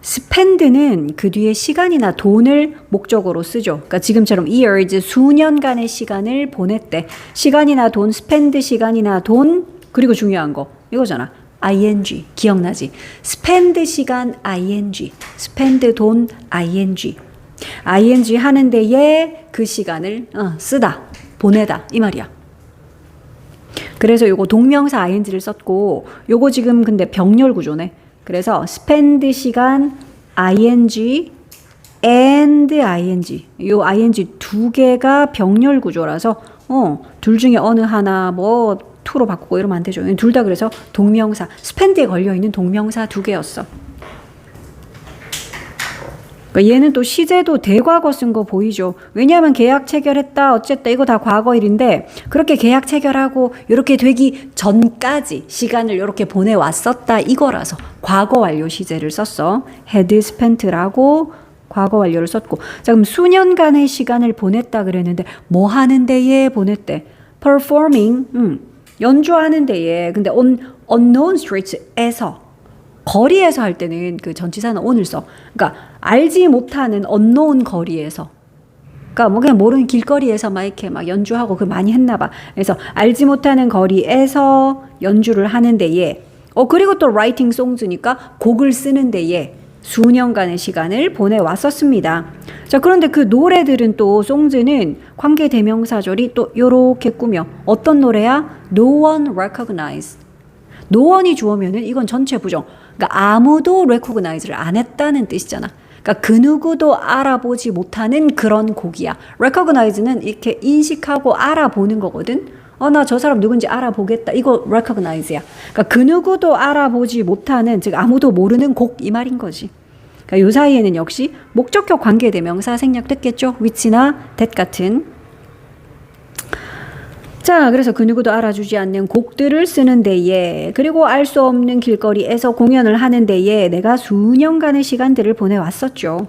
[SPEAKER 1] spend는 그 뒤에 시간이나 돈을 목적으로 쓰죠. 그러니까 지금처럼 years, 수년간의 시간을 보냈대. 시간이나 돈, spend 시간이나 돈, 그리고 중요한 거 이거잖아. ing, 기억나지? spend 시간 ing, spend 돈 ing. ing 하는 데에 그 시간을 쓰다, 보내다 이 말이야. 그래서 요거 동명사 ing를 썼고 요거 지금 근데 병렬 구조네. 그래서 spend 시간 ing and ing. 요 ing 두 개가 병렬 구조라서 둘 중에 어느 하나 뭐 to로 바꾸고 이러면 안 되죠. 둘 다 그래서 동명사 spend에 걸려 있는 동명사 두 개였어. 그러니까 얘는 또 시제도 대과거 쓴 거 보이죠. 왜냐하면 계약 체결했다 어쨌다 이거 다 과거일인데 그렇게 계약 체결하고 이렇게 되기 전까지 시간을 이렇게 보내왔었다 이거라서 과거 완료 시제를 썼어. had spent라고 과거 완료를 썼고 자 그럼 수년간의 시간을 보냈다 그랬는데 뭐 하는 데에 보냈대? performing 연주하는 데에 근데 on unknown streets에서 거리에서 할 때는 그 전치사는 on을 써. 그러니까 알지 못하는 unknown 거리에서. 그러니까 뭐 그냥 모르는 길거리에서 막 이렇게 막 연주하고 그 많이 했나 봐. 그래서 알지 못하는 거리에서 연주를 하는 데에 그리고 또 writing songs니까 곡을 쓰는 데에 수년간의 시간을 보내왔었습니다. 자, 그런데 그 노래들은 또 songs는 관계 대명사절이 또 요렇게 꾸며 어떤 노래야? No one recognized. no one이 주어면은 이건 전체 부정. 그러니까 아무도 recognize를 안 했다는 뜻이잖아. 그러니까 그 누구도 알아보지 못하는 그런 곡이야. recognize는 이렇게 인식하고 알아보는 거거든. 나 저 사람 누군지 알아보겠다. 이거 recognize야. 그러니까 그 누구도 알아보지 못하는 즉 아무도 모르는 곡 이 말인 거지. 그러니까 요 사이에는 역시 목적격 관계대명사 생략됐겠죠. which나 that 같은. 자, 그래서 그 누구도 알아주지 않는 곡들을 쓰는 데에 그리고 알 수 없는 길거리에서 공연을 하는 데에 내가 수년간의 시간들을 보내왔었죠.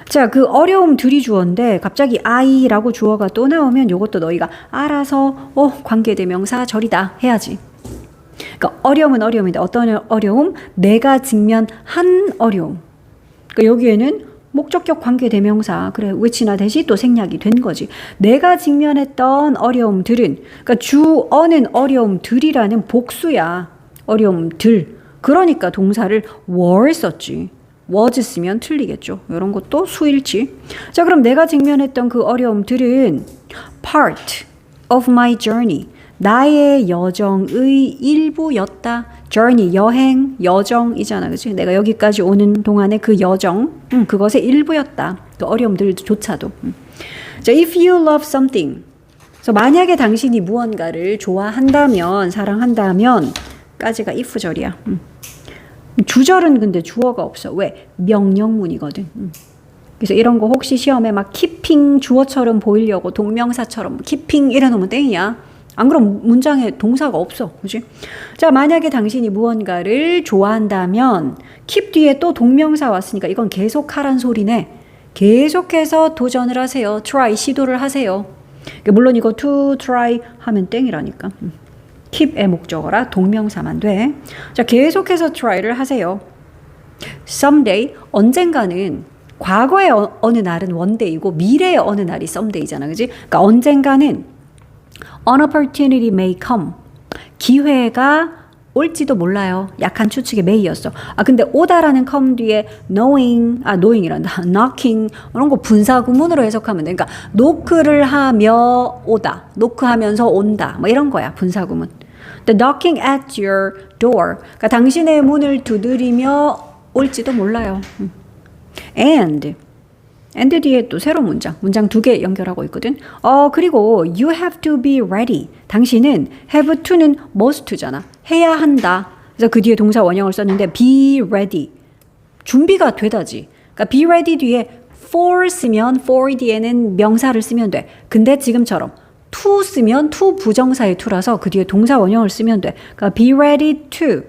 [SPEAKER 1] 자, 그 어려움들이 주어인데 갑자기 I라고 주어가 또 나오면 요것도 너희가 알아서 관계대명사 절이다 해야지. 그러니까 어려움은 어려움인데 어떤 어려움? 내가 직면한 어려움. 그러니까 여기에는 목적격 관계대명사 그래 which나 that이 또 생략이 된 거지. 내가 직면했던 어려움들은 그러니까 주어는 어려움들이라는 복수야. 어려움들. 그러니까 동사를 were 썼지. was 쓰면 틀리겠죠. 이런 것도 수일치. 자, 그럼 내가 직면했던 그 어려움들은 part of my journey. 나의 여정의 일부였다. journey, 여행, 여정이잖아. 그치? 내가 여기까지 오는 동안의 그 여정, 그것의 일부였다. 그 어려움들조차도. 자, if you love something. 그래서 만약에 당신이 무언가를 좋아한다면, 사랑한다면, 까지가 if절이야. 주절은 근데 주어가 없어. 왜? 명령문이거든. 그래서 이런 거 혹시 시험에 막 keeping 주어처럼 보이려고 동명사처럼 keeping 이래놓으면 땡이야. 안 그럼 문장에 동사가 없어. 그치? 자, 만약에 당신이 무언가를 좋아한다면 keep 뒤에 또 동명사 왔으니까 이건 계속하란 소리네. 계속해서 도전을 하세요. try, 시도를 하세요. 물론 이거 to try 하면 땡이라니까. keep의 목적어라 동명사만 돼. 자, 계속해서 try를 하세요. someday, 언젠가는 과거의 어느 날은 one day이고 미래의 어느 날이 someday잖아. 그치? 그러니까 언젠가는 an opportunity may come. 기회가 올지도 몰라요. 약한 추측의 may였어. 근데 오다라는 컴 뒤에 knowing이란다. knocking 이런 거 분사구문으로 해석하면 돼. 그러니까 knock를 하며 오다, knock하면서 온다, 뭐 이런 거야. 분사구문. The knocking at your door. 그러니까 당신의 문을 두드리며 올지도 몰라요. And 뒤에 또 새로운 문장 두 개 연결하고 있거든. 그리고 you have to be ready. 당신은 have to는 must잖아. 해야 한다. 그래서 그 뒤에 동사 원형을 썼는데 be ready. 준비가 되다지. 그러니까 be ready 뒤에 for 쓰면 for 뒤에는 명사를 쓰면 돼. 근데 지금처럼 to 쓰면 to 부정사의 to라서 그 뒤에 동사 원형을 쓰면 돼. 그러니까 be ready to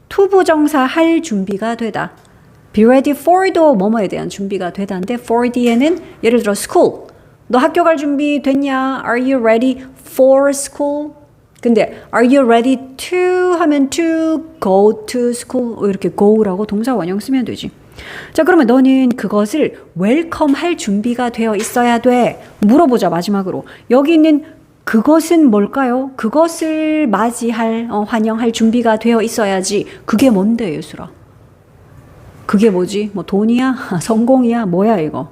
[SPEAKER 1] 부정사 할 준비가 되다. be ready for도 뭐뭐에 대한 준비가 되다인데 for 뒤에는 예를 들어 school. 너 학교 갈 준비 됐냐? Are you ready for school? 근데 are you ready to 하면 to go to school 이렇게 go라고 동사 원형 쓰면 되지. 자, 그러면 너는 그것을 웰컴 할 준비가 되어 있어야 돼. 물어보자 마지막으로. 여기 있는 그것은 뭘까요? 그것을 맞이할 환영할 준비가 되어 있어야지. 그게 뭔데 예술아? 그게 뭐지? 뭐 돈이야? 성공이야? 뭐야 이거?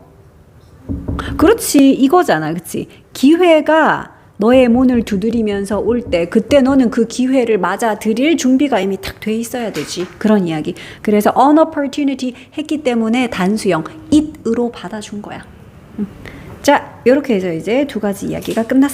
[SPEAKER 1] 그렇지, 이거잖아. 그치? 기회가 너의 문을 두드리면서 올 때 그때 너는 그 기회를 맞아들일 준비가 이미 탁 돼 있어야 되지. 그런 이야기. 그래서 an opportunity 했기 때문에 단수형 it으로 받아준 거야. 자, 이렇게 해서 이제 두 가지 이야기가 끝났습니다.